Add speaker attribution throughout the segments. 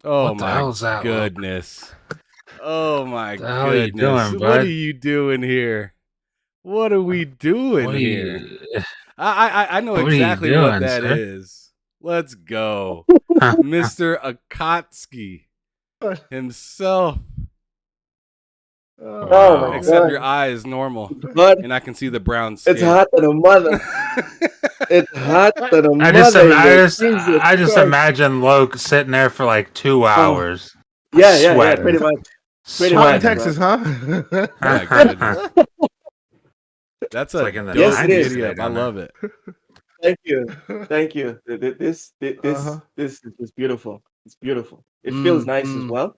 Speaker 1: Oh
Speaker 2: What the
Speaker 1: my
Speaker 2: hell's that, Luke?
Speaker 1: goodness. Oh my
Speaker 2: The hell are you
Speaker 1: goodness.
Speaker 2: doing,
Speaker 1: What are
Speaker 2: bud?
Speaker 1: you doing here? What are we doing
Speaker 2: What are
Speaker 1: here?
Speaker 2: you?
Speaker 1: I know
Speaker 2: What are you
Speaker 1: exactly what
Speaker 2: doing,
Speaker 1: that
Speaker 2: sir?
Speaker 1: is. Let's go. Mr. Akatsuki himself.
Speaker 3: Oh
Speaker 2: Wow.
Speaker 3: my
Speaker 1: Except
Speaker 3: God.
Speaker 1: your eye is normal.
Speaker 3: But
Speaker 1: And I can see the brown skin.
Speaker 3: it's hot to the mother. It's hot to the
Speaker 2: I just,
Speaker 3: mother.
Speaker 2: I just imagine Luke sitting there for like 2 hours.
Speaker 3: Yeah,
Speaker 2: sweating.
Speaker 3: pretty much. Pretty
Speaker 4: Hot in
Speaker 3: much,
Speaker 4: Texas, huh?
Speaker 1: My goodness. That's a
Speaker 2: like in the
Speaker 1: dope
Speaker 2: 90s
Speaker 1: video.
Speaker 2: today
Speaker 1: I
Speaker 2: down there.
Speaker 1: love it.
Speaker 3: Thank you. This is beautiful. It's beautiful. It feels nice as well.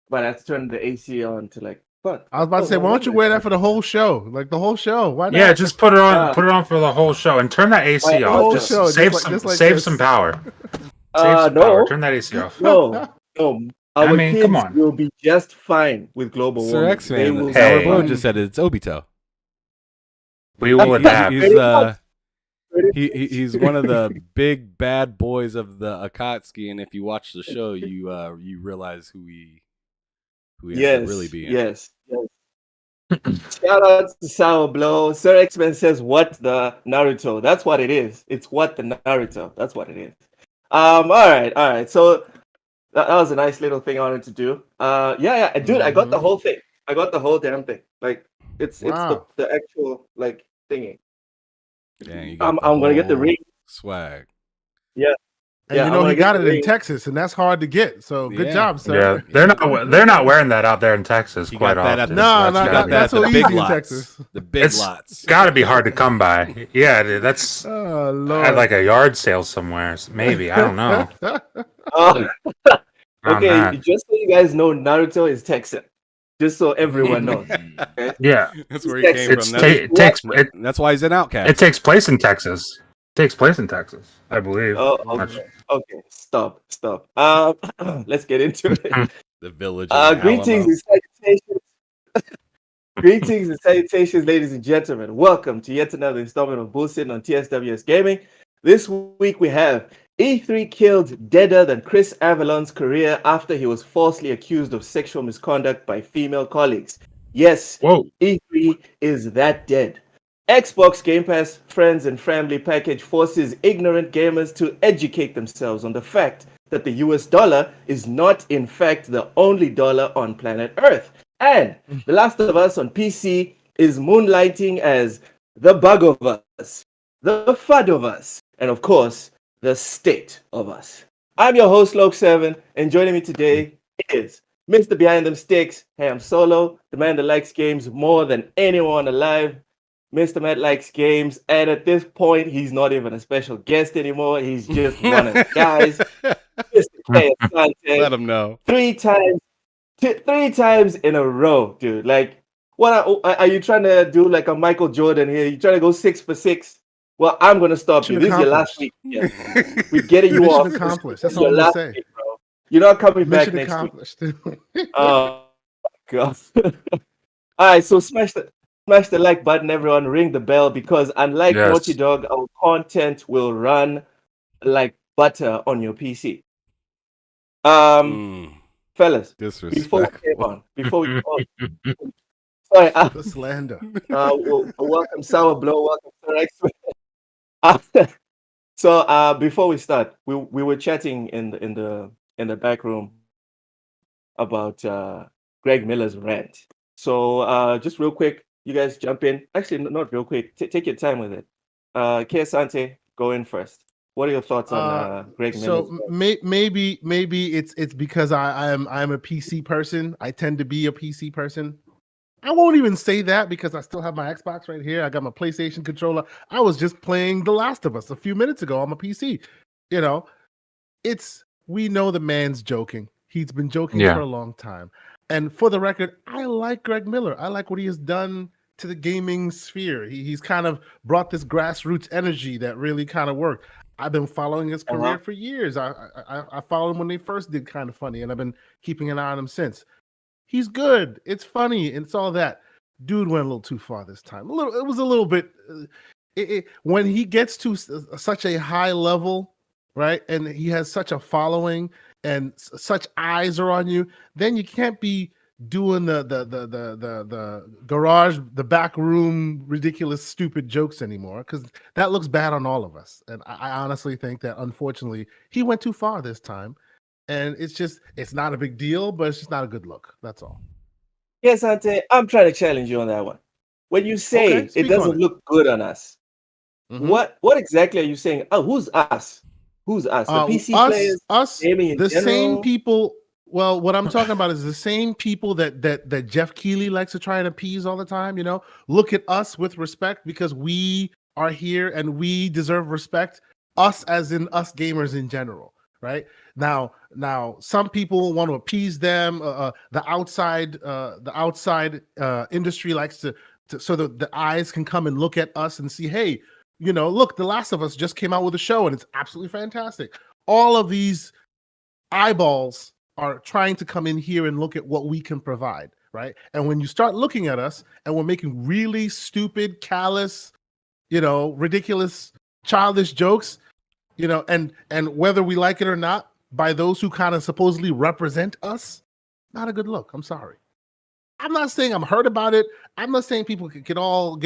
Speaker 3: But I have to turn the AC on to like fun.
Speaker 4: I was about to say, why don't you wear that for the whole show? Like the whole show. Why not?
Speaker 2: Yeah, just put it on. Put it on for the whole show and turn that AC
Speaker 3: the
Speaker 2: off.
Speaker 3: whole
Speaker 2: Just
Speaker 4: show,
Speaker 2: save
Speaker 4: just
Speaker 2: some.
Speaker 4: like
Speaker 2: save
Speaker 4: this.
Speaker 2: some power. Save some power. Turn that AC off.
Speaker 3: No. Our
Speaker 2: mean,
Speaker 3: kids
Speaker 2: come on.
Speaker 3: will be just fine with global
Speaker 1: Sir
Speaker 3: warming.
Speaker 1: X-Man,
Speaker 2: Hey.
Speaker 1: our bro just said it's Obito.
Speaker 2: We will adapt.
Speaker 1: He's one of the big bad boys of the Akatsuki, and if you watch the show, you realize who he has to really be in.
Speaker 3: Yes. Shout out to Sour Blow. Sir X-Men says, "What the Naruto?" That's what it is. It's what the Naruto. That's what it is. All right. So that was a nice little thing I wanted to do. Dude, I got the whole thing. I got the whole damn thing. Like it's the actual like thingy.
Speaker 1: Dang, you got
Speaker 3: I'm gonna get the ring.
Speaker 1: swag.
Speaker 3: Yeah.
Speaker 4: And you know he got it in Texas, and that's hard to get. So good job, sir.
Speaker 2: Yeah, they're not wearing that out there in Texas quite often.
Speaker 4: That's so easy in Texas.
Speaker 1: The big lots.
Speaker 2: It's got to be hard to come by. Yeah, that's at like a yard sale somewhere. Maybe, I don't know.
Speaker 3: Okay, just so you guys know, Naruto is Texan. Just so everyone knows. Okay?
Speaker 2: Yeah,
Speaker 1: that's where he came from. That's why he's an outcast.
Speaker 2: It takes place in Texas. I believe.
Speaker 3: Oh, okay. Stop. Let's get into it.
Speaker 1: The village.
Speaker 3: Greetings and salutations. Greetings and salutations, ladies and gentlemen. Welcome to yet another installment of Bullshit on TSWS Gaming. This week we have E3 killed deader than Chris Avalon's career after he was falsely accused of sexual misconduct by female colleagues. Yes, E3 is that dead. Xbox Gamepass Friends and Family package forces ignorant gamers to educate themselves on the fact that the US dollar is not in fact the only dollar on planet Earth. And The Last of Us on PC is moonlighting as the bug of us, the FUD of us, and of course, the state of us. I'm your host, Loke7, and joining me today is Mr. Behind Them Sticks, Ham Solo, the man that likes games more than anyone alive. Mr. Matt likes games, and at this point, he's not even a special guest anymore. He's just one of the guys. Mr. K. Asante.
Speaker 1: Let him know.
Speaker 3: Three times in a row, dude. Like, what are you trying to do? Like a Michael Jordan here? You trying to go 6 for 6? Well, I'm gonna stop you. This is your last week. Yeah. We're getting you off.
Speaker 4: Mission accomplished. That's all I'm gonna say.
Speaker 3: Week, bro. You're not coming back next week. Oh God! All right, so smash the like button, everyone. Ring the bell because unlike Naughty Dog, our content will run like butter on your PC. Fellas, before we sorry,
Speaker 4: the slander.
Speaker 3: Welcome, Sour Blow. Welcome, Sir. So before we start, we were chatting in the back room about Greg Miller's rant. So just real quick, you guys jump in. Actually, not real quick. Take your time with it. K. Asante, go in first. What are your thoughts on Greg Miller's
Speaker 4: rant? Maybe it's because I'm a PC person. I tend to be a PC person. I won't even say that because I still have my Xbox right here. I got my PlayStation controller. I was just playing The Last of Us a few minutes ago on my PC. You know, we know the man's joking. He's been joking for a long time. And for the record, I like Greg Miller. I like what he has done to the gaming sphere. He's kind of brought this grassroots energy that really kind of worked. I've been following his career for years. I followed him when they first did Kind of Funny, and I've been keeping an eye on him since. He's good. It's funny. It's all that. Dude went a little too far this time. It was a little bit. When he gets to such a high level, right, and he has such a following and such eyes are on you, then you can't be doing the garage, the back room, ridiculous, stupid jokes anymore because that looks bad on all of us. And I honestly think that unfortunately he went too far this time. And it's not a big deal, but it's just not a good look. That's all.
Speaker 3: Yes, Ante, I'm trying to challenge you on that one. When you say it doesn't look good on us, what exactly are you saying? Oh, who's us? Who's us? The PC players?
Speaker 4: Us, the same people. Well, what I'm talking about is the same people that Jeff Keighley likes to try and appease all the time. You know, look at us with respect because we are here and we deserve respect. Us as in us gamers in general. Right now, some people want to appease them. The outside industry likes to so that the eyes can come and look at us and see, hey, you know, look, The Last of Us just came out with a show and it's absolutely fantastic. All of these eyeballs are trying to come in here and look at what we can provide, right? And when you start looking at us and we're making really stupid, callous, you know, ridiculous, childish jokes. You know, and whether we like it or not, by those who kind of supposedly represent us, not a good look. I'm sorry. I'm not saying I'm hurt about it. I'm not saying people get all,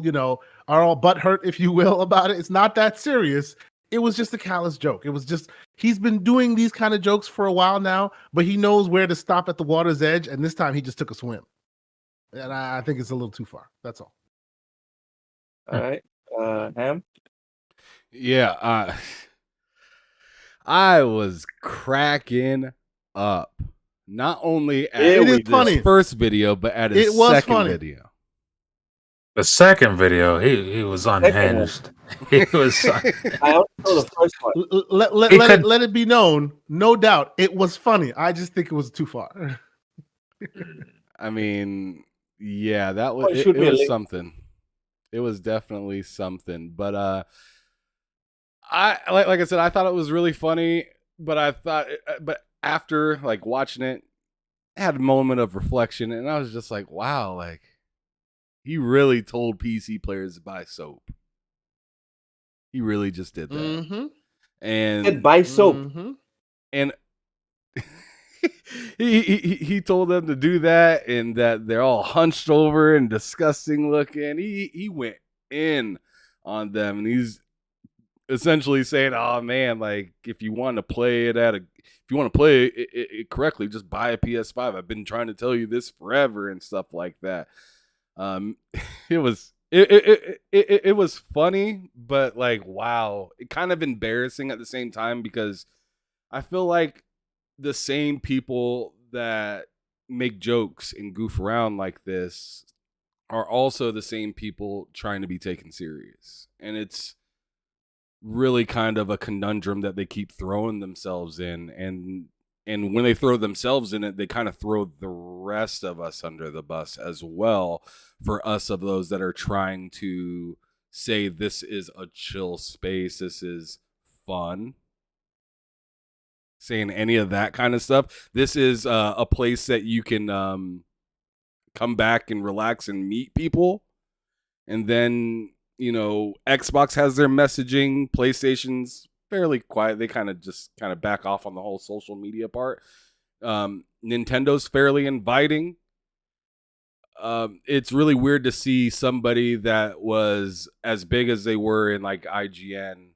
Speaker 4: you know, are all butthurt, if you will, about it. It's not that serious. It was just a callous joke. It was just, he's been doing these kind of jokes for a while now, but he knows where to stop at the water's edge. And this time he just took a swim. And I think it's a little too far. That's all.
Speaker 3: All right. Ham?
Speaker 1: Yeah. I was cracking up. Not only at
Speaker 4: funny.
Speaker 1: his first video, but at his second video.
Speaker 2: The second video, he was unhinged. He was.
Speaker 3: I also saw the first one.
Speaker 4: Let it be known, no doubt, it was funny. I just think it was too far.
Speaker 1: I mean, yeah, that was
Speaker 3: it
Speaker 1: was something. It was definitely something. But I like I said, I thought it was really funny. But but after like watching it, I had a moment of reflection, and I was just like, wow, like. He really told PC players to buy soap. He really just did that.
Speaker 3: Mm-hmm.
Speaker 1: And
Speaker 3: buy soap.
Speaker 4: Mm-hmm.
Speaker 1: And he told them to do that, and that they're all hunched over and disgusting looking. He went in on them, and he's essentially saying, "Oh man, like if you want to play it correctly, just buy a PS5. I've been trying to tell you this forever and stuff like that." It was funny, but like, wow, it kind of embarrassing at the same time, because I feel like the same people that make jokes and goof around like this are also the same people trying to be taken serious. And it's really kind of a conundrum that they keep throwing themselves in, and when they throw themselves in it, they kind of throw the rest of us under the bus as well, for us of those that are trying to say this is a chill space, this is fun. Saying any of that kind of stuff. This is a place that you can come back and relax and meet people. And then, Xbox has their messaging, PlayStation's fairly quiet. They kind of back off on the whole social media part. Nintendo's fairly inviting. It's really weird to see somebody that was as big as they were in like IGN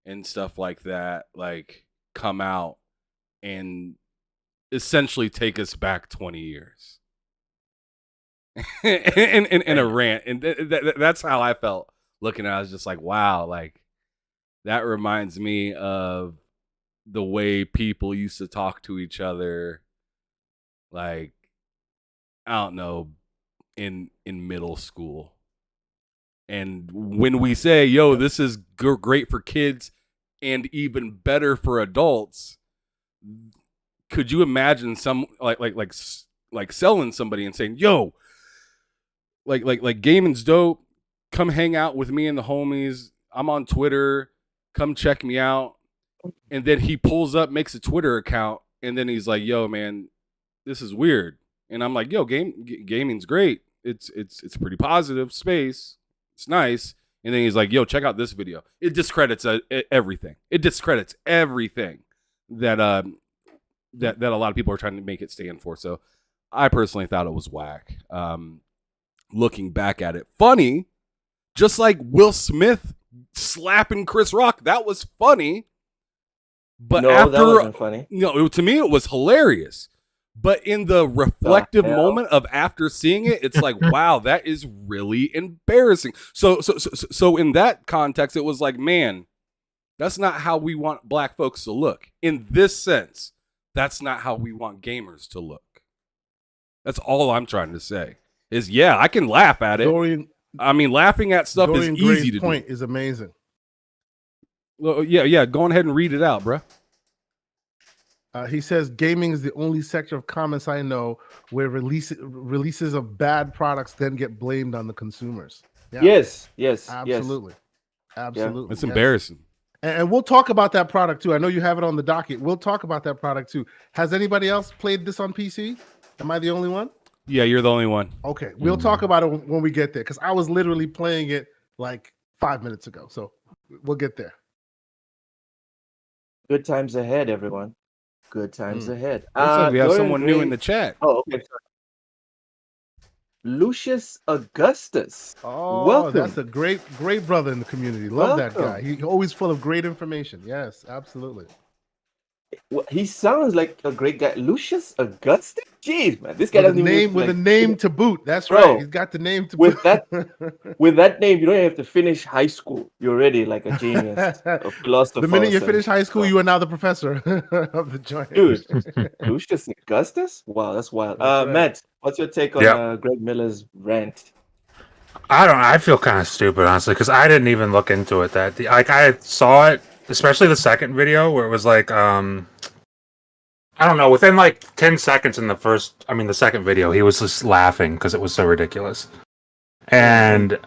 Speaker 1: and stuff like that, like come out and essentially take us back 20 years in a rant. And that's how I felt looking at it. I was just like, wow, like that reminds me of the way people used to talk to each other, like, I don't know, in middle school. And when we say, yo, this is great for kids and even better for adults, could you imagine some like selling somebody and saying, yo, like gaming's dope, come hang out with me and the homies, I'm on Twitter, come check me out. And then he pulls up, makes a Twitter account, and then he's like, yo, man, this is weird. And I'm like, yo, gaming's great. It's a pretty positive space. It's nice. And then he's like, yo, check out this video. It discredits everything. It discredits everything that that a lot of people are trying to make it stand for. So I personally thought it was whack. Looking back at it, funny, just like Will Smith slapping Chris Rock, that was funny. But
Speaker 3: no, that wasn't funny.
Speaker 1: To me it was hilarious. But in the reflective moment of after seeing it, it's like, wow, that is really embarrassing. So in that context, it was like, man, that's not how we want black folks to look. In this sense, that's not how we want gamers to look. That's all I'm trying to say. Is yeah, I can laugh at it. Laughing at stuff is easy to do.
Speaker 4: Point is amazing.
Speaker 1: Well, yeah. Go ahead and read it out, bro.
Speaker 4: He says gaming is the only sector of comments I know where releases of bad products then get blamed on the consumers. Yeah.
Speaker 3: Yes,
Speaker 4: absolutely, absolutely.
Speaker 1: It's embarrassing.
Speaker 4: And we'll talk about that product too. I know you have it on the docket. We'll talk about that product too. Has anybody else played this on PC? Am I the only one?
Speaker 1: Yeah, you're the only one.
Speaker 4: Okay, we'll talk about it when we get there, because I was literally playing it like 5 minutes ago. So we'll get there.
Speaker 3: Good times ahead, everyone. Good times ahead.
Speaker 1: Looks like we have someone new in the chat.
Speaker 3: Oh, okay. Sorry. Lucius Augustus.
Speaker 4: Oh,
Speaker 3: welcome.
Speaker 4: That's a great brother in the community. Love that guy. He's always full of great information. Yes, absolutely.
Speaker 3: He sounds like a great guy. Lucius Augustus? Jeez, man. This guy doesn't even need to,
Speaker 4: with a
Speaker 3: like,
Speaker 4: name to boot. That's
Speaker 3: Bro,
Speaker 4: right. He's got the name to
Speaker 3: with
Speaker 4: boot.
Speaker 3: with that name, you don't even have to finish high school. You're already like a genius, a philosopher.
Speaker 4: The minute you
Speaker 3: or
Speaker 4: finish high school,
Speaker 3: something.
Speaker 4: you are now the professor of the joint.
Speaker 3: Dude, Lucius Augustus? Wow, that's wild.
Speaker 4: That's right.
Speaker 3: Matt, what's your take on
Speaker 2: Yep.
Speaker 3: Greg Miller's rant?
Speaker 2: I feel kind of stupid, honestly, because I didn't even look into it. Like, I saw it, especially the second video where it was like, I don't know, within like 10 seconds in the second video, he was just laughing because it was so ridiculous. And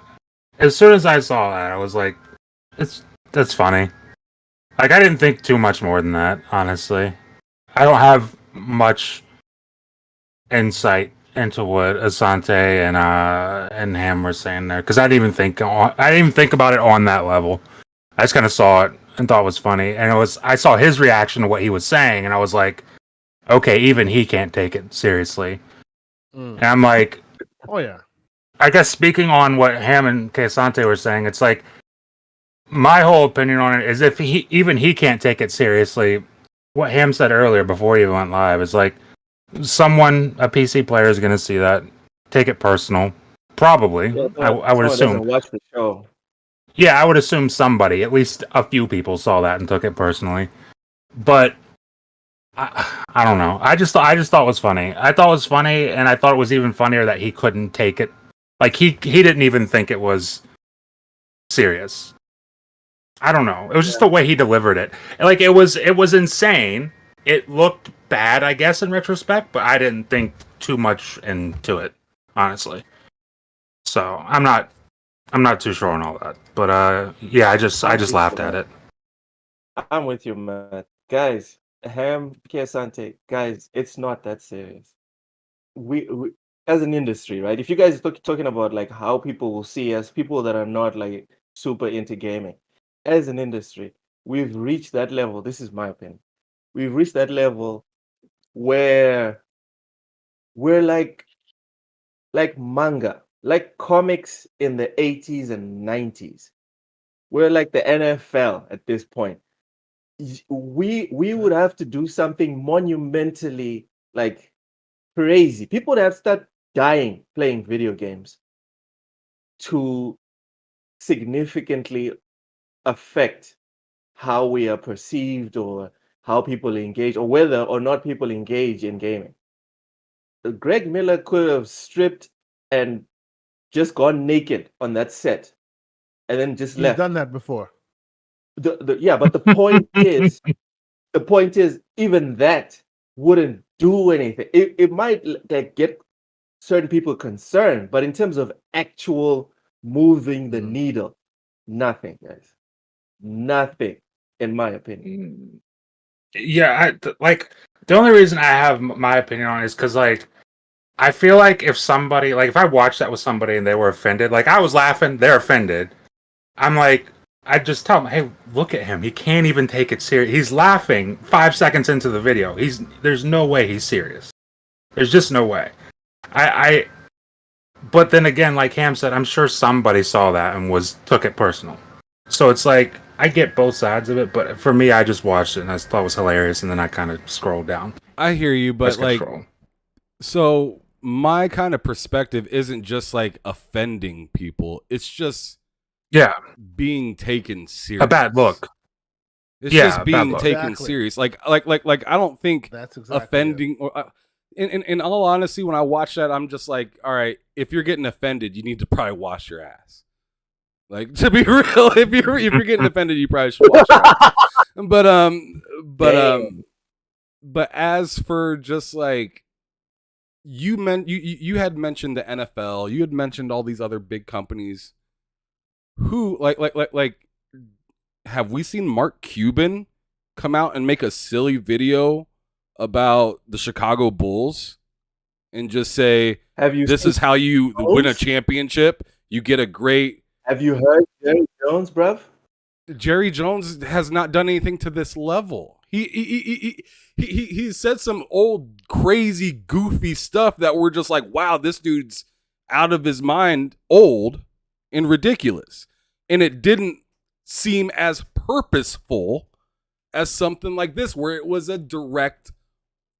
Speaker 2: as soon as I saw that, I was like, that's funny. Like, I didn't think too much more than that, honestly. I don't have much insight into what Asante and Ham were saying there because I didn't even think about it on that level. I just kind of saw it and thought it was funny, and I saw his reaction to what he was saying, and I was like, okay, even he can't take it seriously. And I'm like,
Speaker 4: oh yeah.
Speaker 2: I guess speaking on what Ham and Asante were saying, it's like my whole opinion on it is if he can't take it seriously. What Ham said earlier before he went live is like, a PC player is going to see that, take it personal. Probably.
Speaker 3: Yeah,
Speaker 2: I would assume.
Speaker 3: Doesn't watch the show.
Speaker 2: Yeah, I would assume somebody, at least a few people saw that and took it personally. But I don't know. I just thought it was funny. I thought it was funny, and I thought it was even funnier that he couldn't take it. Like, he didn't even think it was serious. I don't know. It was just the way he delivered it. Like, it was insane. It looked bad, I guess, in retrospect, but I didn't think too much into it, honestly. So I'm not too sure on all that. But yeah, I just laughed at it.
Speaker 3: I'm with you, Matt. Guys, Ham, Asante, guys, it's not that serious. We as an industry, right? If you guys are talking about like how people will see us, people that are not like super into gaming, as an industry, we've reached that level. This is my opinion. We've reached that level where we're like manga, like comics in the 80s and 90s. We're like the NFL at this point. We would have to do something monumentally like crazy. People would have to start dying playing video games to significantly affect how we are perceived or how people engage or whether or not people engage in gaming. Greg Miller could have stripped and just gone naked on that set and then just
Speaker 4: He's
Speaker 3: left.
Speaker 4: done that before.
Speaker 3: But the point is, even that wouldn't do anything. It might like get certain people concerned, but in terms of actual moving the needle, nothing, guys. Nothing, in my opinion.
Speaker 2: Yeah, like the only reason I have my opinion on it is because like I feel like if somebody like if I watched that with somebody and they were offended, like I was laughing, they're offended. I'm like, I just tell them, hey, look at him. He can't even take it serious. He's laughing 5 seconds into the video. There's no way he's serious. There's just no way. But then again, like Ham said, I'm sure somebody saw that and took it personal. So it's like I get both sides of it, but for me, I just watched it and I thought it was hilarious, and then I kind of scrolled down.
Speaker 1: I hear you, but like, so my kind of perspective isn't just like offending people. It's just being taken serious.
Speaker 2: A bad look.
Speaker 1: It's just being taken serious. Like I don't think
Speaker 4: that's exactly
Speaker 1: offending or in all honesty, when I watch that, I'm just like, all right, if you're getting offended, you need to probably wash your ass. Like, to be real, if you're getting offended, you probably should wash your ass. But as for just like you had mentioned the NFL, you had mentioned all these other big companies. Who like have we seen Mark Cuban come out and make a silly video about the Chicago Bulls and just say, this is how you win a championship? You get a great...
Speaker 3: Have you heard Jerry Jones, bruv?
Speaker 1: Jerry Jones has not done anything to this level. He said some old, crazy, goofy stuff that we're just like, wow, this dude's out of his mind, old, and ridiculous. And it didn't seem as purposeful as something like this, where it was a direct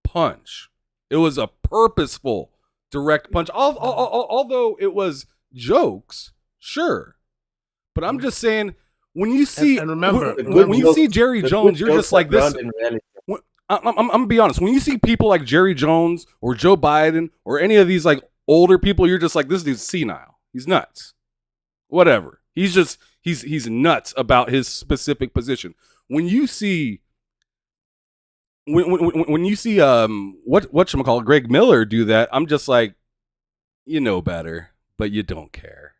Speaker 1: punch. It was a purposeful direct punch. Although it was jokes, sure. But I'm just saying, when you see,
Speaker 4: and remember,
Speaker 1: when you see Jerry Jones, you're just like this. I'm gonna be honest. When you see people like Jerry Jones or Joe Biden or any of these like older people, you're just like, this dude's senile. He's nuts. Whatever. He's nuts about his specific position. When you see when you see whatchamacallit, Greg Miller do that, I'm just like, you know better, but you don't care.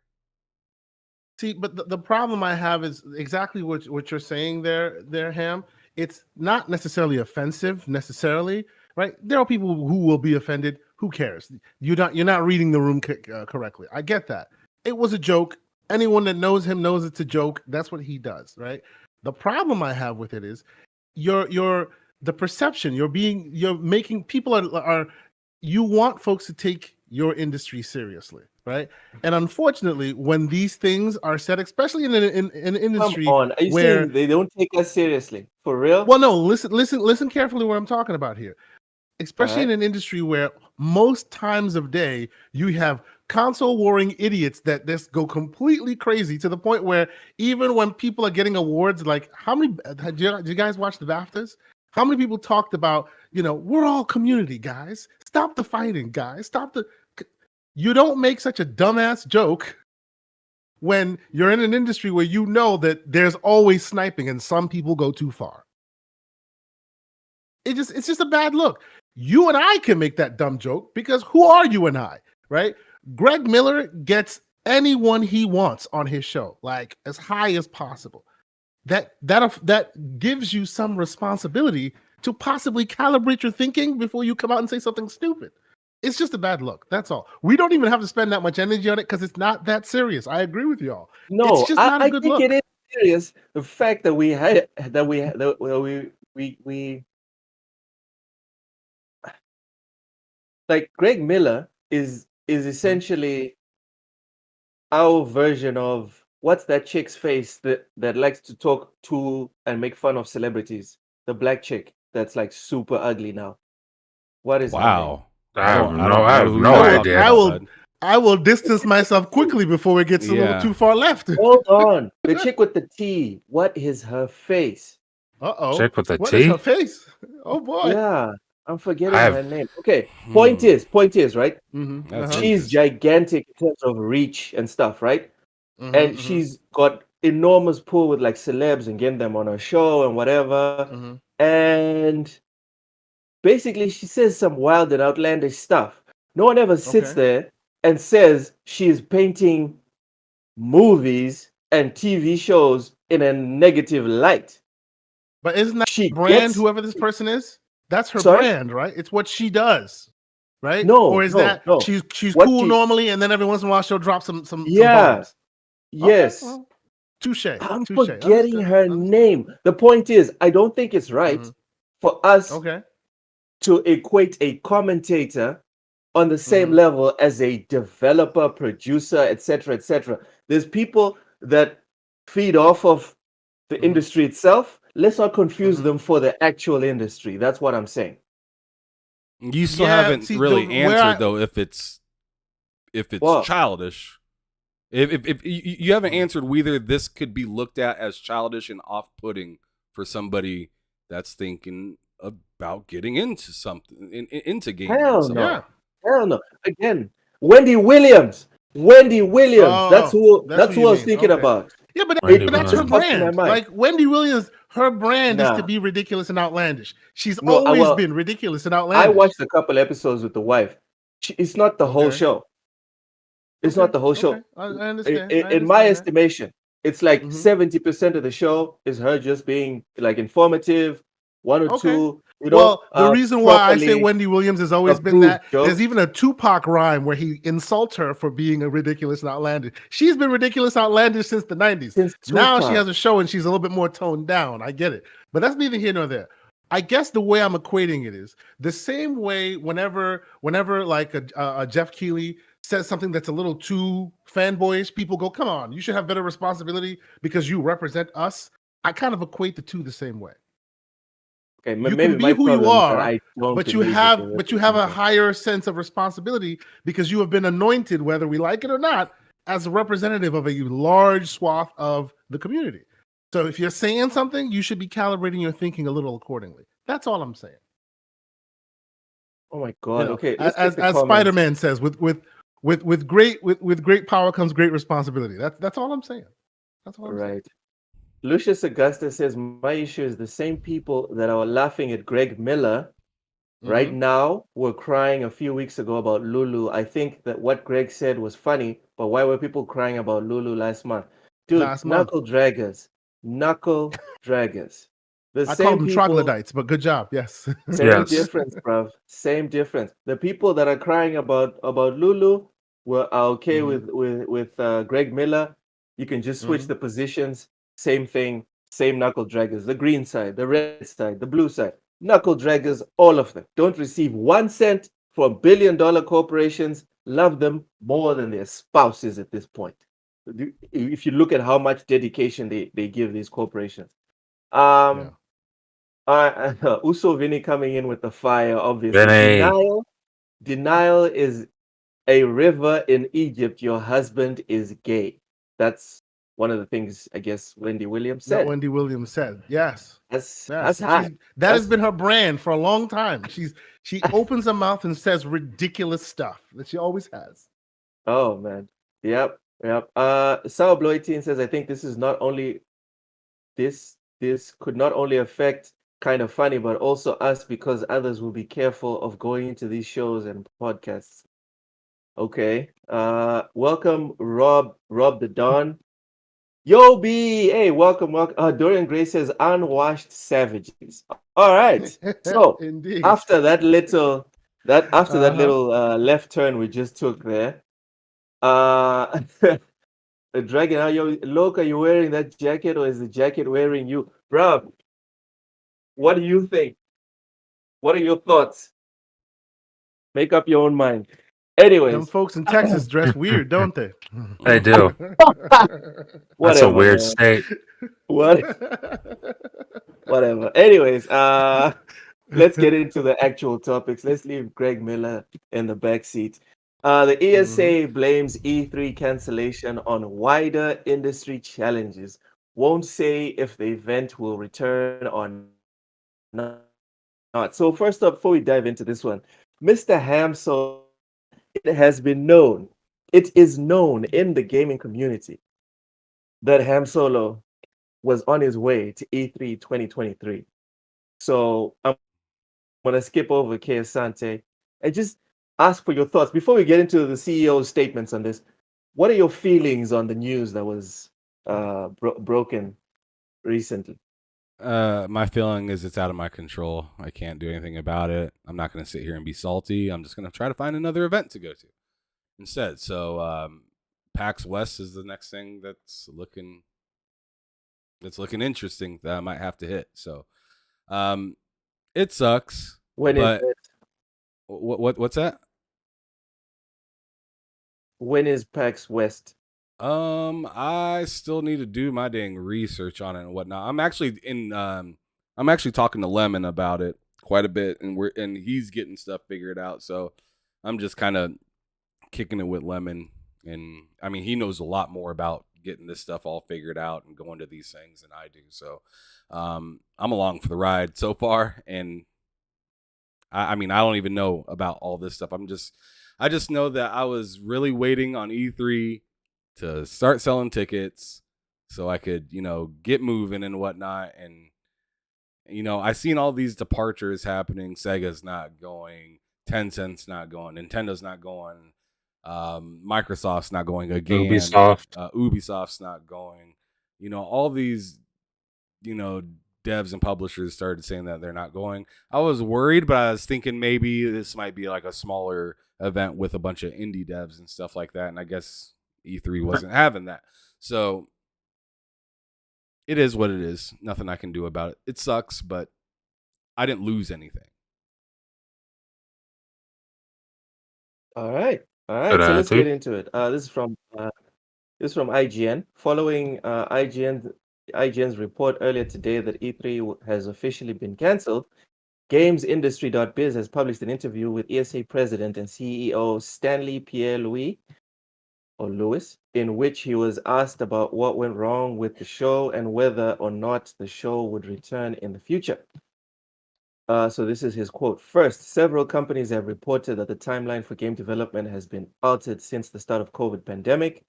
Speaker 4: See, but the problem I have is exactly what you're saying there, Ham. It's not necessarily offensive, necessarily, right? There are people who will be offended. Who cares? You're not reading the room correctly. I get that. It was a joke. Anyone that knows him knows it's a joke. That's what he does, right? The problem I have with it is the perception. You're making people are you want folks to take your industry seriously, right? And unfortunately, when these things are said, especially in an industry
Speaker 3: Come on, are you
Speaker 4: where
Speaker 3: saying they don't take us seriously? For real?
Speaker 4: well, no, listen carefully what I'm talking about here. Especially in an industry where most times of day you have console warring idiots that just go completely crazy to the point where even when people are getting awards, like how many did you guys watch the BAFTAs? How many people talked about, we're all community, guys. Stop the fighting, guys. You don't make such a dumbass joke when you're in an industry where you know that there's always sniping and some people go too far. It's just a bad look. You and I can make that dumb joke because who are you and I, right? Greg Miller gets anyone he wants on his show, like as high as possible. That gives you some responsibility to possibly calibrate your thinking before you come out and say something stupid. It's just a bad look. That's all. We don't even have to spend that much energy on it because it's not that serious. I agree with y'all.
Speaker 3: No,
Speaker 4: it's just not a good
Speaker 3: think
Speaker 4: look.
Speaker 3: it is serious. The fact that we like Greg Miller is essentially our version of what's that chick's face that likes to talk to and make fun of celebrities? The black chick that's like super ugly now. What is her name?
Speaker 1: Wow.
Speaker 2: I have
Speaker 1: don't know who
Speaker 2: no
Speaker 1: you're talking
Speaker 2: idea.
Speaker 1: about, bud.
Speaker 4: I will distance myself quickly before it gets a little too far left.
Speaker 3: Hold on. The chick with the T. What is her face?
Speaker 4: Uh-oh.
Speaker 2: Chick with the
Speaker 4: What
Speaker 2: T?
Speaker 4: is her face? Oh boy.
Speaker 3: Yeah, I'm forgetting her name. Okay, point is, right?
Speaker 4: Mm-hmm.
Speaker 1: That's
Speaker 3: She's gigantic in terms of reach and stuff, right?
Speaker 4: Mm-hmm,
Speaker 3: And she's got enormous pull with like celebs and getting them on her show and whatever.
Speaker 4: Mm-hmm.
Speaker 3: And basically, she says some wild and outlandish stuff. No one ever sits there and says she's painting movies and TV shows in a negative light.
Speaker 4: But isn't that
Speaker 3: She
Speaker 4: brand,
Speaker 3: gets-
Speaker 4: whoever this person is? That's her
Speaker 3: Sorry?
Speaker 4: brand, right? It's what she does, right?
Speaker 3: No,
Speaker 4: or is
Speaker 3: no,
Speaker 4: that
Speaker 3: no.
Speaker 4: she's
Speaker 3: What
Speaker 4: cool
Speaker 3: she-
Speaker 4: normally, and then every once in a while she'll drop some
Speaker 3: Yeah.
Speaker 4: bombs?
Speaker 3: Yes.
Speaker 4: Okay, well, touche.
Speaker 3: I'm
Speaker 4: touche.
Speaker 3: forgetting
Speaker 4: Understood.
Speaker 3: her name. The point is, I don't think it's right for us
Speaker 4: Okay.
Speaker 3: to equate a commentator on the same level as a developer, producer, etc., etc. There's people that feed off of the industry itself. Let's not confuse them for the actual industry. That's what I'm saying.
Speaker 1: You still
Speaker 4: Yeah,
Speaker 1: haven't
Speaker 4: see,
Speaker 1: really
Speaker 4: where
Speaker 1: answered though if it's
Speaker 3: What?
Speaker 1: childish. If you haven't answered whether this could be looked at as childish and off-putting for somebody that's thinking about getting into something into gaming.
Speaker 3: Hell no.
Speaker 4: Yeah.
Speaker 3: Hell no. Again, Wendy Williams.
Speaker 4: Oh,
Speaker 3: that's who
Speaker 4: that's
Speaker 3: I
Speaker 4: who you
Speaker 3: was
Speaker 4: mean.
Speaker 3: thinking
Speaker 4: Okay.
Speaker 3: about.
Speaker 4: Yeah, but
Speaker 2: Wendy
Speaker 4: that's her
Speaker 2: Williams.
Speaker 3: Popped in my
Speaker 4: brand.
Speaker 3: mind.
Speaker 4: Like Wendy Williams, her brand is
Speaker 3: Nah.
Speaker 4: to be ridiculous and outlandish. She's
Speaker 3: No,
Speaker 4: always been ridiculous and outlandish.
Speaker 3: I watched a couple episodes with the wife. It's not the whole
Speaker 4: Okay.
Speaker 3: show. It's not the whole show.
Speaker 4: Okay. I understand.
Speaker 3: In my
Speaker 4: that.
Speaker 3: estimation, it's like
Speaker 4: Mhm.
Speaker 3: 70% of the show is her just being like informative, one or
Speaker 4: Okay.
Speaker 3: two.
Speaker 4: Well, the reason why I say
Speaker 3: properly
Speaker 4: Wendy Williams has always been
Speaker 3: approved
Speaker 4: that,
Speaker 3: jokes.
Speaker 4: there's even a Tupac rhyme where he insults her for being a ridiculous and outlandish. She's been ridiculous and outlandish since the 90s.
Speaker 3: Since
Speaker 4: Now she
Speaker 3: Tupac.
Speaker 4: has a show and she's a little bit more toned down. I get it. But that's neither here nor there. I guess the way I'm equating it is the same way whenever like a Jeff Keighley says something that's a little too fanboyish, people go, come on, you should have better responsibility because you represent us. I kind of equate the two the same way.
Speaker 3: Okay,
Speaker 4: You
Speaker 3: maybe
Speaker 4: can be
Speaker 3: my
Speaker 4: who you
Speaker 3: problem is that
Speaker 4: are,
Speaker 3: I don't
Speaker 4: but you
Speaker 3: believe
Speaker 4: have
Speaker 3: in
Speaker 4: but you have a
Speaker 3: representation.
Speaker 4: higher sense of responsibility because you have been anointed, whether we like it or not, as a representative of a large swath of the community. So if you're saying something, you should be calibrating your thinking a little accordingly. That's all I'm saying.
Speaker 3: Oh my
Speaker 4: You
Speaker 3: God.
Speaker 4: know,
Speaker 3: Okay, let's check
Speaker 4: as
Speaker 3: the
Speaker 4: as
Speaker 3: comments.
Speaker 4: Spider-Man says, with great power comes great responsibility. That's all I'm saying. That's all I'm saying.
Speaker 3: Right. Lucius Augusta says, my issue is the same people that are laughing at Greg Miller right
Speaker 4: Mhm.
Speaker 3: now were crying a few weeks ago about Lulu. I think that what Greg said was funny, but why were people crying about Lulu last month? Dude,
Speaker 4: Last month,
Speaker 3: knuckle draggers. Knuckle draggers. The
Speaker 4: I called
Speaker 3: same
Speaker 4: them
Speaker 3: people,
Speaker 4: troglodytes, but good job. Yes.
Speaker 3: same
Speaker 2: Yes.
Speaker 3: difference, bruv. Same difference. The people that are crying about Lulu are okay
Speaker 4: Mhm.
Speaker 3: with Greg Miller. You can just switch
Speaker 4: Mhm.
Speaker 3: the positions. Same thing. Same knuckle draggers. The green side, the red side, the blue side. Knuckle draggers, all of them. Don't receive 1 cent from billion-dollar corporations. Love them more than their spouses at this point. If you look at how much dedication they give these corporations.
Speaker 4: Yeah.
Speaker 3: Um, Uso Vini coming in with the fire, obviously.
Speaker 2: Vinny.
Speaker 3: Denial is a river in Egypt. Your husband is gay. That's one of the things I guess Wendy Williams
Speaker 4: That
Speaker 3: said.
Speaker 4: Wendy Williams said. Yes.
Speaker 3: That's
Speaker 4: Yes.
Speaker 3: hot.
Speaker 4: That has
Speaker 3: That's
Speaker 4: been her brand for a long time. She opens her mouth and says ridiculous stuff that she always has.
Speaker 3: oh man. Yep. Yep. Sour Blow 18 says, I think this is not only this could not only affect kind of funny, but also us because others will be careful of going into these shows and podcasts. Okay. Welcome, Rob the Don. Yo, B. Hey, welcome. Dorian Gray says, unwashed savages. All right. So
Speaker 4: Indeed.
Speaker 3: after that little
Speaker 4: Uh-huh.
Speaker 3: left turn we just took there, uh, the dragon, are you look? Are you wearing that jacket or is the jacket wearing you, bro? What do you think? What are your thoughts? Make up your own mind.
Speaker 4: Them
Speaker 3: Anyways,
Speaker 4: folks in Texas dress weird, don't they?
Speaker 2: They do. That's a
Speaker 3: whatever,
Speaker 2: weird
Speaker 3: man.
Speaker 2: state.
Speaker 3: What? Whatever. Anyways, let's get into the actual topics. Let's leave Greg Miller in the back seat. The
Speaker 4: Mhm.
Speaker 3: ESA blames E3 cancellation on wider industry challenges. Won't say if the event will return or not. So first up, before we dive into this one, Mr. Hamsel, it has been known, it is known in the gaming community that Ham Solo was on his way to E3 2023. So I'm gonna skip over K Asante and just ask for your thoughts before we get into the CEO's statements on this. What are your feelings on the news that was broken recently?
Speaker 1: My feeling is it's out of my control. I can't do anything about it. I'm not going to sit here and be salty. I'm just going to try to find another event to go to instead. So, PAX West is the next thing that's looking interesting that I might have to hit. So, um, it sucks,
Speaker 3: When is
Speaker 1: but
Speaker 3: it?
Speaker 1: what's that?
Speaker 3: When is PAX West?
Speaker 1: I still need to do my dang research on it and whatnot. I'm actually talking to Lemon about it quite a bit, and he's getting stuff figured out. So I'm just kind of kicking it with Lemon, and I mean he knows a lot more about getting this stuff all figured out and going to these things than I do. So I'm along for the ride so far, and I mean I don't even know about all this stuff. I just know that I was really waiting on E3 to start selling tickets so I could, get moving and whatnot. And, I seen all these departures happening. Sega's not going, Tencent's not going, Nintendo's not going, Microsoft's not going again,
Speaker 2: Ubisoft.
Speaker 1: Ubisoft's not going. All these, you know, devs and publishers started saying that they're not going. I was worried, but I was thinking maybe this might be like a smaller event with a bunch of indie devs and stuff like that. And I guess E3 wasn't having that. So it is what it is. Nothing I can do about it. It sucks, but I didn't lose anything.
Speaker 3: All right. All
Speaker 2: Good
Speaker 3: right. So let's get
Speaker 2: attitude.
Speaker 3: into it. This is from IGN. Following IGN IGN's report earlier today that E3 has officially been cancelled, GamesIndustry.biz has published an interview with ESA President and CEO Stanley Pierre-Louis, or Lewis, in which he was asked about what went wrong with the show and whether or not the show would return in the future. So this is his quote. First, several companies have reported that the timeline for game development has been altered since the start of COVID pandemic.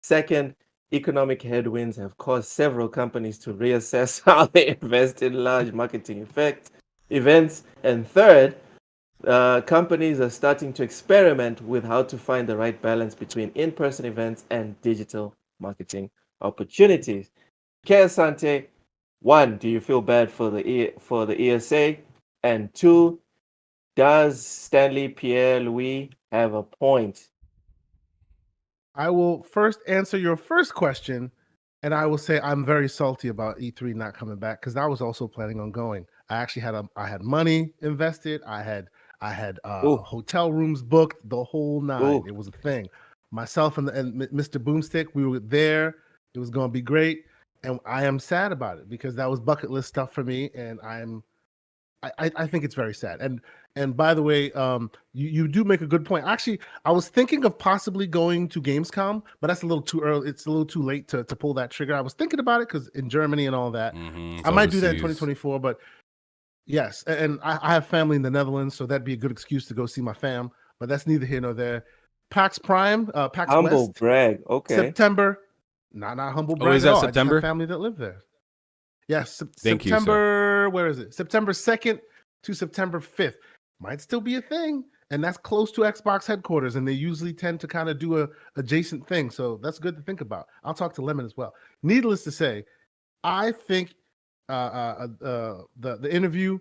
Speaker 3: Second, economic headwinds have caused several companies to reassess how they invest in large marketing events. And third, companies are starting to experiment with how to find the right balance between in-person events and digital marketing opportunities. Asante, one, do you feel bad for the ESA? And two, does Stanley Pierre-Louis have a point?
Speaker 4: I will first answer your first question, and I will say I'm very salty about E3 not coming back because I was also planning on going. I actually had money invested. I had hotel rooms booked, the whole nine.
Speaker 3: Ooh.
Speaker 4: It was a thing. Myself and Mr. Boomstick, we were there. It was going to be great, and I am sad about it because that was bucket list stuff for me, and I think it's very sad. And by the way, you do make a good point. Actually, I was thinking of possibly going to Gamescom, but that's a little too early. It's a little too late to pull that trigger. I was thinking about it because in Germany and all that, I might do that in 2024. But yes, and I have family in the Netherlands, so that'd be a good excuse to go see my fam. But that's neither here nor there. PAX Prime, PAX
Speaker 3: Humble
Speaker 4: West,
Speaker 3: brag. Okay.
Speaker 4: September. Not humble brag.
Speaker 1: Oh, is
Speaker 4: at
Speaker 1: that
Speaker 4: all.
Speaker 1: September?
Speaker 4: I just have family that live there. Yes,
Speaker 1: Thank you,
Speaker 4: September. Where is it? September 2nd to September 5th. Might still be a thing, and that's close to Xbox headquarters, and they usually tend to kind of do a adjacent thing. So that's good to think about. I'll talk to Lemon as well. Needless to say, I think the interview,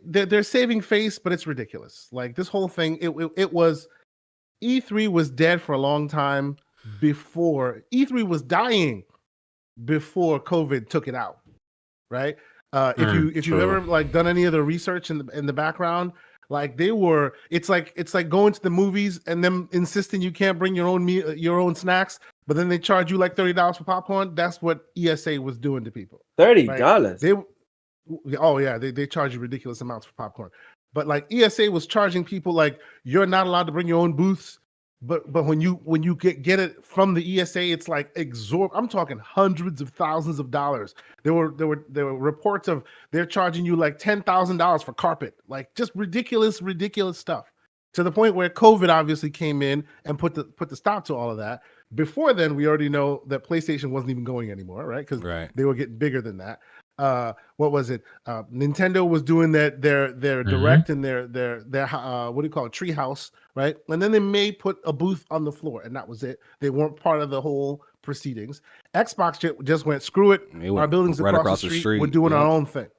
Speaker 4: they're saving face, but it's ridiculous. Like this whole thing, it was E3 was dead for a long time before E3 was dying before COVID took it out, right? If you've ever like done any of the research in the background, like it's like going to the movies and them insisting you can't bring your own snacks, but then they charge you like $30 for popcorn. That's what ESA was doing to people.
Speaker 3: $30.
Speaker 4: Right? They charge you ridiculous amounts for popcorn. But like ESA was charging people like you're not allowed to bring your own booths. But when you get it from the ESA, it's like I'm talking hundreds of thousands of dollars. There were reports of they're charging you like $10,000 for carpet, like just ridiculous stuff. To the point where COVID obviously came in and put the stop to all of that. Before then, we already know that PlayStation wasn't even going anymore, right? Because they were getting bigger than that. What was it? Nintendo was doing their direct and their what do you call it? Treehouse, right? And then they may put a booth on the floor, and that was it. They weren't part of the whole proceedings. Xbox just went screw it. Our buildings right across the street. We're doing our own thing,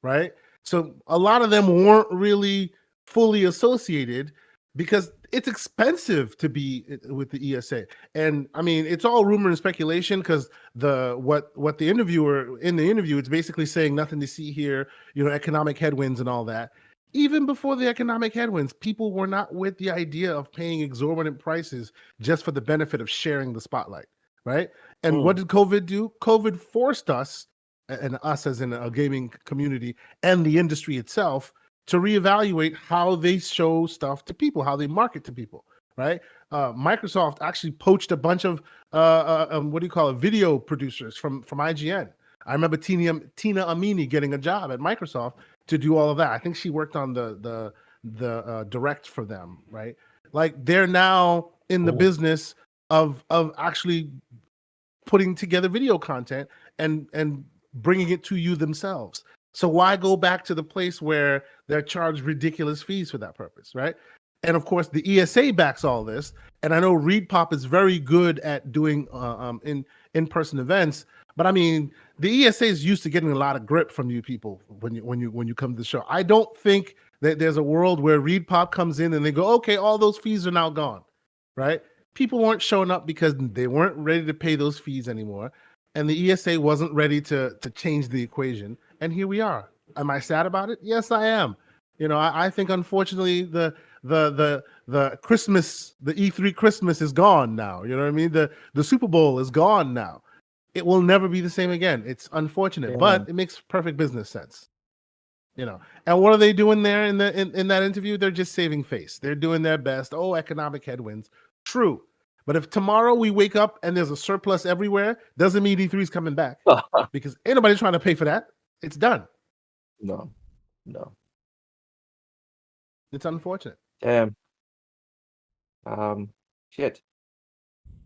Speaker 4: right? So a lot of them weren't really fully associated because it's expensive to be with the ESA. And I mean, it's all rumor and speculation because what the interviewer in the interview, it's basically saying nothing to see here, economic headwinds and all that. Even before the economic headwinds, people were not with the idea of paying exorbitant prices just for the benefit of sharing the spotlight, right? And what did COVID do? COVID forced us, and us as in a gaming community and the industry itself, to reevaluate how they show stuff to people, how they market to people, right? Microsoft actually poached a bunch of video producers from IGN. I remember Tina Amini getting a job at Microsoft to do all of that. I think she worked on the direct for them, right? Like they're now in the business of actually putting together video content and bringing it to you themselves. So why go back to the place where they're charged ridiculous fees for that purpose, right? And of course, the ESA backs all this. And I know ReedPop is very good at doing in-person events, but I mean, the ESA is used to getting a lot of grip from you people when you come to the show. I don't think that there's a world where ReedPop comes in and they go, okay, all those fees are now gone, right? People weren't showing up because they weren't ready to pay those fees anymore, and the ESA wasn't ready to change the equation. And here we are. Am I sad about it? Yes, I am. I think unfortunately the Christmas, the E3 Christmas is gone now. You know what I mean? The Super Bowl is gone now. it will never be the same again. It's unfortunate,
Speaker 3: Yeah.
Speaker 4: but it makes perfect business sense. You know, and what are they doing there in that interview? They're just saving face. They're doing their best. Oh, economic headwinds. True. But if tomorrow we wake up and there's a surplus everywhere, doesn't mean E3 is coming back because ain't nobody trying to pay for that. It's done.
Speaker 3: No.
Speaker 4: It's unfortunate.
Speaker 3: Damn. Shit.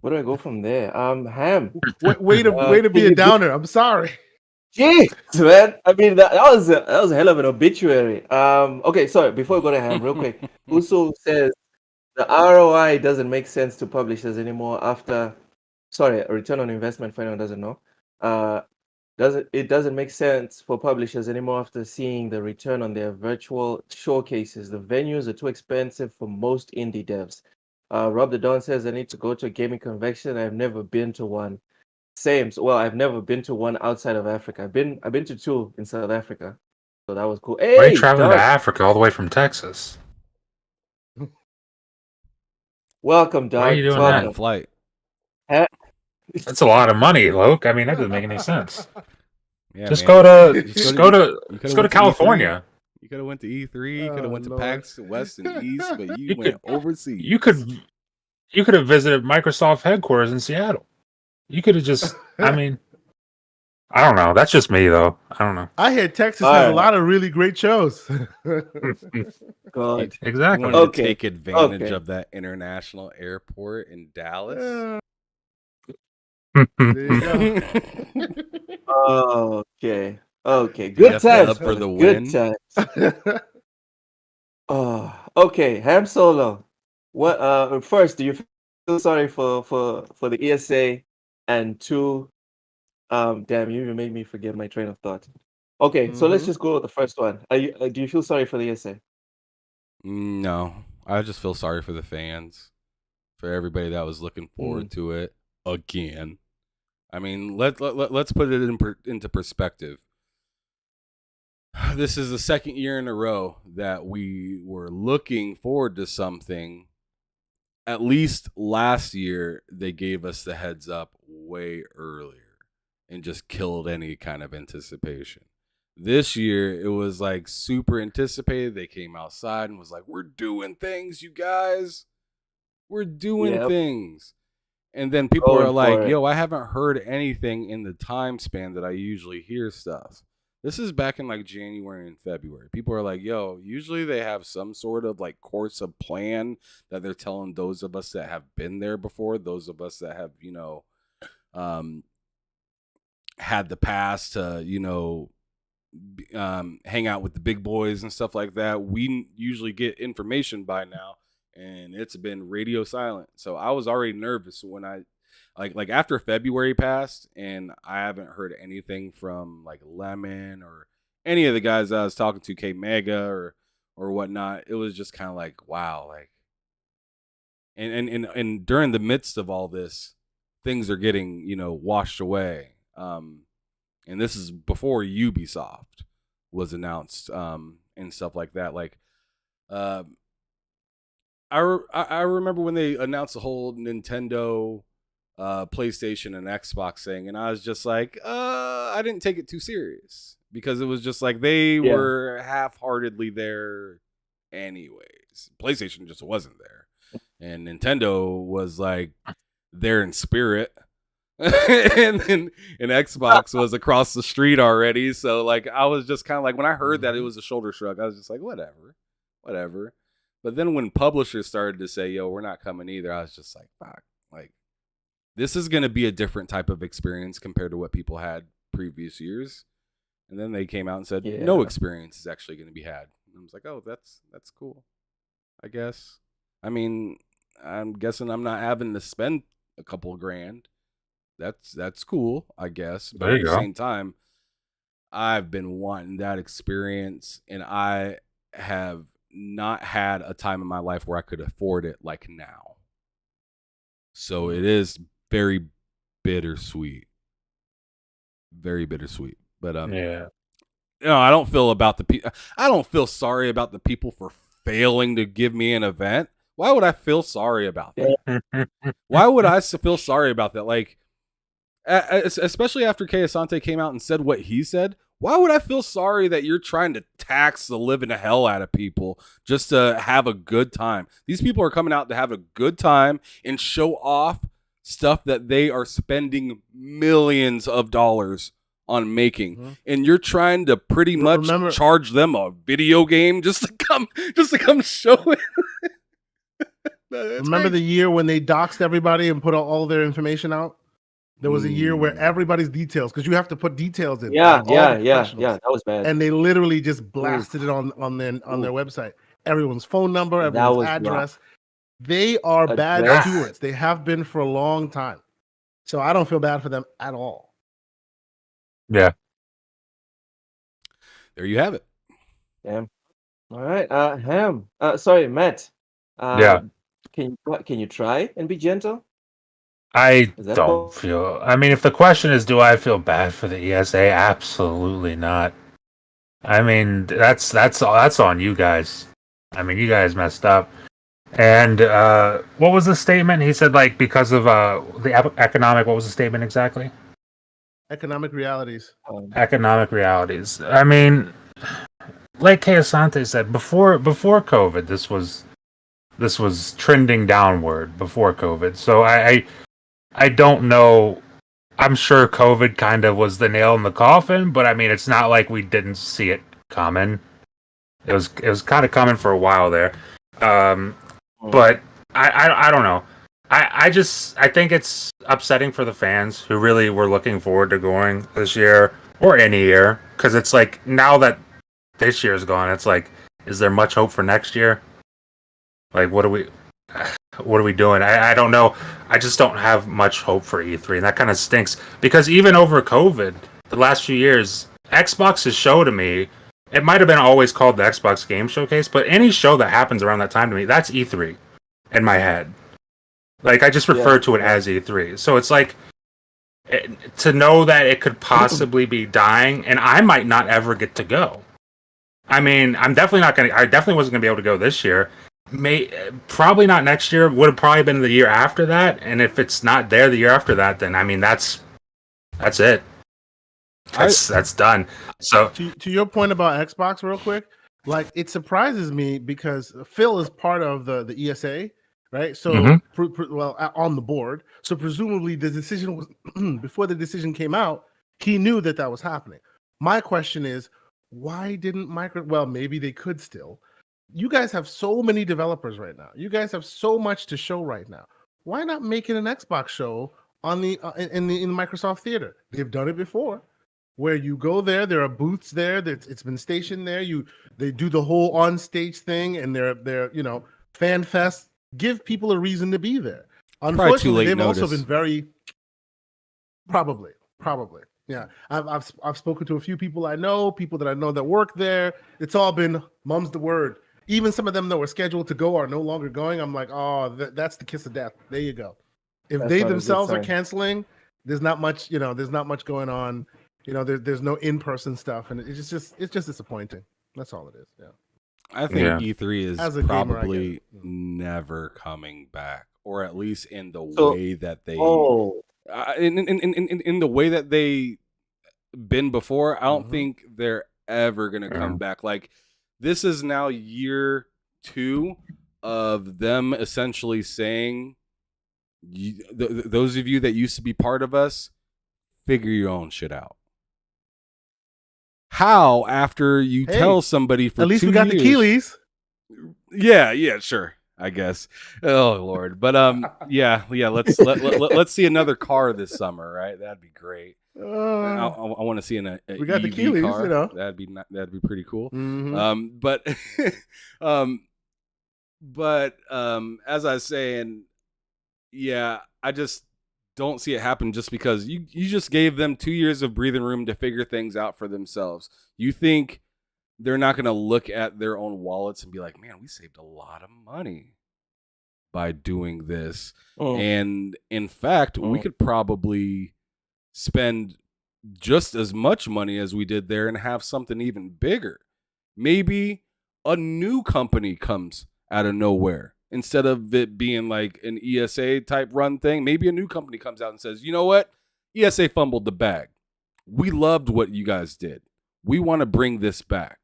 Speaker 3: Where do I go from there? Ham.
Speaker 4: Way to be a downer. I'm sorry.
Speaker 3: Jeez, man. I mean, that was a hell of an obituary. Okay, sorry. Before we go to Ham, real quick, Uso says the ROI doesn't make sense to publishers anymore after. Sorry, a return on investment for anyone who doesn't know. It doesn't make sense for publishers anymore after seeing the return on their virtual showcases. The venues are too expensive for most indie devs. Rob the Don says I need to go to a gaming convention. I've never been to one. Same. Well, I've never been to one outside of Africa. I've been to two in South Africa, so that was cool. Hey,
Speaker 2: Why are you traveling to
Speaker 3: Doug,
Speaker 2: Africa all the way from Texas?
Speaker 3: welcome, Doug.
Speaker 2: Why are you doing
Speaker 3: Welcome.
Speaker 2: that?
Speaker 1: Flight.
Speaker 2: That's a lot of money, Luke. I mean, that doesn't make any sense.
Speaker 1: Yeah,
Speaker 2: Just
Speaker 1: man.
Speaker 2: go to
Speaker 1: You
Speaker 2: just
Speaker 1: could've-
Speaker 2: go
Speaker 1: you
Speaker 2: to
Speaker 1: could've
Speaker 2: go to
Speaker 1: went to
Speaker 2: California.
Speaker 1: You could have went to E3. You could have
Speaker 4: Oh,
Speaker 1: went to
Speaker 4: Lord.
Speaker 1: PAX West and East, but you
Speaker 2: You
Speaker 1: went
Speaker 2: could-
Speaker 1: overseas.
Speaker 2: You could have visited Microsoft headquarters in Seattle. You could have just. I mean, I don't know. That's just me, though. I don't know.
Speaker 4: I hear Texas
Speaker 3: All
Speaker 4: has a
Speaker 3: right.
Speaker 4: lot of really great shows.
Speaker 3: God.
Speaker 1: You
Speaker 2: Exactly.
Speaker 1: wanted
Speaker 3: Okay,
Speaker 1: to take advantage
Speaker 3: okay.
Speaker 1: of that international airport in Dallas.
Speaker 4: There you go.
Speaker 3: Okay. Good
Speaker 1: Left it
Speaker 3: times
Speaker 1: up for the
Speaker 3: Good
Speaker 1: win.
Speaker 3: times. Okay. Ham Solo. What? First, do you feel sorry for the ESA? And two, damn, you even made me forget my train of thought. Okay, so let's
Speaker 4: Mhm.
Speaker 3: just go with the first one. Do you feel sorry for the ESA?
Speaker 1: No, I just feel sorry for the fans, for everybody that was looking forward to it again. I mean, let's put it into perspective. This is the second year in a row that we were looking forward to something. At least last year, they gave us the heads up way earlier and just killed any kind of anticipation. This year, it was like super anticipated. They came outside and was like, we're doing things, you guys. We're doing
Speaker 3: Yep.
Speaker 1: things. And then people
Speaker 3: Going
Speaker 1: are like,
Speaker 3: for it.
Speaker 1: yo, I haven't heard anything in the time span that I usually hear stuff. This is back in like January and February. People are like, yo, usually they have some sort of like course of plan that they're telling those of us that have been there before, those of us that have, had the past to, hang out with the big boys and stuff like that. We usually get information by now, and it's been radio silent. So I was already nervous when I like after February passed, and I haven't heard anything from like Lemon or any of the guys I was talking to, K Mega or whatnot. It was just kind of like, wow, like, and during the midst of all this, things are getting washed away. And this is before Ubisoft was announced and stuff like that. Like, I remember when they announced the whole Nintendo, PlayStation, and Xbox thing, and I was just like, I didn't take it too serious because it was just like they were half-heartedly there anyways. PlayStation just wasn't there, and Nintendo was like there in spirit. and Xbox was across the street already, so like I was just kind of like, when I heard that it was a shoulder shrug, I was just like, whatever. But then when publishers started to say, yo, we're not coming either, I was just like, fuck, like this is gonna be a different type of experience compared to what people had previous years. And then they came out and said no experience is actually gonna be had. And I was like, oh, that's cool, I guess. I mean, I'm guessing I'm not having to spend a couple of grand. That's cool, I guess. But
Speaker 2: There
Speaker 1: at
Speaker 2: you
Speaker 1: the
Speaker 2: go.
Speaker 1: same time, I've been wanting that experience, and I have not had a time in my life where I could afford it like now. So it is very bittersweet. Very bittersweet. But
Speaker 2: Yeah.
Speaker 1: I don't feel I don't feel sorry about the people for failing to give me an event. Why would I feel sorry about that? Why would I feel sorry about that? Like, especially after Kei Asante came out and said what he said. Why would I feel sorry that you're trying to tax the living hell out of people just to have a good time? These people are coming out to have a good time and show off stuff that they are spending millions of dollars on making, and you're trying to pretty much charge them a video game just to come show it.
Speaker 4: Remember the year when they doxed everybody and put all their information out? There was a year where everybody's details, because you have to put details in.
Speaker 3: Yeah. That was bad.
Speaker 4: And they literally just blasted it on their website. Everyone's phone number, everyone's address. They are bad stewards. They have been for a long time. So I don't feel bad for them at all.
Speaker 2: Yeah.
Speaker 1: There you have it.
Speaker 3: Damn. All right. Ham. Sorry, Matt.
Speaker 2: Yeah.
Speaker 3: Can you try and be gentle?
Speaker 2: I don't feel. I mean, if the question is, do I feel bad for the ESA? Absolutely not. I mean, that's on you guys. I mean, you guys messed up. And what was the statement? He said, like, because of the economic. What was the statement exactly?
Speaker 4: Economic realities.
Speaker 2: Economic realities. I mean, like Kei Asante said, before COVID, this was trending downward before COVID. So I don't know. I'm sure COVID kind of was the nail in the coffin, but I mean, it's not like we didn't see it coming. It was kind of coming for a while there. But I don't know. I think it's upsetting for the fans who really were looking forward to going this year or any year, because it's like, now that this year's gone, it's like, is there much hope for next year? Like, what are we doing? I don't know. I just don't have much hope for E3, and that kind of stinks, because even over COVID, the last few years, Xbox's show to me, it might have been always called the Xbox Game Showcase, but any show that happens around that time to me, that's E3 in my head. Like, I just refer to it as E3. So it's like, to know that it could possibly be dying, and I might not ever get to go. I mean, I definitely wasn't going to be able to go this year. Probably not next year. Would have probably been the year after that. And if it's not there the year after that, then I mean, that's it. That's done. So
Speaker 4: to your point about Xbox, real quick, like, it surprises me because Phil is part of the ESA, right? So on the board. So presumably the decision was before the decision came out, he knew that was happening. My question is, why didn't well, maybe they could still. You guys have so many developers right now. You guys have so much to show right now. Why not make it an Xbox show on the in Microsoft Theater? They've done it before, where you go there. There are booths there. It's been stationed there. They do the whole on stage thing, and they're fan fest. Give people a reason to be there. Unfortunately, they've also been very probably. Yeah, I've spoken to a few people I know, people that I know that work there. It's all been mum's the word. Even some of them that were scheduled to go are no longer going. I'm like, oh, that's the kiss of death. There you go. If they themselves are canceling, there's not much, there's not much going on. There's no in-person stuff, and it's just disappointing. That's all it is. Yeah.
Speaker 1: I think E3 is probably never coming back, or at least in the way that they in the way that they been before. I don't think they're ever gonna come back. Like, this is now year 2 of them essentially saying, those of you that used to be part of us, figure your own shit out. How, after you tell somebody for 2 years...
Speaker 4: At least we got the Keeleys.
Speaker 1: Yeah, sure, I guess. Oh, Lord. But, let's see another car this summer, right? That'd be great. I want to see we got EV the Keeleys, car. That'd be pretty cool.
Speaker 4: Mm-hmm.
Speaker 1: But as I was saying, I just don't see it happen, just because you just gave them 2 years of breathing room to figure things out for themselves. You think they're not going to look at their own wallets and be like, man, we saved a lot of money by doing this. And in fact, we could probably spend just as much money as we did there and have something even bigger. Maybe a new company comes out of nowhere. Instead of it being like an ESA type run thing, maybe a new company comes out and says, you know what? ESA fumbled the bag. We loved what you guys did. We want to bring this back.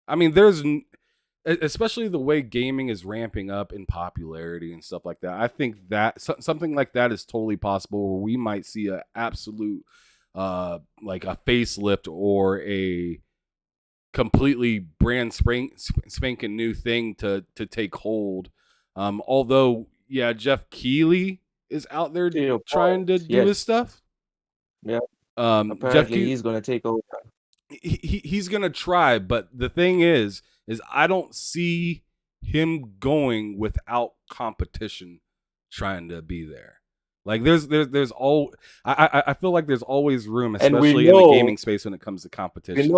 Speaker 1: I mean, especially the way gaming is ramping up in popularity and stuff like that. I think that something like that is totally possible, where we might see a absolute like a facelift or a completely brand spanking new thing to take hold. Although, yeah, Jeff Keighley is out there trying to do his stuff.
Speaker 3: Yeah.
Speaker 1: Jeff
Speaker 3: Apparently, he's going to take over.
Speaker 1: He's gonna try, but the thing is I don't see him going without competition trying to be there. Like there's all I feel like there's always room, especially in the gaming space when it comes to competition.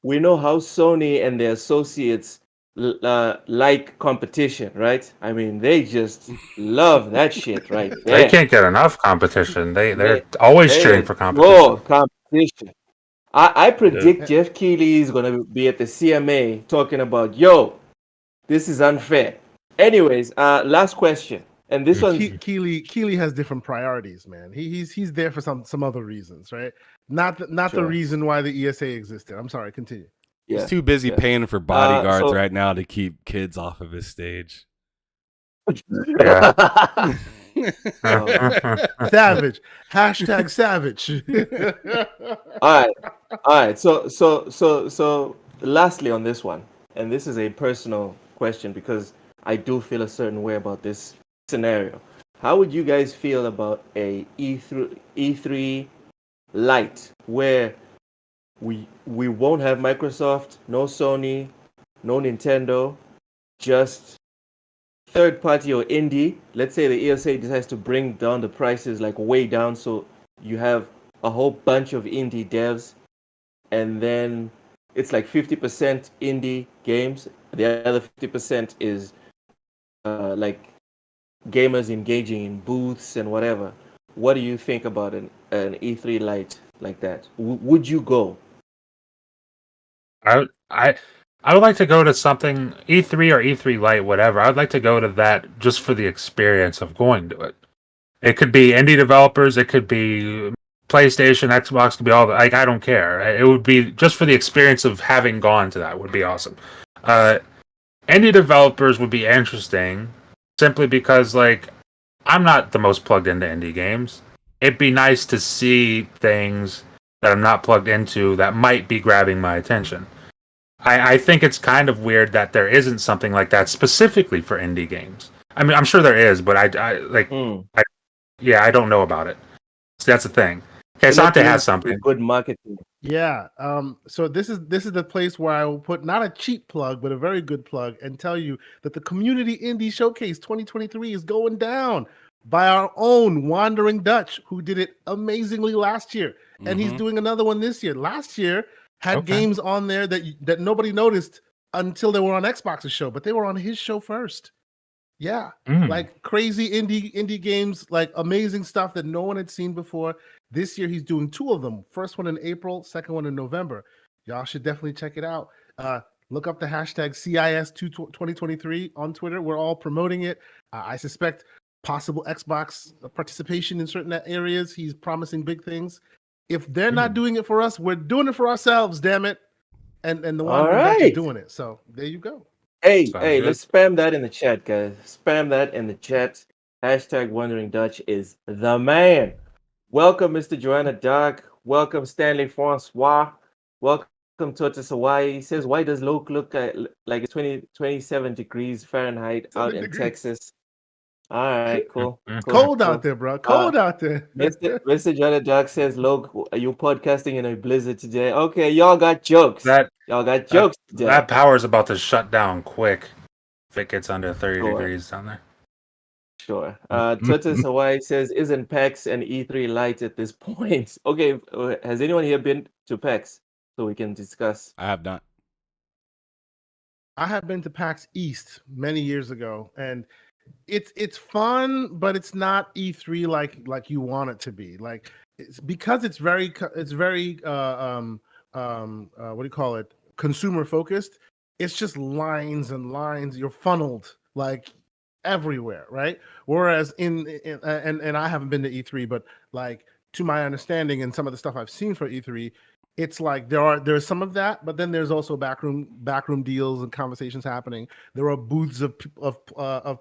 Speaker 3: We know how Sony and their associates like competition, right? I mean, they just love that shit, right there.
Speaker 2: They can't get enough competition. They're always cheering for competition.
Speaker 3: Competition. I predict Jeff Keighley is going to be at the CMA talking about, yo, this is unfair. Anyways, last question. And this one,
Speaker 4: Keighley has different priorities, man. He's there for some other reasons, right? Not the reason why the ESA existed. I'm sorry, continue.
Speaker 1: He's too busy paying for bodyguards right now to keep kids off of his stage.
Speaker 2: Yeah.
Speaker 4: Savage. Hashtag savage.
Speaker 3: All right. So lastly on this one, and this is a personal question because I do feel a certain way about this scenario. How would you guys feel about a E3 Lite where we won't have Microsoft, no Sony, no Nintendo, just third party or indie? Let's say the ESA decides to bring down the prices like way down, so you have a whole bunch of indie devs, and then it's like 50% indie games. The other 50% is like gamers engaging in booths and whatever. What do you think about an E3 Lite like that? Would you go?
Speaker 2: I would like to go to something E3 or E3 Lite, whatever. I would like to go to that just for the experience of going to it. It could be indie developers, it could be PlayStation, Xbox, could be all like I don't care. It would be just for the experience of having gone to that would be awesome. Indie developers would be interesting simply because like I'm not the most plugged into indie games. It'd be nice to see things that I'm not plugged into that might be grabbing my attention. I think it's kind of weird that there isn't something like that specifically for indie games. I mean, I'm sure there is, but I don't know about it. So that's the thing. Okay, Sante has something.
Speaker 3: Good marketing.
Speaker 4: Yeah. So this is the place where I will put not a cheap plug, but a very good plug, and tell you that the Community Indie Showcase 2023 is going down by our own Wandering Dutch, who did it amazingly last year, and he's doing another one this year. Last year had games on there that nobody noticed until they were on Xbox's show, but they were on his show first. Yeah, like crazy indie games, like amazing stuff that no one had seen before. This year he's doing two of them. First one in April, second one in November. Y'all should definitely check it out. Look up the hashtag CIS2023 on Twitter. We're all promoting it. I suspect possible Xbox participation in certain areas. He's promising big things. If they're not doing it for us, we're doing it for ourselves, damn it. And the one that's doing it. So there you go.
Speaker 3: Hey, let's spam that in the chat, guys. Spam that in the chat. Hashtag Wandering Dutch is the man. Welcome, Mr. Joanna Dark. Welcome, Stanley Francois. Welcome, Tortoise Hawaii. He says, why does Loke look like it's 27 degrees Fahrenheit out in Texas? All right, cool.
Speaker 4: Cold out there, bro. Cold out there.
Speaker 3: Mr. Joanna Dark says, Loke, are you podcasting in a blizzard today? Okay, y'all got jokes. Y'all got jokes today.
Speaker 2: That power's about to shut down quick if it gets under 30 degrees down there.
Speaker 3: Sure. Tortoise Hawaii says, isn't PAX and E3 Lite at this point? Okay, has anyone here been to PAX so we can discuss?
Speaker 1: I have not.
Speaker 4: I have been to PAX East many years ago, and it's fun, but it's not E3 like you want it to be. Like it's because it's very what do you call it? Consumer focused. It's just lines and lines. You're funneled. Like everywhere, right? Whereas and I haven't been to E3, but like to my understanding and some of the stuff I've seen for E3, it's like there's some of that, but then there's also backroom deals and conversations happening. There are booths of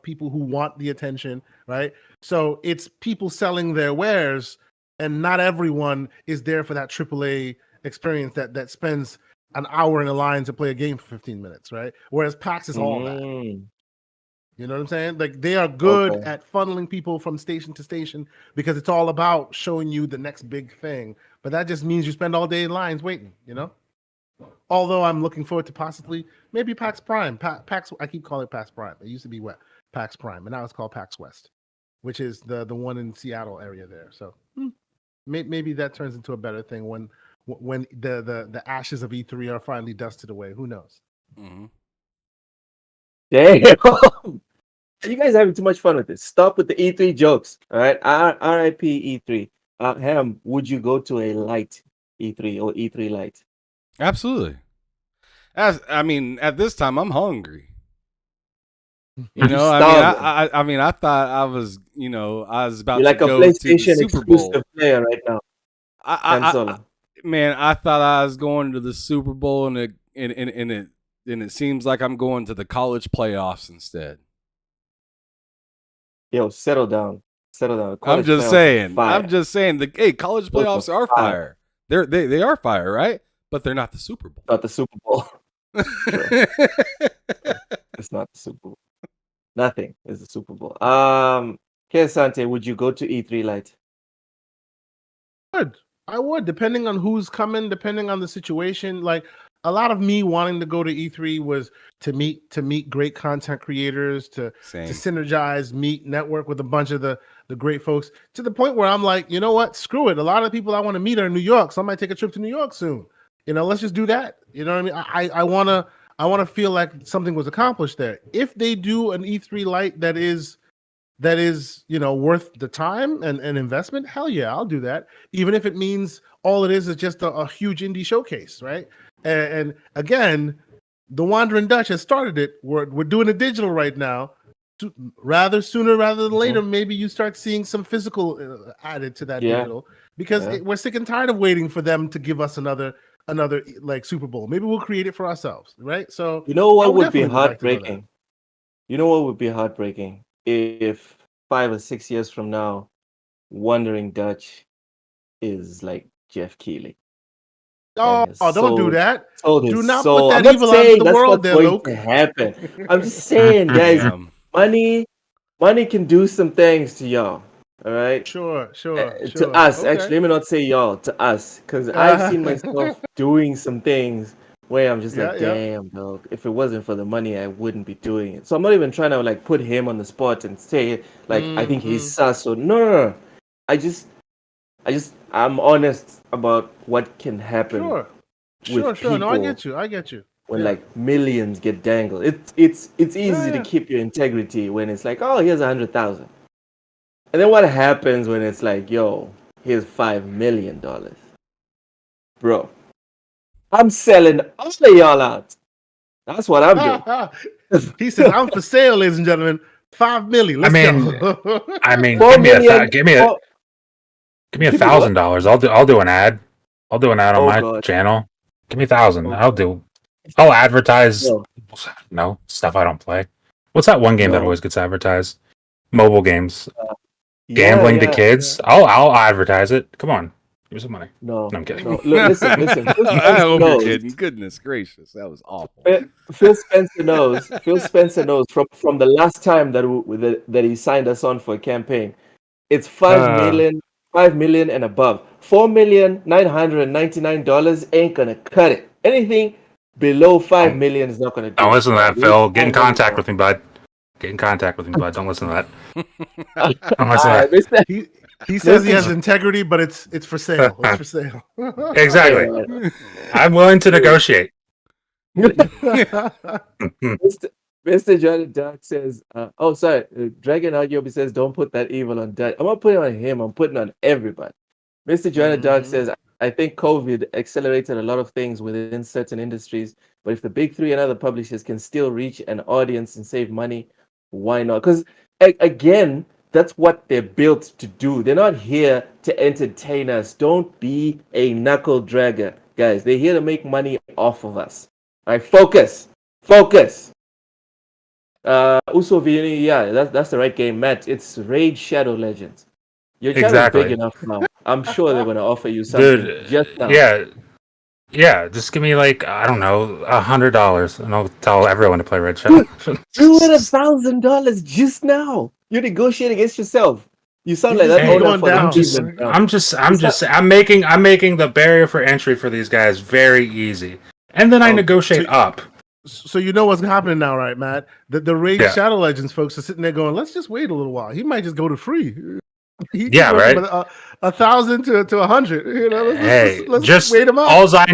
Speaker 4: people who want the attention, right? So it's people selling their wares, and not everyone is there for that AAA experience that spends an hour in a line to play a game for 15 minutes, right? Whereas PAX is all that. You know what I'm saying? Like they are good
Speaker 3: Okay.
Speaker 4: at funneling people from station to station because it's all about showing you the next big thing. But that just means you spend all day in lines waiting, you know? Although I'm looking forward to possibly maybe PAX Prime. PAX, I keep calling it PAX Prime. It used to be PAX Prime, and now it's called PAX West, which is the one in Seattle area there. So maybe that turns into a better thing when the ashes of E3 are finally dusted away. Who knows?
Speaker 1: Mm-hmm.
Speaker 3: Damn. You guys are having too much fun with this. Stop with the E3 jokes. All right. RIP E3. Ham, would you go to a light E3 or E3 light?
Speaker 1: Absolutely. I mean, at this time, I'm hungry. You know, I mean, I thought I was, I was about
Speaker 3: You're like
Speaker 1: to
Speaker 3: a
Speaker 1: go to the
Speaker 3: PlayStation
Speaker 1: Super Bowl.
Speaker 3: exclusive player right now.
Speaker 1: Man, I thought I was going to the Super Bowl, and it seems like I'm going to the college playoffs instead.
Speaker 3: Yo, settle down. College
Speaker 1: I'm just saying. The college playoffs are fire. They are fire, right? But they're not the Super Bowl.
Speaker 3: Not the Super Bowl. It's not the Super Bowl. Nothing is the Super Bowl. Sante, would you go to E3 light?
Speaker 4: I would, depending on who's coming, depending on the situation. Like a lot of me wanting to go to E3 was to meet great content creators, to synergize, network with a bunch of the great folks, to the point where I'm like, you know what? Screw it. A lot of the people I want to meet are in New York, so I might take a trip to New York soon. Let's just do that. You know what I mean? I wanna feel like something was accomplished there. If they do an E3 light that is worth the time and investment, hell yeah, I'll do that. Even if it means all it is just a huge indie showcase, right? And again, the Wandering Dutch has started it. We're doing it digital right now. Sooner rather than later, maybe you start seeing some physical added to that digital, because we're sick and tired of waiting for them to give us another like Super Bowl. Maybe we'll create it for ourselves, right? So
Speaker 3: you know what would be heartbreaking? If 5 or 6 years from now, Wandering Dutch is like Jeff Keighley.
Speaker 4: Oh, don't do that. Do not
Speaker 3: put
Speaker 4: that evil out into the world there, Luke.
Speaker 3: To happen. I'm just saying, guys, money can do some things to y'all. All right.
Speaker 4: Sure.
Speaker 3: To us, actually, let me not say y'all. To us, because I've seen myself doing some things where I'm just damn, dog. If it wasn't for the money, I wouldn't be doing it. So I'm not even trying to like put him on the spot and say I think he's sus. So no. I'm honest about what can happen.
Speaker 4: Sure. No, I get you.
Speaker 3: When like millions get dangled, it's easy to keep your integrity when it's like, oh, here's 100,000. And then what happens when it's like, yo, here's $5 million, bro? I'm selling all of y'all out. That's what I'm doing.
Speaker 4: He says, "I'm for sale, ladies and gentlemen. 5 million. Let's go."
Speaker 2: I mean, give me $1,000. I'll do an ad. I'll do an ad on my channel. Give me 1,000. I'll advertise. Stuff I don't play. What's that one game that always gets advertised? Mobile games. Gambling to kids. Yeah. I'll advertise it. Come on. Give me some money. No, I'm kidding.
Speaker 3: No. Listen.
Speaker 1: I hope you're kidding. Goodness gracious, that was awful.
Speaker 3: Phil Spencer knows. From the last time that he signed us on for a campaign. It's $5 million and above. $4,999 ain't gonna cut it. Anything below $5 million is not gonna do.
Speaker 2: Don't listen to that, Phil. Get in contact with me, bud. Don't listen to that. Don't listen to that.
Speaker 4: He says he has integrity, but it's for sale. It's for sale.
Speaker 2: Exactly. I'm willing to negotiate.
Speaker 3: Mr. Johnny Dark says, Dragon arguably says, don't put that evil on Dutch. I'm not putting it on him. I'm putting it on everybody. Mr. Johnny Dark says, I think COVID accelerated a lot of things within certain industries, but if the big three and other publishers can still reach an audience and save money, Why not? Because again, that's what they're built to do. They're not here to entertain us. Don't be a knuckle dragger, guys. They're here to make money off of us. All right, focus, focus. Usovini, yeah, that's the right game, Matt. It's Raid Shadow Legends. Your channel is big
Speaker 2: Exactly.
Speaker 3: enough now. I'm sure they're gonna offer you something
Speaker 2: Dude,
Speaker 3: just now.
Speaker 2: yeah, just give me like, I don't know, $100 and I'll tell everyone to play Red Shadow.
Speaker 3: You win $1,000 just now. You negotiate against yourself. You sound like that
Speaker 2: Hey,
Speaker 3: owner
Speaker 4: going
Speaker 3: for the
Speaker 4: down.
Speaker 3: achievement.
Speaker 2: I'm making the barrier for entry for these guys very easy. And then I
Speaker 3: Oh,
Speaker 2: negotiate
Speaker 4: so-
Speaker 2: up.
Speaker 4: So you know what's happening now, right, Matt? The Raid
Speaker 2: Yeah.
Speaker 4: Shadow Legends folks are sitting there going, "Let's just wait a little while. He might just go to free. He
Speaker 2: Yeah,
Speaker 4: went
Speaker 2: right.
Speaker 4: from 1,000 to 100. You know, let's
Speaker 2: just
Speaker 4: wait him out."
Speaker 2: all I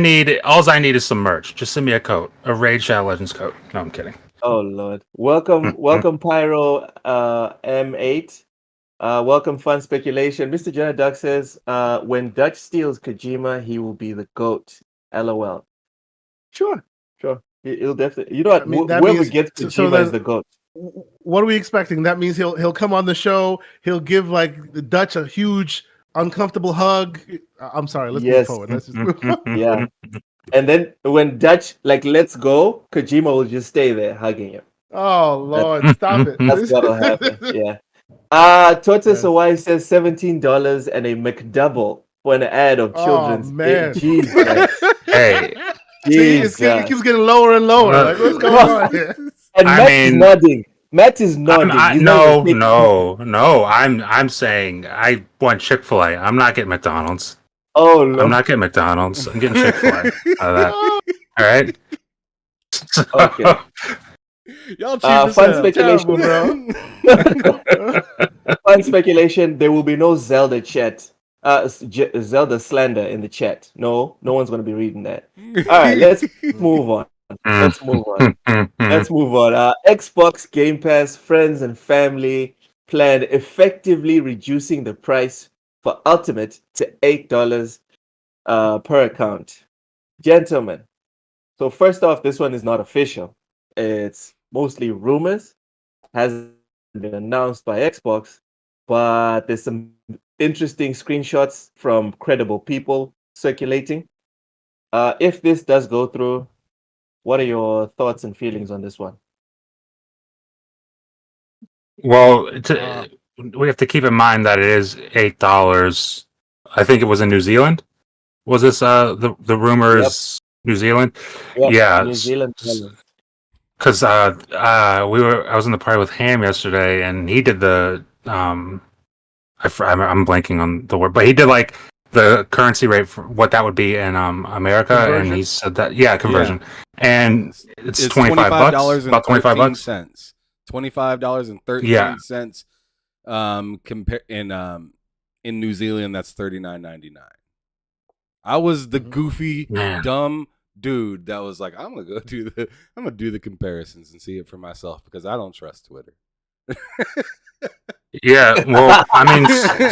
Speaker 2: need is some merch. Just send me a coat, a Raid Shadow Legends coat. No, I'm kidding.
Speaker 3: Oh Lord. Welcome Pyro M8. Welcome Fun Speculation. Mr. Jenna Duck says, when Dutch steals Kojima, he will be the GOAT. LOL. Sure. He'll definitely, you know what,
Speaker 4: I mean, that
Speaker 3: whoever
Speaker 4: means-
Speaker 3: gets
Speaker 4: so
Speaker 3: Kojima
Speaker 4: then-
Speaker 3: is the GOAT.
Speaker 4: What are we expecting? That means he'll come on the show. He'll give like the Dutch a huge uncomfortable hug. I'm sorry. Let's move
Speaker 3: Yes.
Speaker 4: forward. Let's just move forward.
Speaker 3: Yeah. And then when Dutch let's go, Kojima will just stay there hugging him.
Speaker 4: Oh Lord, stop it.
Speaker 3: That's what'll happen. Yeah. Tortoise Hawaii says $17 and a McDouble for an ad of
Speaker 4: Oh
Speaker 3: children's.
Speaker 4: man.
Speaker 3: Jesus.
Speaker 2: Hey,
Speaker 4: See, it keeps getting lower and lower. Like, what's going on here?
Speaker 3: And
Speaker 2: I
Speaker 3: Matt is
Speaker 2: mean-
Speaker 3: nodding. Matt is nodding. He's not even thinking.
Speaker 2: no. I'm saying I want Chick-fil-A. I'm not getting McDonald's.
Speaker 3: Oh Lord.
Speaker 2: I'm not getting McDonald's. I'm getting Chick-fil-A out of that. All right.
Speaker 3: Okay.
Speaker 1: Y'all cheap as
Speaker 3: Fun
Speaker 1: hell.
Speaker 3: speculation,
Speaker 4: Terrible,
Speaker 3: bro. Fun speculation. There will be no Zelda chat. Zelda slander in the chat. No one's gonna be reading that. All right, let's move on. Let's move on. Xbox Game Pass Friends and Family plan effectively reducing the price for Ultimate to $8 per account. Gentlemen, so first off, this one is not official. It's mostly rumors. Hasn't been announced by Xbox, but there's some interesting screenshots from credible people circulating. If this does go through, what are your thoughts and feelings on this one?
Speaker 2: Well, we have to keep in mind that it is $8. I think it was in New Zealand. Was this the rumors? New Zealand?
Speaker 3: Yep,
Speaker 2: Yeah.
Speaker 3: New Zealand.
Speaker 2: Because I was in the party with Ham yesterday, and he did the I'm blanking on the word, but he did like the currency rate for what that would be in America,
Speaker 4: Conversion?
Speaker 2: and he said that conversion, and it's $25, about $25.
Speaker 1: $25.13. In New Zealand, that's $39.99. I was the goofy,
Speaker 2: Man.
Speaker 1: dumb dude that was like, I'm gonna do the comparisons and see it for myself because I don't trust Twitter.
Speaker 2: Yeah, well, I mean,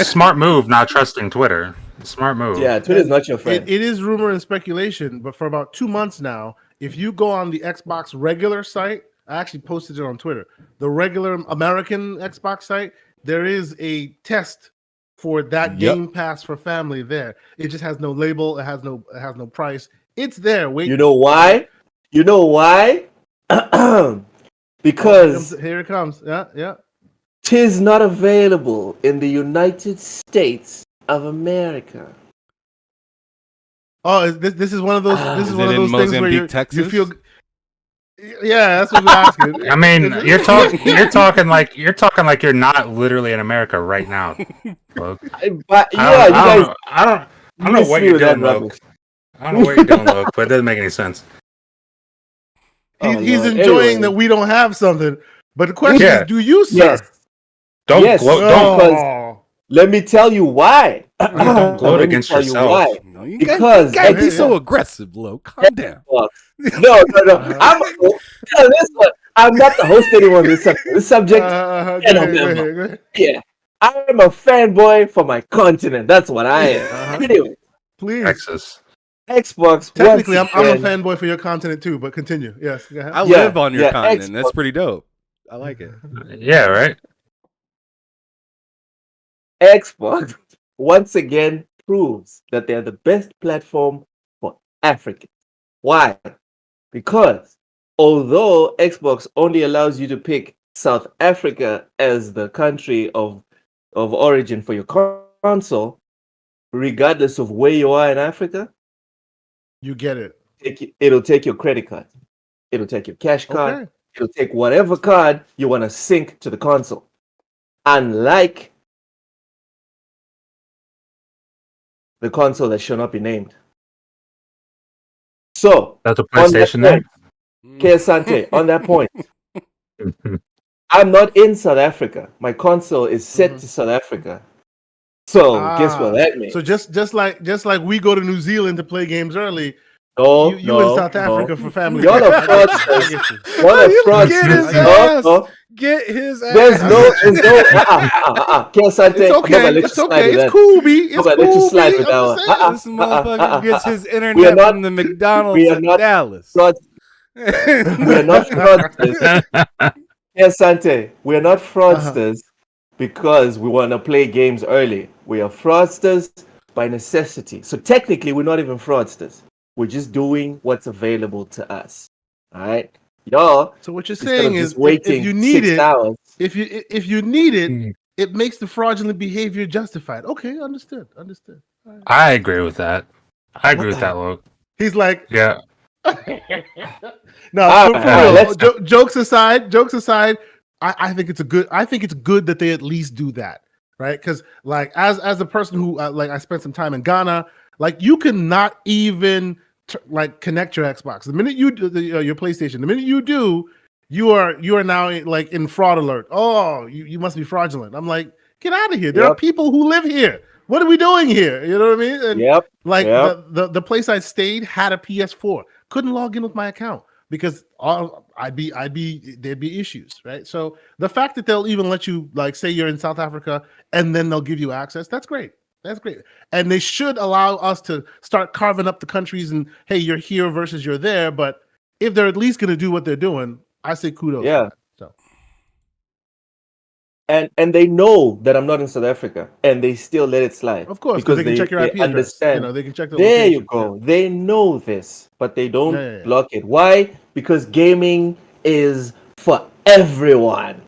Speaker 2: smart move not trusting Twitter. Smart move.
Speaker 3: Yeah, Twitter's not your friend.
Speaker 4: It is rumor and speculation, but for about 2 months now, if you go on the Xbox regular site, I actually posted it on Twitter. The regular American Xbox site, there is a test for that
Speaker 1: Yep.
Speaker 4: Game Pass for Family there. It just has no label. It has no price. It's there. Wait.
Speaker 3: You know why? Because
Speaker 4: Here it comes. Yeah.
Speaker 3: tis not available in the United States of America.
Speaker 4: Oh, this is one of those. This is
Speaker 1: Is
Speaker 4: one
Speaker 1: it
Speaker 4: of
Speaker 1: in
Speaker 4: those things where
Speaker 1: Mozambique,
Speaker 4: you
Speaker 1: Texas?
Speaker 4: feel. Yeah, that's what I'm asking.
Speaker 2: I mean, you're talking like you're not literally in America right now. Luke.
Speaker 3: But yeah, you guys.
Speaker 2: I don't know
Speaker 3: miss
Speaker 2: what
Speaker 3: me
Speaker 2: you're
Speaker 3: with that
Speaker 2: doing, Luke.
Speaker 3: rubbish.
Speaker 2: I don't know what you're doing, Luke, but it doesn't make any sense.
Speaker 3: Oh,
Speaker 4: He's
Speaker 3: Lord.
Speaker 4: enjoying
Speaker 3: Anyway.
Speaker 4: that we don't have something. But the question
Speaker 2: Yeah.
Speaker 4: is, do you, sir?
Speaker 3: Yes.
Speaker 2: Don't
Speaker 3: Yes.
Speaker 2: gloat.
Speaker 3: Oh.
Speaker 2: Don't
Speaker 4: Oh.
Speaker 3: Let me tell you why.
Speaker 2: Don't gloat
Speaker 3: Let me
Speaker 2: against
Speaker 3: tell you
Speaker 2: yourself.
Speaker 3: why.
Speaker 1: No, you
Speaker 3: Because
Speaker 1: can't be
Speaker 4: Yeah.
Speaker 1: so aggressive, Lo. Calm down.
Speaker 3: No. I'm not the host anymore on this subject. This subject,
Speaker 4: Go ahead.
Speaker 3: yeah. I'm a fanboy for my continent. That's what I am. Anyway,
Speaker 4: Please.
Speaker 2: Texas.
Speaker 3: Xbox.
Speaker 4: Technically, I'm
Speaker 3: once
Speaker 4: a
Speaker 3: again-
Speaker 4: fanboy for your continent too, but continue. Yes. Go ahead.
Speaker 1: I
Speaker 3: Yeah,
Speaker 1: live on your
Speaker 3: yeah,
Speaker 1: continent.
Speaker 3: Xbox.
Speaker 1: That's pretty dope. I like it.
Speaker 2: Yeah, right.
Speaker 3: Xbox once again proves that they're the best platform for Africans. Why? Because although Xbox only allows you to pick South Africa as the country of origin for your console, regardless of where you are in Africa,
Speaker 4: You get it.
Speaker 3: it'll take your credit card, it'll take your cash card,
Speaker 4: Okay.
Speaker 3: it'll take whatever card you want to sync to the console. Unlike the console that shall not be named. So,
Speaker 2: That's a
Speaker 3: on that
Speaker 2: PlayStation name.
Speaker 3: point, Kesante, on that point, I'm not in South Africa. My console is set to South Africa. So, guess what that means?
Speaker 4: So just like we go to New Zealand to play games early,
Speaker 3: No,
Speaker 4: you in South Africa for family.
Speaker 3: Y'all are
Speaker 4: I get you.
Speaker 3: fraudsters.
Speaker 4: I get you.
Speaker 3: Y'all are
Speaker 1: You
Speaker 3: fraudsters.
Speaker 1: get his
Speaker 3: No,
Speaker 1: ass.
Speaker 3: no.
Speaker 1: Get his ass.
Speaker 3: There's no, Kesante,
Speaker 4: It's okay. It's okay. It's cool, B. It's
Speaker 3: Let you
Speaker 4: cool,
Speaker 3: slide
Speaker 4: B.
Speaker 3: with
Speaker 4: I'm
Speaker 3: that
Speaker 4: just
Speaker 3: one.
Speaker 4: saying.
Speaker 1: This motherfucker gets his
Speaker 3: We are
Speaker 1: internet
Speaker 3: not-
Speaker 1: from the McDonald's
Speaker 3: we are
Speaker 1: in
Speaker 3: not
Speaker 1: Dallas.
Speaker 3: We are not fraudsters. Kesante, we are not fraudsters because we want to play games early. We are fraudsters by necessity. So technically, we're not even fraudsters. We're just doing what's available to us. All right, y'all.
Speaker 4: So what you're
Speaker 3: instead
Speaker 4: saying
Speaker 3: of
Speaker 4: is,
Speaker 3: just waiting
Speaker 4: if you need
Speaker 3: 6
Speaker 4: it,
Speaker 3: hours,
Speaker 4: if you need it, it makes the fraudulent behavior justified. Okay, understood. All right.
Speaker 2: I agree with that. I agree with that, Luke.
Speaker 4: He's like,
Speaker 2: Yeah.
Speaker 4: no,
Speaker 3: All
Speaker 4: for
Speaker 3: right,
Speaker 4: real. Jokes aside, I think it's good that they at least do that, right? Because like as a person who like I spent some time in Ghana, like you cannot even like connect your Xbox the minute you do your PlayStation. The minute you do, you are now like in fraud alert. Oh, you must be fraudulent. I'm like, get out of here. There are people who live here. What are we doing here? You know what I mean? And like the place I stayed had a PS4. Couldn't log in with my account because there'd be issues, right? So the fact that they'll even let you like say you're in South Africa and then they'll give you access, that's great. That's great. And they should allow us to start carving up the countries and hey, you're here versus you're there. But if they're at least going to do what they're doing, I say kudos.
Speaker 3: Yeah.
Speaker 4: So.
Speaker 3: And they know that I'm not in South Africa, and they still let it slide.
Speaker 4: Of course,
Speaker 3: because
Speaker 4: they can check your IP address.
Speaker 3: Understand.
Speaker 4: You know, they can check the
Speaker 3: There
Speaker 4: location.
Speaker 3: you go. Yeah. They know this, but they don't block it. Why? Because gaming is for everyone.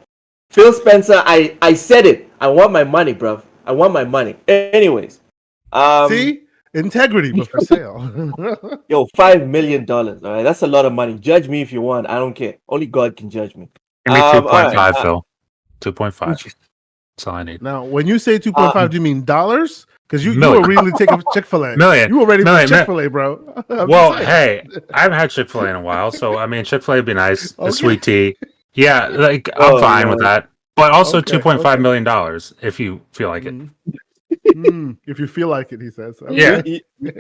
Speaker 3: Phil Spencer, I said it. I want my money, bruv. I want my money. Anyways.
Speaker 4: See? Integrity, but for sale.
Speaker 3: Yo, $5 million. All right. That's a lot of money. Judge me if you want. I don't care. Only God can judge me.
Speaker 2: Give me 2.5, Phil. 2.5. That's all I need.
Speaker 4: Now, when you say 2.5, do you mean dollars? Because you
Speaker 2: Million.
Speaker 4: were ready to take a Chick-fil-A.
Speaker 2: Million.
Speaker 4: You were ready for Chick-fil-A, bro.
Speaker 2: Well, hey, I haven't had Chick-fil-A in a while, so I mean, Chick-fil-A would be nice. The sweet tea. Yeah, like I'm fine with that. But also $2.5 million if you feel like it.
Speaker 4: If you feel like it, he says.
Speaker 2: Okay.
Speaker 3: Yeah.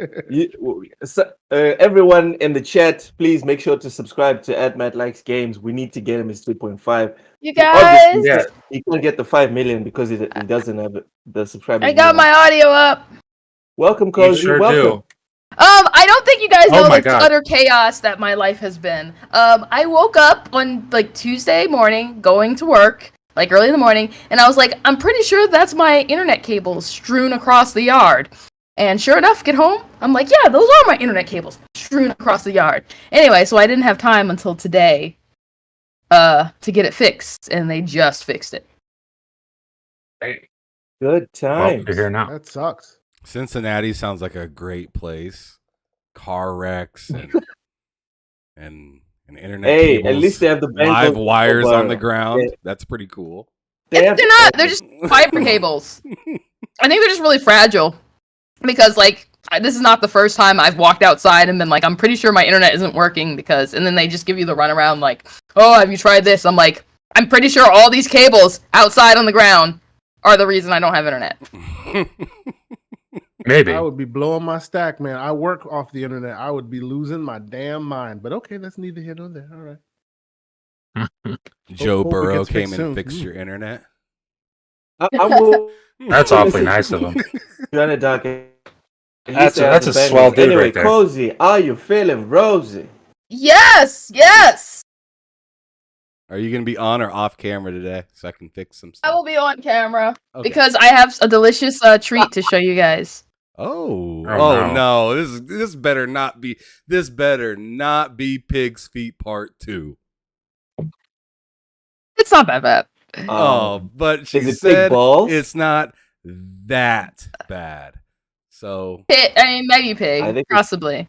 Speaker 3: Everyone in the chat, please make sure to subscribe to Matt Likes Games. We need to get him his 2.5.
Speaker 5: You guys,
Speaker 3: he can't get the 5 million because he doesn't have the subscribers.
Speaker 5: I got my audio up.
Speaker 3: Welcome, Cozy.
Speaker 2: Sure
Speaker 3: welcome.
Speaker 2: do.
Speaker 5: I don't think you guys know the
Speaker 2: God.
Speaker 5: utter chaos that my life has been. I woke up on like Tuesday morning, going to work, like early in the morning, and I was like, I'm pretty sure that's my internet cables strewn across the yard. And sure enough, get home, I'm like, yeah, those are my internet cables strewn across the yard. Anyway, so I didn't have time until today to get it fixed, and they just fixed it.
Speaker 2: Hey.
Speaker 3: Good times.
Speaker 2: Well, you're here now.
Speaker 4: That sucks.
Speaker 1: Cincinnati sounds like a great place. Car wrecks and internet
Speaker 3: Hey,
Speaker 1: cables,
Speaker 3: at least they have the
Speaker 1: live wires on the ground.
Speaker 3: Yeah.
Speaker 1: That's pretty cool.
Speaker 5: They're not. They're just fiber cables. I think they're just really fragile. Because, like, this is not the first time I've walked outside and been like, I'm pretty sure my internet isn't working because, and then they just give you the runaround like, oh, have you tried this? I'm like, I'm pretty sure all these cables outside on the ground are the reason I don't have internet.
Speaker 2: Maybe.
Speaker 4: I would be blowing my stack, man. I work off the internet. I would be losing my damn mind. But okay, that's neither here nor there. All right.
Speaker 1: Joe
Speaker 4: Hope it
Speaker 1: Burrow
Speaker 4: gets
Speaker 1: came
Speaker 4: fixed
Speaker 1: and
Speaker 4: soon.
Speaker 1: fixed your internet.
Speaker 2: That's awfully nice of him. That's a swell dude
Speaker 3: anyway,
Speaker 2: right there.
Speaker 3: Cozy, are you feeling rosy?
Speaker 5: Yes!
Speaker 1: Are you gonna be on or off camera today so I can fix some
Speaker 5: I
Speaker 1: stuff?
Speaker 5: will be on camera
Speaker 1: Okay.
Speaker 5: because I have a delicious treat to show you guys.
Speaker 1: Oh no! This better not be Pig's Feet Part 2.
Speaker 5: It's not that bad.
Speaker 1: But she
Speaker 3: is it pig
Speaker 1: said
Speaker 3: balls?
Speaker 1: it's not that bad. So
Speaker 5: Maybe pig,
Speaker 3: I think
Speaker 5: possibly.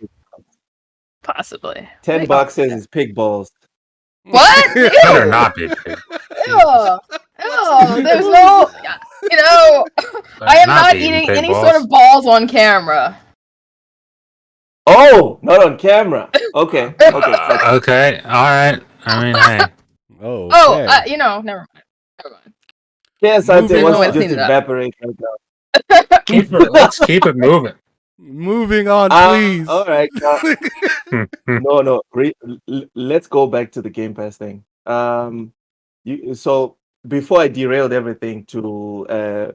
Speaker 3: $10 says it's pig balls.
Speaker 5: What?
Speaker 2: Better
Speaker 5: Ew.
Speaker 2: not be. Pig.
Speaker 5: Ew. There's no, I am not eating any sort of balls on camera.
Speaker 3: Oh, not on camera. Okay.
Speaker 2: Okay, all right. I mean, hey.
Speaker 5: Never mind.
Speaker 3: Yes, I'd say
Speaker 1: Moving
Speaker 3: wants
Speaker 1: on.
Speaker 3: to just
Speaker 5: Clean it up.
Speaker 3: evaporate right now.
Speaker 2: Let's keep it moving.
Speaker 1: Moving on, please.
Speaker 3: All right. No. Let's go back to the Game Pass thing. So before I derailed everything to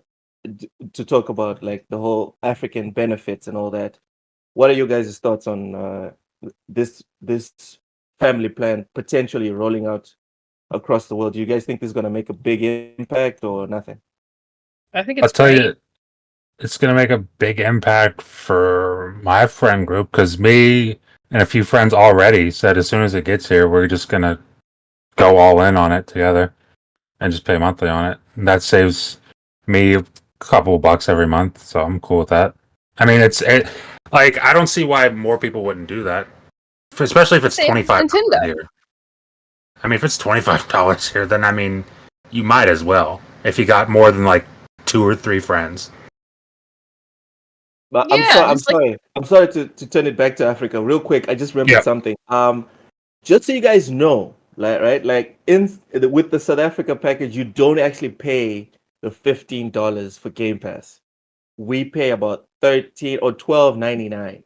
Speaker 3: talk about like the whole African benefits and all that, what are you guys' thoughts on this family plan potentially rolling out across the world? Do you guys think this is going to make a big impact or nothing?
Speaker 5: I think
Speaker 2: I'll
Speaker 5: it's
Speaker 2: tell
Speaker 5: great.
Speaker 2: you, it's going to make a big impact for my friend group because me and a few friends already said as soon as it gets here, we're just going to go all in on it together and just pay monthly on it. And that saves me a couple of bucks every month, so I'm cool with that. I mean, I don't see why more people wouldn't do that, especially if it's
Speaker 5: Same with
Speaker 2: $25
Speaker 5: Nintendo.
Speaker 2: here. I mean, if it's $25 here, then I mean, you might as well if you got more than like 2 or 3 friends.
Speaker 3: But
Speaker 5: Yeah,
Speaker 3: I'm
Speaker 5: just like-
Speaker 3: sorry to turn it back to Africa real quick. I just remembered something. Just so you guys know, like with the South Africa package, you don't actually pay the $15 for Game Pass. We pay about $13 or $12.99.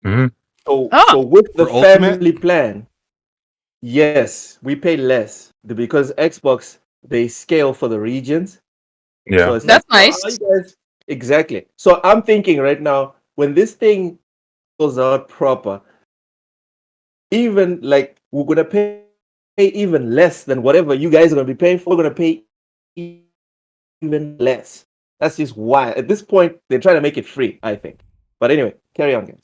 Speaker 2: Mhm.
Speaker 3: So with the
Speaker 1: For
Speaker 3: family plan, yes, we pay less because Xbox they scale for the regions.
Speaker 2: Yeah.
Speaker 3: So it's
Speaker 5: That's
Speaker 3: like,
Speaker 5: nice.
Speaker 3: you guys, exactly. So I'm thinking right now, when this thing goes out proper, even like we're gonna pay even less than whatever you guys are gonna be paying for. We're gonna pay even less. That's just why. At this point, they're trying to make it free, I think. But anyway, carry on, guys.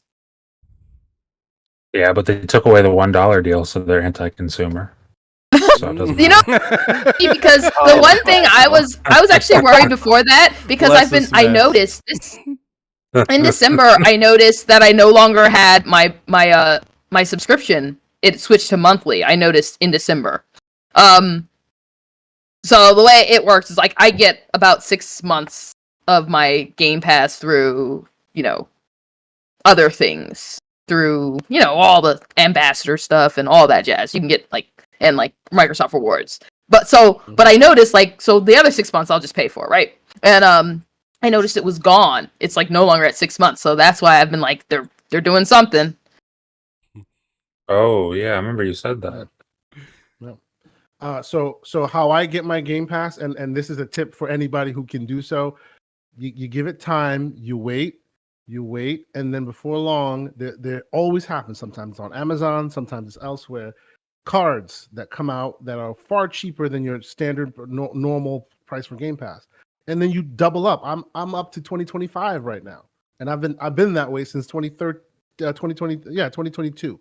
Speaker 2: Yeah, but they took away the $1 deal, so they're anti-consumer. So it doesn't
Speaker 5: You know,
Speaker 2: matter.
Speaker 5: because the one thing I was actually worried before that because
Speaker 1: Bless
Speaker 5: I
Speaker 1: us,
Speaker 5: noticed this in December. I noticed that I no longer had my subscription. It switched to monthly. I noticed in December. So the way it works is like I get about 6 months of my Game Pass through other things, through all the ambassador stuff and all that jazz. You can get like Microsoft rewards. But I noticed so the other 6 months I'll just pay for, right? And I noticed it was gone. It's like no longer at 6 months. So that's why I've been like they're doing something.
Speaker 2: Oh yeah, I remember you said that.
Speaker 4: So how I get my Game Pass, and this is a tip for anybody who can do so. You give it time, you wait, and then before long, there always happens. Sometimes it's on Amazon, sometimes it's elsewhere. Cards that come out that are far cheaper than your standard normal price for Game Pass, and then you double up. I'm up to 2025 right now, and I've been that way since 2022.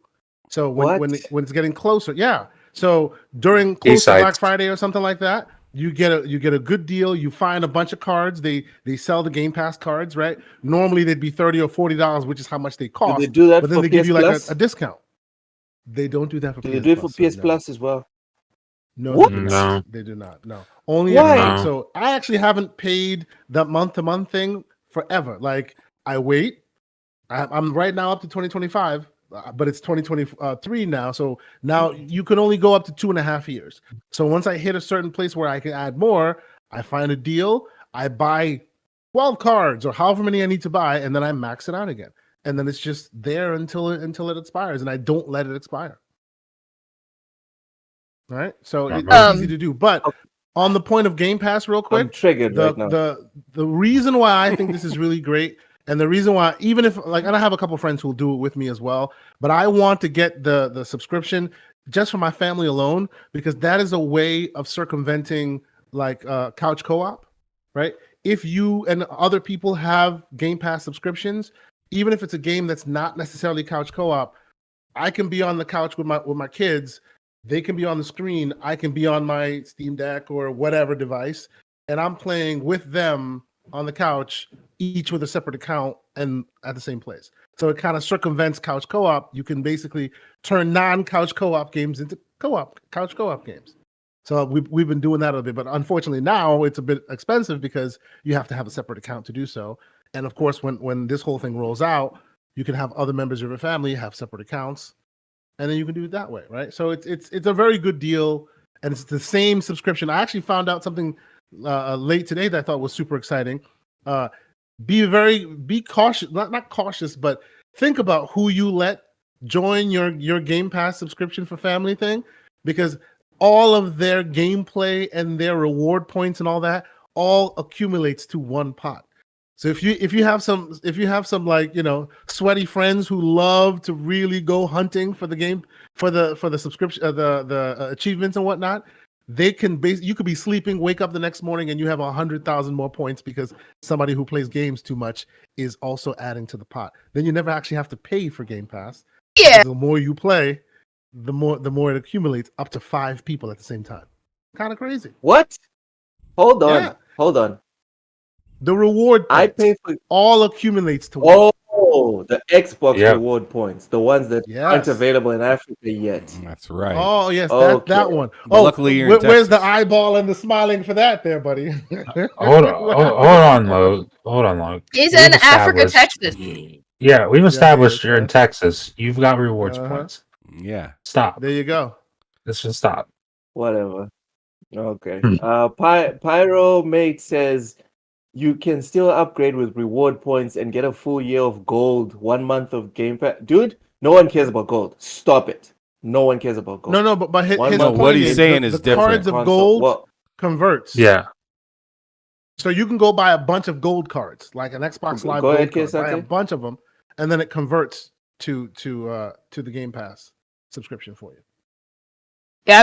Speaker 4: So when it's getting closer, yeah. So during close to Black Friday or something like that, you get a good deal. You find a bunch of cards. They sell the Game Pass cards, right? Normally they'd be $30 or $40, which is how much they cost.
Speaker 3: Do they do that
Speaker 4: but then
Speaker 3: for
Speaker 4: they give
Speaker 3: PS
Speaker 4: you like
Speaker 3: Plus?
Speaker 4: a discount. They don't do that for PS
Speaker 3: Do they do it for
Speaker 4: Plus,
Speaker 3: PS
Speaker 4: no.
Speaker 3: Plus as well?
Speaker 4: No,
Speaker 3: What?
Speaker 4: They do not. No, only
Speaker 3: Why?
Speaker 4: So I actually haven't paid the month-to-month thing forever. Like I wait. I'm right now up to 2025, but it's 2023 now. So now you can only go up to 2.5 years. So once I hit a certain place where I can add more, I find a deal. I buy 12 cards or however many I need to buy, and then I max it out again. And then it's just there until it expires, and I don't let it expire. All right, so it's easy to do. But on the point of Game Pass, real quick,
Speaker 3: I'm triggered right now.
Speaker 4: The reason why I think this is really great, and the reason why, even if and I have a couple friends who will do it with me as well, but I want to get the subscription just for my family alone, because that is a way of circumventing like couch co-op, right? If you and other people have Game Pass subscriptions, even if it's a game that's not necessarily couch co-op, I can be on the couch with my kids. They can be on the screen. I can be on my Steam Deck or whatever device, and I'm playing with them on the couch, each with a separate account and at the same place. So it kind of circumvents couch co-op. You can basically turn non-couch co-op games into couch co-op games. So we've been doing that a bit, but unfortunately now it's a bit expensive because you have to have a separate account to do so. And of course, when this whole thing rolls out, you can have other members of your family have separate accounts, and then you can do it that way, right? So it's a very good deal, and it's the same subscription. I actually found out something late today that I thought was super exciting. Be cautious, not cautious, but think about who you let join your Game Pass subscription for family thing, because all of their gameplay and their reward points and all that all accumulates to one pot. So if you have some like, you know, sweaty friends who love to really go hunting for the game for the subscription the achievements and whatnot, they can you could be sleeping, wake up the next morning, and you have 100,000 more points because somebody who plays games too much is also adding to the pot. Then you never actually have to pay for Game Pass.
Speaker 5: Yeah.
Speaker 4: The more you play, the more it accumulates up to 5 people at the same time. Kind of crazy.
Speaker 3: What? Hold on.
Speaker 4: Yeah.
Speaker 3: Hold on.
Speaker 4: The reward
Speaker 3: I
Speaker 4: points
Speaker 3: pay for
Speaker 4: all accumulates to one.
Speaker 3: Oh, the Xbox
Speaker 2: Yep.
Speaker 3: reward points, the ones that aren't
Speaker 4: Yes.
Speaker 3: available in Africa yet.
Speaker 1: That's right.
Speaker 4: Oh yes,
Speaker 3: Okay.
Speaker 4: that one.
Speaker 1: But luckily you're in
Speaker 4: where's the
Speaker 1: Texas.
Speaker 4: eyeball and the smiling for that, there, buddy?
Speaker 2: Hold on, Lo. Hold on, Lo.
Speaker 5: He's
Speaker 2: We've
Speaker 5: in Africa,
Speaker 2: established-
Speaker 5: Texas.
Speaker 2: Yeah, we've established you're in
Speaker 4: yeah.
Speaker 2: Texas. You've got rewards
Speaker 4: Uh-huh.
Speaker 2: points.
Speaker 1: Yeah.
Speaker 2: Stop.
Speaker 4: There you go.
Speaker 2: Let's just stop.
Speaker 3: Whatever. Okay.
Speaker 2: Hmm.
Speaker 3: Pyro Mate says you can still upgrade with reward points and get a full year of gold, 1 month of Game Pass. Dude, no one cares about gold. Stop it. No one cares about gold.
Speaker 4: No, but his
Speaker 3: One
Speaker 4: his
Speaker 3: month
Speaker 4: point
Speaker 1: what he's
Speaker 4: is
Speaker 1: saying
Speaker 4: the
Speaker 1: is different.
Speaker 4: cards of
Speaker 3: Console-
Speaker 4: gold
Speaker 3: well,
Speaker 4: converts.
Speaker 2: Yeah.
Speaker 4: So you can go buy a bunch of gold cards, like an Xbox Live
Speaker 3: Go
Speaker 4: gold
Speaker 3: ahead,
Speaker 4: card. Buy a
Speaker 3: Kiyosaki.
Speaker 4: bunch of them, and then it converts to the Game Pass subscription for you.
Speaker 5: Yeah,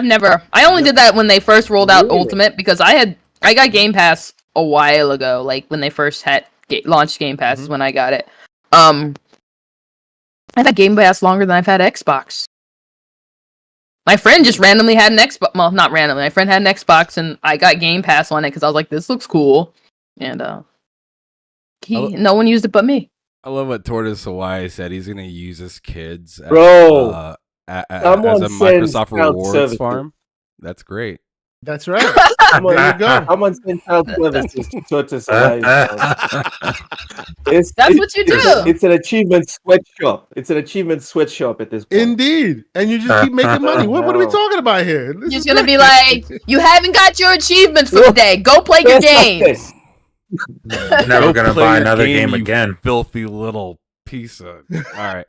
Speaker 5: I only did that when they first rolled out
Speaker 3: Really?
Speaker 5: Ultimate, because I got Game Pass a while ago, like when they first had launched Game Pass is when I got it. I've had Game Pass longer than I've had Xbox. My friend just randomly had an Xbox. Well, not randomly. My friend had an Xbox, and I got Game Pass on it because I was like, "This looks cool," and no one used it but me.
Speaker 1: I love what Tortoise Hawaii said. He's gonna use his kids as,
Speaker 3: Bro,
Speaker 1: as
Speaker 3: someone
Speaker 1: a
Speaker 3: sends
Speaker 1: Microsoft
Speaker 3: child
Speaker 1: rewards
Speaker 3: services.
Speaker 1: farm. That's great.
Speaker 4: That's right.
Speaker 3: Come on,
Speaker 4: There you go.
Speaker 3: Someone send child services to Tortoise Hawaii.
Speaker 5: That's what you do.
Speaker 3: It's an achievement sweatshop. It's an achievement sweatshop at this point.
Speaker 4: Indeed, and you just keep making money. What are we
Speaker 3: No.
Speaker 4: talking about here? This
Speaker 5: You're
Speaker 4: is
Speaker 5: just gonna be
Speaker 4: great.
Speaker 5: like, "You haven't got your achievements for the day. Go play your games."
Speaker 2: Never
Speaker 1: Go
Speaker 2: gonna
Speaker 1: play
Speaker 2: buy
Speaker 1: your
Speaker 2: another game
Speaker 1: you
Speaker 2: again.
Speaker 1: Filthy little piece of. All right.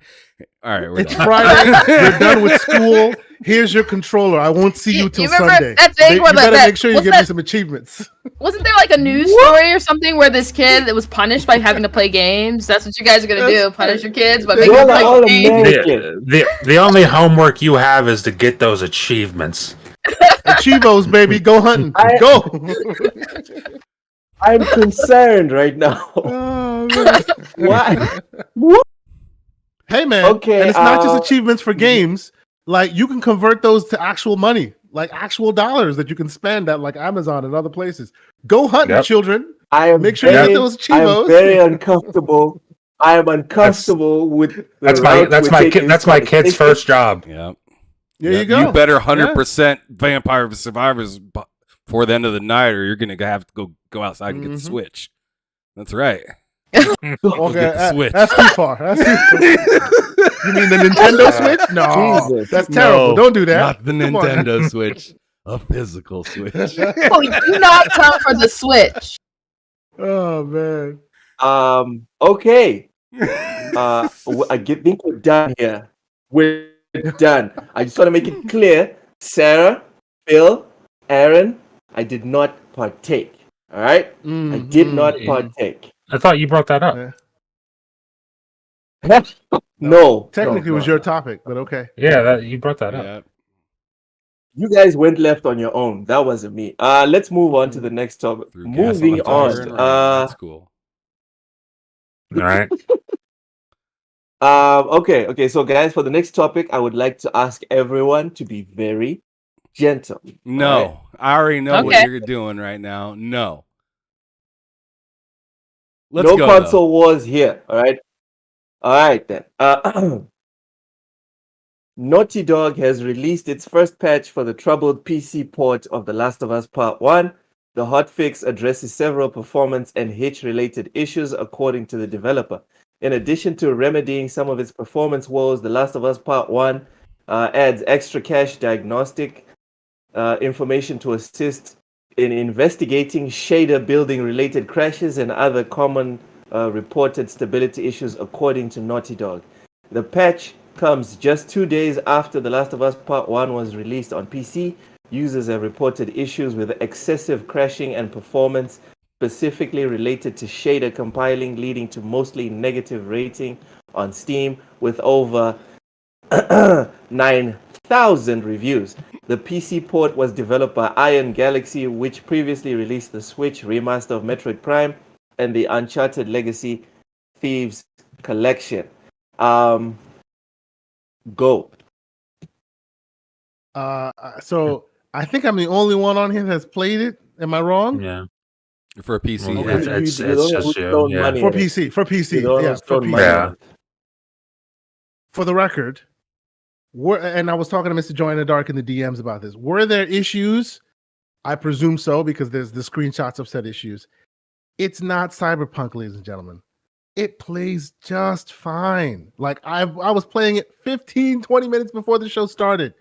Speaker 1: We're
Speaker 4: It's
Speaker 1: done.
Speaker 4: Friday. We're done with school. Here's your controller. I won't see you till
Speaker 5: You remember
Speaker 4: Sunday.
Speaker 5: that thing
Speaker 4: You
Speaker 5: where
Speaker 4: better
Speaker 5: that-
Speaker 4: make sure you
Speaker 5: what's
Speaker 4: give me
Speaker 5: that-
Speaker 4: some achievements.
Speaker 5: Wasn't there like a news story or something where this kid that was punished by having to play games? That's what you guys are gonna do: punish your kids by making
Speaker 3: You're
Speaker 5: them
Speaker 3: like all
Speaker 5: play games.
Speaker 3: American.
Speaker 2: The only homework you have is to get those achievements.
Speaker 4: Achievos, baby. Go hunting. Go.
Speaker 3: I'm concerned right now.
Speaker 4: Oh, man.
Speaker 3: Why?
Speaker 4: Hey, man.
Speaker 3: Okay,
Speaker 4: And it's not just achievements for games. Like, you can convert those to actual money, like actual dollars that you can spend at like Amazon and other places. Go hunting,
Speaker 2: Yep.
Speaker 4: children.
Speaker 3: I am
Speaker 4: Make sure you
Speaker 3: very,
Speaker 4: get those
Speaker 3: I am
Speaker 4: Chivos.
Speaker 3: very uncomfortable. I am uncomfortable with the
Speaker 2: That's
Speaker 3: route
Speaker 2: my
Speaker 3: we're taking
Speaker 2: kid's
Speaker 3: conversation.
Speaker 2: first job.
Speaker 1: Yeah.
Speaker 4: There
Speaker 1: Yeah,
Speaker 4: you go.
Speaker 1: You better 100% Vampire Survivors before the end of the night, or you're gonna have to go outside and get the
Speaker 4: Mhm.
Speaker 1: Switch. That's right.
Speaker 4: Okay,
Speaker 1: get the Switch.
Speaker 4: that's too far. That's too far. You mean the Nintendo Switch? No,
Speaker 3: Jesus.
Speaker 4: that's terrible.
Speaker 1: No,
Speaker 4: Don't do that.
Speaker 1: Not the
Speaker 4: Come on.
Speaker 1: Nintendo Switch. A physical Switch.
Speaker 5: Oh, you do not come for the Switch.
Speaker 4: Oh man.
Speaker 3: Okay. Think we're done here. We're done. I just want to make it clear, Sarah, Phil, Aaron, I did not partake. All right, I did not partake.
Speaker 2: I thought you brought that up.
Speaker 3: No,
Speaker 4: Technically, it was
Speaker 3: no.
Speaker 4: your topic, but okay.
Speaker 2: Yeah, you brought that up.
Speaker 1: Yeah.
Speaker 3: You guys went left on your own. That wasn't me. Let's move on to the next topic.
Speaker 1: Threw gas on
Speaker 3: Moving
Speaker 1: the fire and
Speaker 3: on.
Speaker 1: ran. That's cool.
Speaker 2: All right.
Speaker 3: Okay. So, guys, for the next topic, I would like to ask everyone to be very gentle.
Speaker 1: No,
Speaker 3: alright?
Speaker 1: I already know what
Speaker 5: Okay.
Speaker 1: you're doing right now. No. Let's
Speaker 3: No
Speaker 1: go.
Speaker 3: console wars here. All right then. Naughty Dog has released its first patch for the troubled PC port of The Last of Us Part 1. The hotfix addresses several performance and hitch-related issues, according to the developer. In addition to remedying some of its performance woes, The Last of Us Part 1 adds extra cache diagnostic information to assist in investigating shader building related crashes and other common reported stability issues, according to Naughty Dog. The patch comes just 2 days after The Last of Us Part 1 was released on PC. Users have reported issues with excessive crashing and performance, specifically related to shader compiling, leading to mostly negative rating on Steam, with over 9,000 reviews. The PC port was developed by Iron Galaxy, which previously released the Switch remaster of Metroid Prime and the Uncharted Legacy Thieves Collection. Go.
Speaker 4: So I think I'm the only one on here that's played it. Am I wrong?
Speaker 2: Yeah.
Speaker 1: For PC.
Speaker 2: Well,
Speaker 1: yeah.
Speaker 2: it's
Speaker 3: You don't know
Speaker 2: just
Speaker 3: who's
Speaker 2: you.
Speaker 3: throwing
Speaker 2: Yeah.
Speaker 3: money
Speaker 4: For
Speaker 3: at it.
Speaker 4: PC. For PC.
Speaker 3: You don't know
Speaker 4: Yeah,
Speaker 3: who's
Speaker 4: for
Speaker 3: throwing
Speaker 4: PC.
Speaker 3: money
Speaker 2: Yeah.
Speaker 3: at it.
Speaker 4: For the record, and I was talking to Mr. Joy in the Dark in the DMs about this. Were there issues? I presume so, because there's the screenshots of said issues. It's not Cyberpunk, ladies and gentlemen. It plays just fine. Like I was playing it 15, 20 minutes before the show started.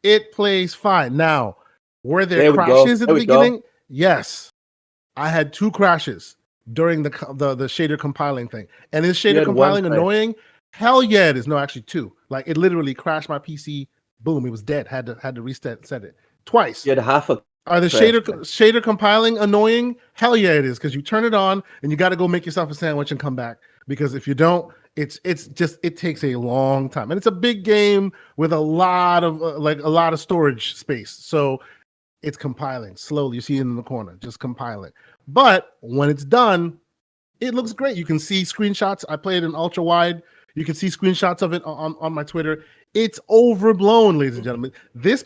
Speaker 4: It plays fine. Now, were there
Speaker 3: There we go.
Speaker 4: crashes at
Speaker 3: There
Speaker 4: the
Speaker 3: we go.
Speaker 4: beginning? Yes. I had 2 crashes during the shader compiling thing. And is
Speaker 3: You
Speaker 4: shader
Speaker 3: had one
Speaker 4: compiling
Speaker 3: crash.
Speaker 4: annoying? Hell yeah, it is. No, actually 2. Like it literally crashed my PC. Boom, it was dead. Had to reset set it twice.
Speaker 3: You had half a
Speaker 4: Are the
Speaker 3: crash, man.
Speaker 4: shader compiling annoying? Hell yeah, it is, because you turn it on and you got to go make yourself a sandwich and come back. Because if you don't, it takes a long time, and it's a big game with a lot of storage space. So it's compiling slowly. You see it in the corner, just compiling. But when it's done, it looks great. You can see screenshots. I played in ultra wide. You can see screenshots of it on my Twitter. It's overblown, ladies and gentlemen. This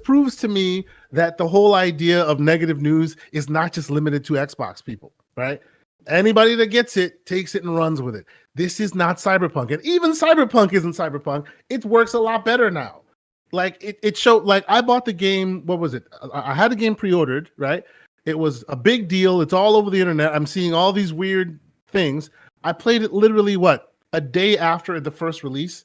Speaker 4: proves to me that the whole idea of negative news is not just limited to Xbox people, right? Anybody that gets it takes it and runs with it. This is not Cyberpunk. And even Cyberpunk isn't Cyberpunk. It works a lot better now. Like it showed, like I bought the game, what was it? I had the game pre-ordered, right? It was a big deal. It's all over the internet. I'm seeing all these weird things. I played it literally, a day after the first release.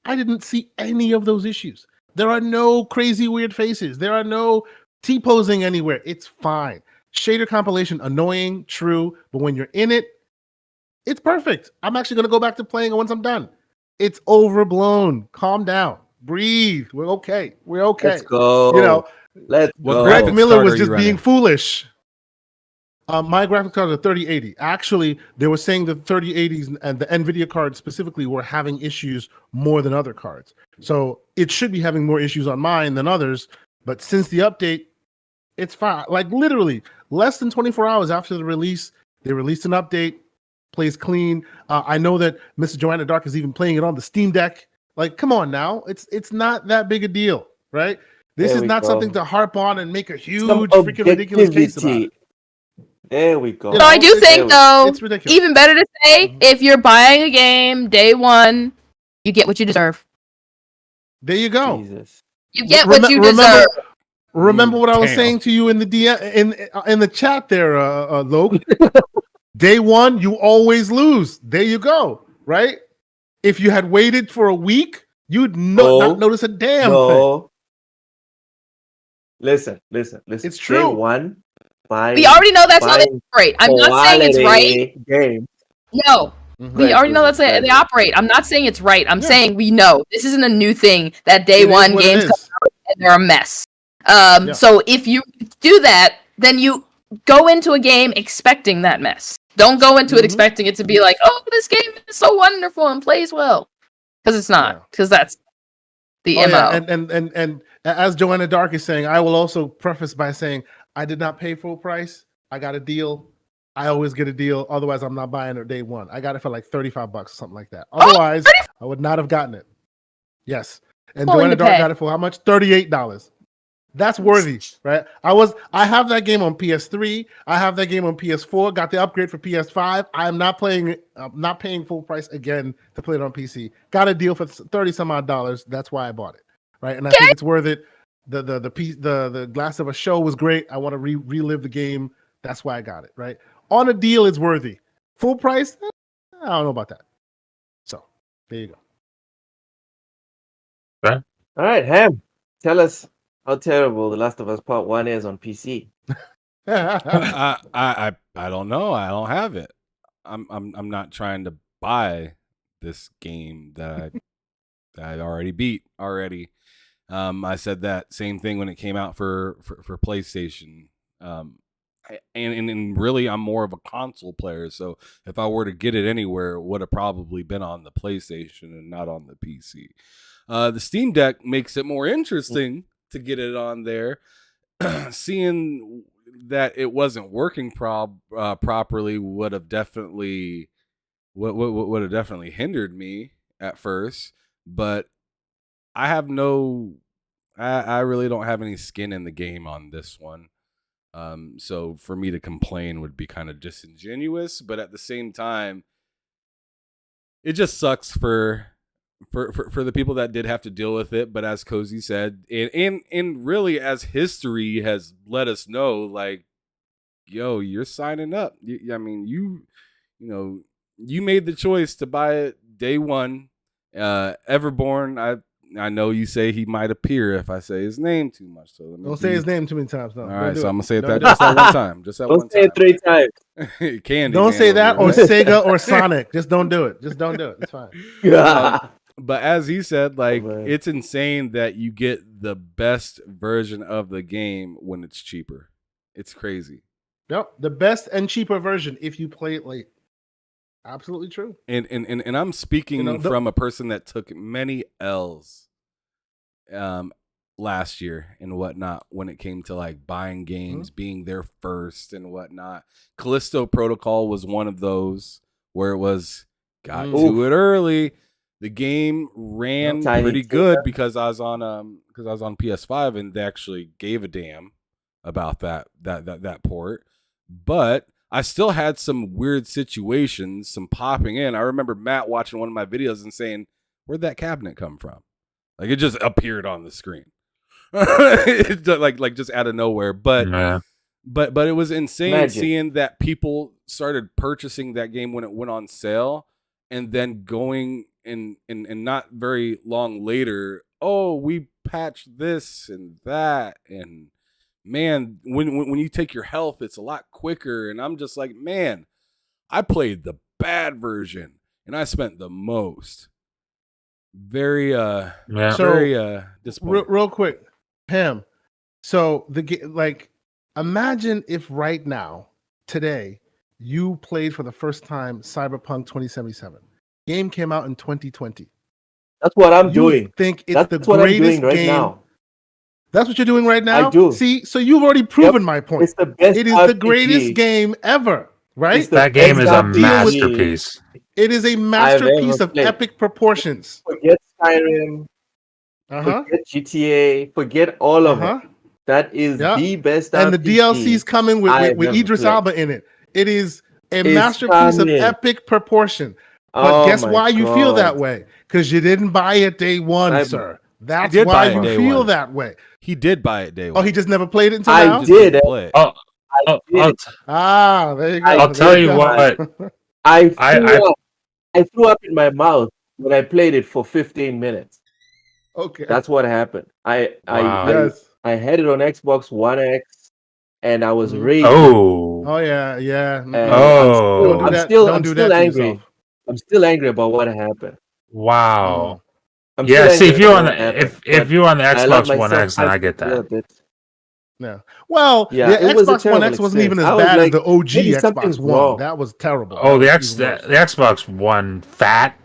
Speaker 4: I didn't see any of those issues. There are no crazy weird faces. There are no T-posing anywhere. It's fine. Shader compilation, annoying, true, but when you're in it, it's perfect. I'm actually going to go back to playing it once I'm done. It's overblown. Calm down. Breathe. We're okay. We're okay.
Speaker 3: Let's go.
Speaker 4: You know,
Speaker 3: Let's
Speaker 1: What
Speaker 3: go.
Speaker 1: graphics
Speaker 4: Greg Miller
Speaker 1: card
Speaker 4: was
Speaker 1: are
Speaker 4: just
Speaker 1: you
Speaker 4: being
Speaker 1: running?
Speaker 4: foolish. My graphics card is a 3080. Actually, they were saying the 3080s and the NVIDIA cards specifically were having issues more than other cards. So it should be having more issues on mine than others. But since the update, it's fine. Like literally less than 24 hours after the release, they released an update, plays clean. I know that Mr. Joanna Dark is even playing it on the Steam Deck. Like, come on now. It's not that big a deal, right? This
Speaker 3: There
Speaker 4: is
Speaker 3: we
Speaker 4: not
Speaker 3: go.
Speaker 4: something to harp on and make a huge,
Speaker 3: Some
Speaker 4: freaking ridiculous case about
Speaker 3: objectivity.
Speaker 4: it.
Speaker 3: There we go.
Speaker 4: You
Speaker 5: So I
Speaker 4: know,
Speaker 5: do
Speaker 4: it's-
Speaker 5: think, though,
Speaker 4: it's ridiculous.
Speaker 5: even better to say,
Speaker 4: Mhm.
Speaker 5: if you're buying a game day one, you get what you deserve.
Speaker 4: There you go.
Speaker 3: Jesus.
Speaker 5: You get what you deserve.
Speaker 4: Remember what I was
Speaker 1: Damn.
Speaker 4: saying to you in the in the chat there, Loke. Day one, you always lose. There you go. Right? If you had waited for a week, you'd not notice a damn thing.
Speaker 3: No. Listen.
Speaker 4: It's
Speaker 3: Day
Speaker 4: true.
Speaker 3: one.
Speaker 5: We already know that's how they
Speaker 3: Fine.
Speaker 5: operate. I'm not saying it's right.
Speaker 3: Game.
Speaker 5: No.
Speaker 4: Mhm.
Speaker 5: We already know that's how they operate. I'm not saying it's right. I'm saying we know. This isn't a new thing that day
Speaker 4: It is
Speaker 5: one
Speaker 4: what it
Speaker 5: games
Speaker 4: is.
Speaker 5: come out and they're a mess.
Speaker 4: Yeah.
Speaker 5: So if you do that, then you go into a game expecting that mess. Don't go into it
Speaker 4: Mhm.
Speaker 5: expecting it to be like, oh, this game is so wonderful and plays well. Because it's not.
Speaker 4: Yeah.
Speaker 5: Because that's the
Speaker 4: Oh,
Speaker 5: MO.
Speaker 4: yeah. And As Joanna Dark is saying, I will also preface by saying I did not pay full price. I got a deal. I always get a deal. Otherwise, I'm not buying it day one. I got it for like $35 or something like that. Otherwise, I would not have gotten it. Yes. And
Speaker 5: Willing
Speaker 4: Joanna
Speaker 5: to
Speaker 4: Dark
Speaker 5: pay.
Speaker 4: got it for how much? $38. That's worthy, right? I have that game on PS3. I have that game on PS4. Got the upgrade for PS5. I'm not paying full price again to play it on PC. Got a deal for 30 some odd dollars. That's why I bought it, right? And I think it's worth it. The Glass of a Show was great. I want to relive the game. That's why I got it, right? On a deal, it's worthy. Full price, I don't know about that. So there you go.
Speaker 3: All right, Ham, tell us how terrible The Last of Us Part 1 is on PC.
Speaker 1: I don't know. I don't have it. I'm not trying to buy this game that I already beat already. I said that same thing when it came out for PlayStation. And really, I'm more of a console player. So if I were to get it anywhere, it would have probably been on the PlayStation and not on the PC. The Steam Deck makes it more interesting to get it on there. Seeing that it wasn't working properly would have definitely hindered me at first. But I have I really don't have any skin in the game on this one. So for me to complain would be kind of disingenuous, but at the same time, it just sucks for the people that did have to deal with it. But as Cozy said, and really as history has let us know, like, yo, you're signing up. I mean, you made the choice to buy it day one. Everborn, I know you say he might appear if I say his name too much. So
Speaker 4: Don't say his name too many times. No.
Speaker 1: All right,
Speaker 4: do
Speaker 1: so
Speaker 4: it.
Speaker 1: I'm gonna say it
Speaker 4: Don't
Speaker 1: just
Speaker 4: do
Speaker 1: that one time. Just that
Speaker 3: Don't
Speaker 1: one
Speaker 3: say
Speaker 1: time.
Speaker 3: it 3 times.
Speaker 1: Candy.
Speaker 4: Don't say
Speaker 1: man
Speaker 4: that
Speaker 1: over
Speaker 4: or
Speaker 1: here.
Speaker 4: Sega or Sonic. Just don't do it. Just don't do it. It's fine.
Speaker 1: But as he said, like,
Speaker 3: man.
Speaker 1: it's insane that you get the best version of the game when it's cheaper. It's crazy.
Speaker 4: Yep, the best and cheaper version if you play it late. Absolutely true.
Speaker 1: And I'm speaking from a person that took many L's last year and whatnot when it came to like buying games, being there first and whatnot. Callisto Protocol was one of those where it was got to it early. The game ran pretty good because I was on PS5 and they actually gave a damn about that port. But I still had some weird situations, some popping in. I remember Matt watching one of my videos and saying, "Where'd that cabinet come from?" Like it just appeared on the screen, like just out of nowhere. But it was insane seeing that people started purchasing that game when it went on sale, and then going and not very long later, oh, we patched this and that, and man, when you take your health, it's a lot quicker. And I'm just like, man, I played the bad version and I spent the most. Very disappointing.
Speaker 4: Real quick, Pam. So imagine if right now, today, you played for the first time Cyberpunk 2077. Game came out in 2020.
Speaker 3: That's what I'm doing.
Speaker 4: Think it's
Speaker 3: That's
Speaker 4: the
Speaker 3: what
Speaker 4: greatest
Speaker 3: I'm doing right
Speaker 4: game.
Speaker 3: now.
Speaker 4: That's what you're doing right now?
Speaker 3: I do.
Speaker 4: See, so you've already proven my point.
Speaker 3: It's the best.
Speaker 4: It is the greatest game ever, right?
Speaker 2: That game is a masterpiece.
Speaker 4: It is a masterpiece of epic proportions.
Speaker 3: Forget Skyrim. Forget GTA. Forget all of it. That is the best.
Speaker 4: And the DLC's coming with Idris Elba in it. It is a masterpiece of epic proportion. But guess why you feel that way? Because you didn't buy it day one, sir. That's why you feel that way.
Speaker 1: He did buy it day one.
Speaker 4: Oh, he just never played it until now?
Speaker 3: I did.
Speaker 1: Play it.
Speaker 3: I did.
Speaker 4: There you go.
Speaker 2: I'll tell you what.
Speaker 3: I threw up in my mouth when I played it for 15 minutes.
Speaker 4: Okay.
Speaker 3: That's what happened. I had it on Xbox One X and I was raging.
Speaker 4: Oh yeah.
Speaker 3: I'm still angry. I'm still angry about what happened.
Speaker 2: Wow. See, if you're on the Xbox One X, then I get that.
Speaker 4: Yeah. Well, the Xbox One X wasn't even as bad as the OG Xbox One. That was terrible.
Speaker 2: Oh, the Xbox One fat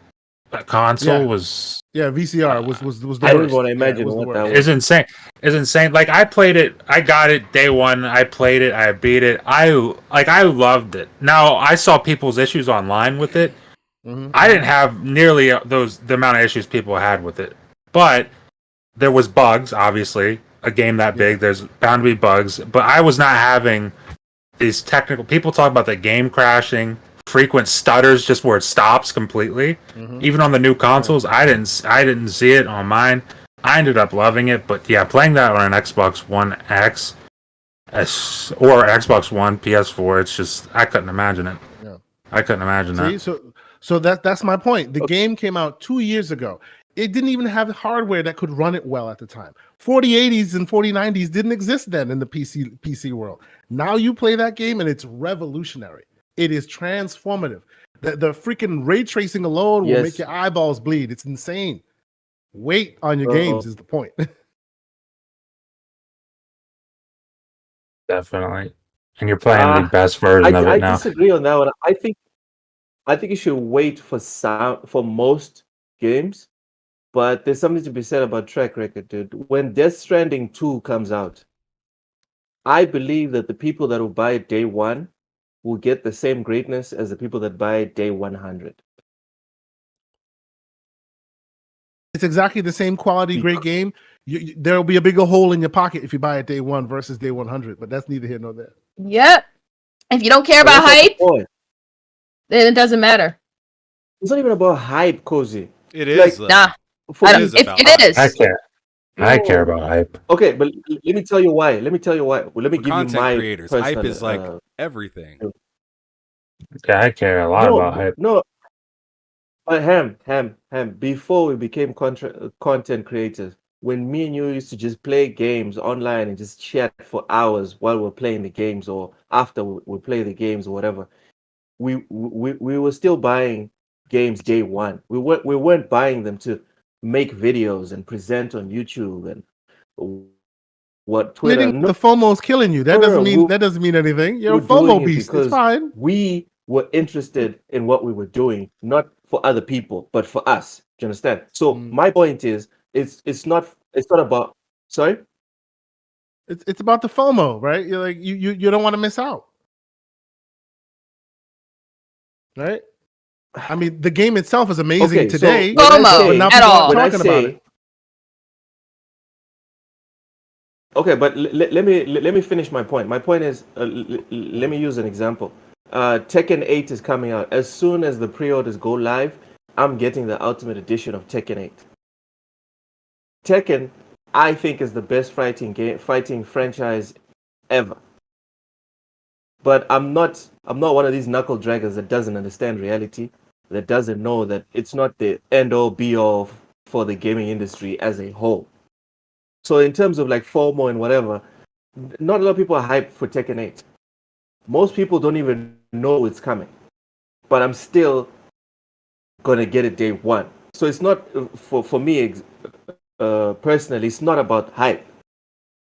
Speaker 2: That console
Speaker 4: Yeah.
Speaker 2: was
Speaker 4: VCR was the
Speaker 3: I don't
Speaker 4: worst.
Speaker 3: want to
Speaker 4: Yeah, it
Speaker 3: imagine
Speaker 4: was the
Speaker 3: what
Speaker 4: worst.
Speaker 3: that was.
Speaker 2: is insane. It's insane. Like I played it, I got it day one. I played it, I beat it. I loved it. Now I saw people's issues online with it.
Speaker 4: Mhm.
Speaker 2: I didn't have nearly the amount of issues people had with it, but there was bugs. Obviously, a game that big, there's bound to be bugs. But I was not having these technical. People talk about the game crashing, frequent stutters, just where it stops completely.
Speaker 4: Mhm.
Speaker 2: Even on the new consoles, I didn't see it on mine. I ended up loving it, but yeah, playing that on an Xbox One X or Xbox One, PS4, it's just I couldn't imagine it.
Speaker 4: Yeah.
Speaker 2: I couldn't imagine
Speaker 4: See,
Speaker 2: that.
Speaker 4: so that's my point. The game came out 2 years ago. It didn't even have hardware that could run it well at the time. 4080s and 4090s didn't exist then in the PC world. Now you play that game and it's revolutionary. It is transformative. The freaking ray tracing alone will make your eyeballs bleed. It's insane. Wait on your games is the point.
Speaker 2: Definitely. And you're playing the best version of it now.
Speaker 3: I disagree on that one. I think you should wait for most games, but there's something to be said about track record, dude. When Death Stranding 2 comes out, I believe that the people that will buy it day one will get the same greatness as the people that buy it day 100.
Speaker 4: It's exactly the same quality, great game. There will be a bigger hole in your pocket if you buy it day one versus day 100, but that's neither here nor there.
Speaker 5: Yep. If you don't care about hype, then it doesn't matter.
Speaker 3: It's not even about hype, Cozy.
Speaker 1: It is.
Speaker 5: Like, nah. It is.
Speaker 2: I care about hype.
Speaker 3: Okay, but let me tell you why. Well, let me give you my
Speaker 1: creators. Hype is like everything.
Speaker 2: Yeah, I care a lot about hype.
Speaker 3: No, but Ham. Before we became content creators, when me and you used to just play games online and just chat for hours while we're playing the games, or after we play the games or whatever, we were still buying games day one. We weren't buying them to make videos and present on YouTube and what Twitter.
Speaker 4: The FOMO is killing you. That doesn't mean anything. You're a FOMO beast. It's fine.
Speaker 3: We were interested in what we were doing, not for other people, but for us. Do you understand? So my point is, it's not about. Sorry.
Speaker 4: It's about the FOMO, right? You're like you don't want to miss out, right? I mean, the game itself is amazing today.
Speaker 5: So FOMO at all.
Speaker 4: Talking about it.
Speaker 3: Okay, but let me finish my point. My point is, let me use an example. Tekken 8 is coming out. As soon as the pre-orders go live, I'm getting the Ultimate Edition of Tekken 8. Tekken, I think, is the best fighting franchise ever. But I'm not one of these knuckle draggers that doesn't understand reality, that doesn't know that it's not the end-all be-all for the gaming industry as a whole. So in terms of like FOMO and whatever, not a lot of people are hyped for Tekken 8. Most people don't even know it's coming. But I'm still gonna get it day one. So it's not, for me personally, it's not about hype.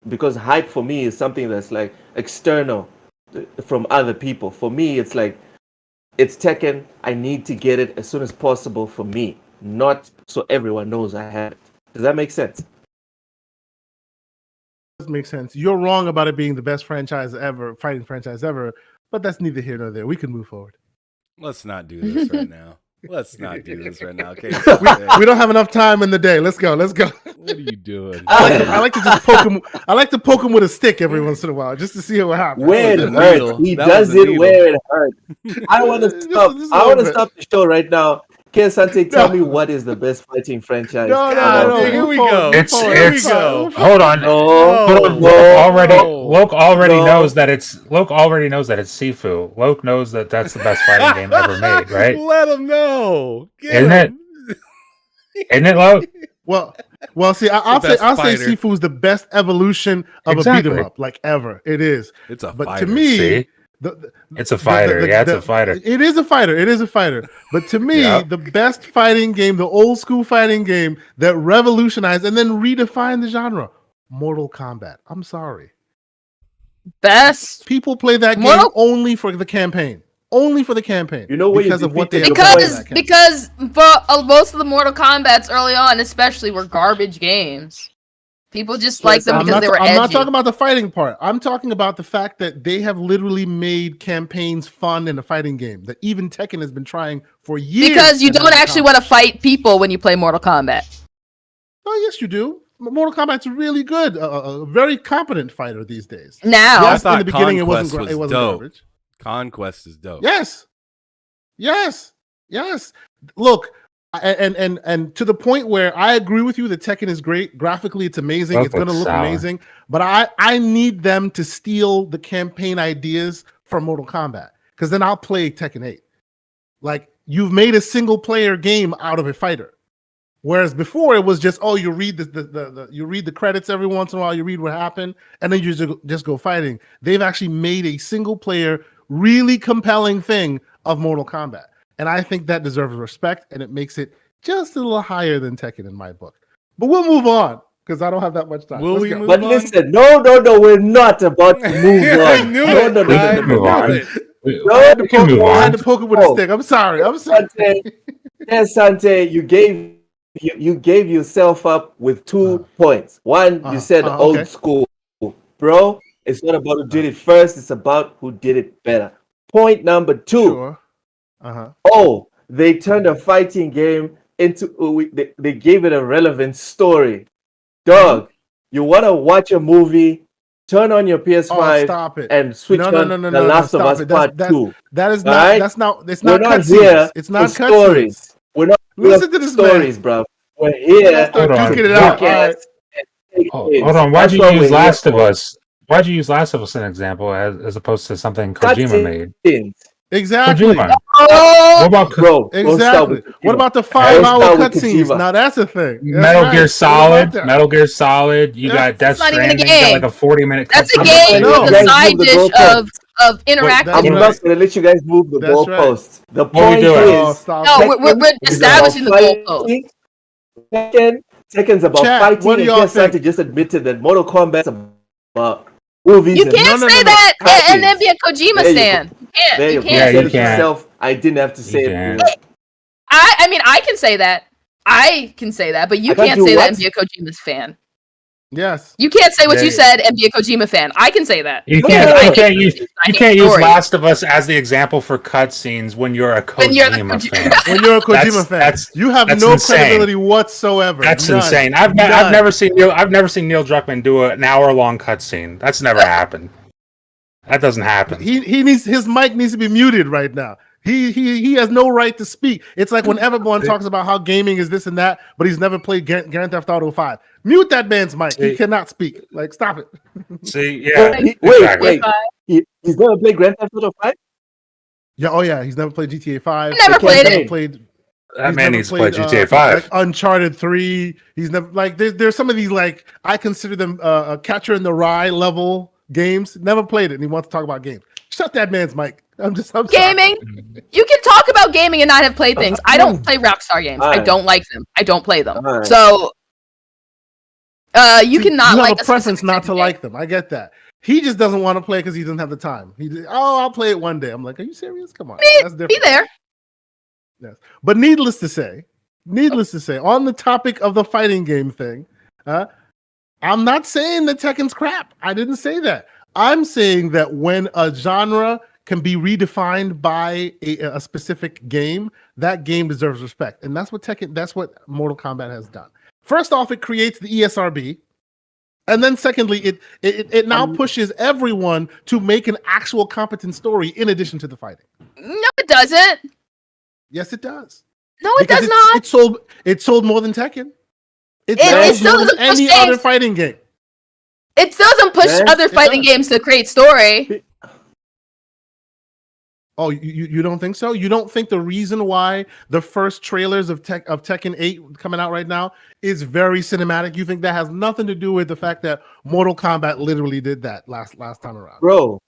Speaker 3: Because hype for me is something that's like external from other people. For me, it's like, it's Tekken, I need to get it as soon as possible for me, not so everyone knows I have it. Does that make sense?
Speaker 4: Does make sense. You're wrong about it being the best franchise ever, fighting franchise ever, but that's neither here nor there. We can move forward.
Speaker 1: Let's not do this right now. Let's not do this right now. Okay,
Speaker 4: we don't have enough time in the day. Let's go. What
Speaker 1: are you doing?
Speaker 4: I like to just poke him. I like to poke him with a stick every once in a while, just to see what happens.
Speaker 3: Where it hurts, he does it where it hurts. I want to stop. I want to stop the show right now. Can Sante tell me what is the best fighting franchise?
Speaker 1: No. Here we go.
Speaker 2: Here we
Speaker 1: go.
Speaker 2: Hold on. Loke already knows that it's Sifu. Loke knows that that's the best fighting game ever made, right?
Speaker 1: Let him know.
Speaker 2: Isn't it, Loke?
Speaker 4: Well. See, I'll say Sifu is the best evolution of a beat 'em up, like ever. It is.
Speaker 1: It's a
Speaker 4: but
Speaker 1: fighter.
Speaker 4: To me.
Speaker 2: See? It's a fighter. It's a fighter.
Speaker 4: It is a fighter. But to me, the best fighting game, the old school fighting game that revolutionized and then redefined the genre, Mortal Kombat. I'm sorry.
Speaker 5: Best.
Speaker 4: People play that game only for the campaign. only for the campaign.
Speaker 3: You know where you
Speaker 4: because of what they
Speaker 3: defeated
Speaker 4: have
Speaker 3: your
Speaker 4: done
Speaker 3: point.
Speaker 4: in that
Speaker 5: Because for most of the Mortal Kombats early on, especially, were garbage games. People just liked them because they were
Speaker 4: I'm
Speaker 5: edgy.
Speaker 4: not talking about the fighting part. I'm talking about the fact that they have literally made campaigns fun in a fighting game that even Tekken has been trying for years.
Speaker 5: Because you don't actually want to fight people when you play Mortal Kombat.
Speaker 4: Oh, yes, you do. Mortal Kombat's really good. A very competent fighter these days.
Speaker 5: Now,
Speaker 4: Yes,
Speaker 1: I
Speaker 4: in the
Speaker 1: thought
Speaker 4: beginning,
Speaker 1: Conquest
Speaker 4: it wasn't
Speaker 1: dope.
Speaker 4: garbage.
Speaker 1: Conquest is dope.
Speaker 4: Yes. Look, and to the point where I agree with you that Tekken is great. Graphically, it's amazing. It's going to look amazing. But I need them to steal the campaign ideas from Mortal Kombat, because then I'll play Tekken 8. Like, you've made a single player game out of a fighter. Whereas before it was just, you read you read the credits every once in a while, you read what happened, and then you just go fighting. They've actually made a single player, really compelling thing of Mortal Kombat. And I think that deserves respect, and it makes it just a little higher than Tekken in my book. But we'll move on, because I don't have that much time.
Speaker 1: Will we move
Speaker 3: But
Speaker 1: on?
Speaker 3: listen, no, we're not about to move on.
Speaker 1: I knew it.
Speaker 3: No.
Speaker 1: I
Speaker 2: Move
Speaker 1: knew
Speaker 2: on.
Speaker 1: it.
Speaker 4: I had to poke it with a stick. I'm sorry.
Speaker 3: Sante, yes, Sante, you gave yourself up with 2 points. One, you said old school. Bro, it's not about who did it first, it's about who did it better. Point number 2.
Speaker 4: Sure.
Speaker 3: They turned a fighting game into, they gave it a relevant story. Dog, you want to watch a movie, turn on your PS5
Speaker 4: stop it.
Speaker 3: and switch on The Last of Us Part 2.
Speaker 4: That is
Speaker 3: All
Speaker 4: not,
Speaker 3: right?
Speaker 4: it's not
Speaker 3: We're not
Speaker 4: cutscenes.
Speaker 3: here
Speaker 4: It's not
Speaker 3: for stories.
Speaker 4: cutscenes.
Speaker 3: We're not
Speaker 4: Listen
Speaker 3: here
Speaker 4: to this
Speaker 3: for stories, bro. We're here
Speaker 2: Hold on.
Speaker 3: to
Speaker 4: Duking it out.
Speaker 3: kick ass and take
Speaker 2: Hold
Speaker 3: kids.
Speaker 2: on. Why'd
Speaker 3: That's
Speaker 2: you
Speaker 3: what
Speaker 2: use
Speaker 3: we're here
Speaker 2: Last of
Speaker 3: for.
Speaker 2: Us? Why'd you use Last of Us as an example as opposed to something Kojima made?
Speaker 3: Cutscenes.
Speaker 4: Exactly.
Speaker 2: Kojima.
Speaker 5: oh,
Speaker 2: What about
Speaker 3: Bro, don't start
Speaker 4: Exactly.
Speaker 3: with
Speaker 4: What
Speaker 3: Kojima.
Speaker 4: about the
Speaker 3: Don't
Speaker 4: 5-hour
Speaker 3: start with
Speaker 4: cutscenes?
Speaker 3: Kojima.
Speaker 4: Now that's a thing. That's
Speaker 2: Metal
Speaker 4: right.
Speaker 2: Gear
Speaker 4: What
Speaker 2: Solid?
Speaker 4: about that?
Speaker 2: Metal Gear Solid. You got Death
Speaker 5: It's not even a
Speaker 2: Stranding. You got
Speaker 5: game.
Speaker 2: like a 40-minute
Speaker 5: that's a
Speaker 2: cutscene.
Speaker 5: game
Speaker 3: No.
Speaker 5: with
Speaker 3: You
Speaker 5: a
Speaker 3: guys
Speaker 5: side
Speaker 3: move the
Speaker 5: dish
Speaker 3: goalposts.
Speaker 5: of interactive.
Speaker 4: That's
Speaker 3: I'm
Speaker 4: right.
Speaker 3: not gonna let you guys move the
Speaker 4: That's right.
Speaker 3: goalposts. The
Speaker 2: What we
Speaker 3: point
Speaker 2: doing?
Speaker 3: is,
Speaker 4: stop
Speaker 5: No,
Speaker 4: it.
Speaker 5: we're
Speaker 3: Tekken is about
Speaker 5: establishing the goalpost.
Speaker 3: fighting. Tekken's about
Speaker 4: Chat,
Speaker 3: fighting,
Speaker 4: what do
Speaker 3: and
Speaker 4: y'all
Speaker 3: Kessante
Speaker 4: think?
Speaker 3: just admitted that Mortal Kombat's about movies.
Speaker 5: You
Speaker 3: and
Speaker 5: can't
Speaker 4: No,
Speaker 5: say
Speaker 4: no.
Speaker 5: that
Speaker 3: Cutscenes.
Speaker 5: and then be a Kojima
Speaker 3: There you
Speaker 5: stan. You can't.
Speaker 3: There
Speaker 5: You
Speaker 3: you go.
Speaker 2: Yeah,
Speaker 5: can't.
Speaker 3: You
Speaker 2: you
Speaker 3: said it
Speaker 2: can't.
Speaker 3: yourself. I didn't have to say
Speaker 2: You
Speaker 3: it.
Speaker 2: can't.
Speaker 3: Bro.
Speaker 5: I mean, I can say that. I can say that, but you
Speaker 3: I can't
Speaker 5: can't
Speaker 3: do
Speaker 5: say that
Speaker 3: what?
Speaker 5: and be a Kojima's fan.
Speaker 4: Yes.
Speaker 5: You can't say what
Speaker 2: Yeah.
Speaker 5: you said and be a Kojima fan. I can say that.
Speaker 2: You
Speaker 3: No,
Speaker 2: can't.
Speaker 3: no,
Speaker 2: You
Speaker 3: no.
Speaker 2: can't use.
Speaker 5: I
Speaker 2: You
Speaker 5: hate
Speaker 2: can't use
Speaker 5: stories.
Speaker 2: Last of Us as the example for cutscenes when you're a
Speaker 5: When you're the
Speaker 2: Kojima
Speaker 5: Kojima
Speaker 2: fan.
Speaker 4: When you're a Kojima fan, you have
Speaker 2: that's
Speaker 4: no
Speaker 2: insane.
Speaker 4: credibility whatsoever.
Speaker 2: That's
Speaker 4: None.
Speaker 2: insane. I've
Speaker 4: None.
Speaker 2: never seen Neil Druckmann do an hour-long cutscene. That's never happened. That doesn't happen.
Speaker 4: He needs, his mic needs to be muted right now. He has no right to speak. It's like when everyone talks about how gaming is this and that, but he's never played Grand Theft Auto 5. Mute that man's mic. He cannot speak. Like, stop it.
Speaker 2: See, yeah,
Speaker 3: Wait,
Speaker 2: exactly.
Speaker 3: wait. He's gonna play Grand Theft Auto 5?
Speaker 4: Yeah. Oh yeah. He's never played GTA 5.
Speaker 5: I never played
Speaker 3: it.
Speaker 2: That
Speaker 4: He's
Speaker 2: man
Speaker 4: never
Speaker 2: needs to play
Speaker 4: played,
Speaker 2: GTA 5.
Speaker 4: like Uncharted 3. He's never, like, there's some of these, like, I consider them Catcher in the Rye level games. Never played it, and he wants to talk about games. Shut that man's mic. I'm sorry.
Speaker 5: Gaming. You can talk about gaming and not have played things. I don't play Rockstar games. I
Speaker 3: Alright.
Speaker 5: don't like them. I don't play them.
Speaker 3: Alright.
Speaker 5: So you cannot
Speaker 4: you
Speaker 5: like
Speaker 4: have a preference
Speaker 5: specific
Speaker 4: not
Speaker 5: type
Speaker 4: to
Speaker 5: of
Speaker 4: like them. I get that. He just doesn't want to play because he doesn't have the time. I'll play it one day. I'm like, are you serious? Come on. That's
Speaker 5: game.
Speaker 4: different.
Speaker 5: Be there.
Speaker 4: Yes. But needless to say, on the topic of the fighting game thing, I'm not saying that Tekken's crap. I didn't say that. I'm saying that when a genre can be redefined by a specific game, that game deserves respect. And that's what Mortal Kombat has done. First off, it creates the ESRB. And then secondly, it now pushes everyone to make an actual competent story in addition to the fighting.
Speaker 5: No, it doesn't.
Speaker 4: Yes, it does.
Speaker 5: No, it
Speaker 4: Because
Speaker 5: does not.
Speaker 4: It sold more than Tekken. It
Speaker 5: It
Speaker 4: sells
Speaker 5: still
Speaker 4: more than
Speaker 5: doesn't push
Speaker 4: any
Speaker 5: games.
Speaker 4: other fighting game.
Speaker 5: It doesn't push
Speaker 3: Yes,
Speaker 5: other
Speaker 4: it
Speaker 5: fighting
Speaker 4: does.
Speaker 5: games to create story.
Speaker 4: Oh, you don't think so? You don't think the reason why the first trailers of Tekken 8 coming out right now is very cinematic? You think that has nothing to do with the fact that Mortal Kombat literally did that last time around?
Speaker 3: Bro.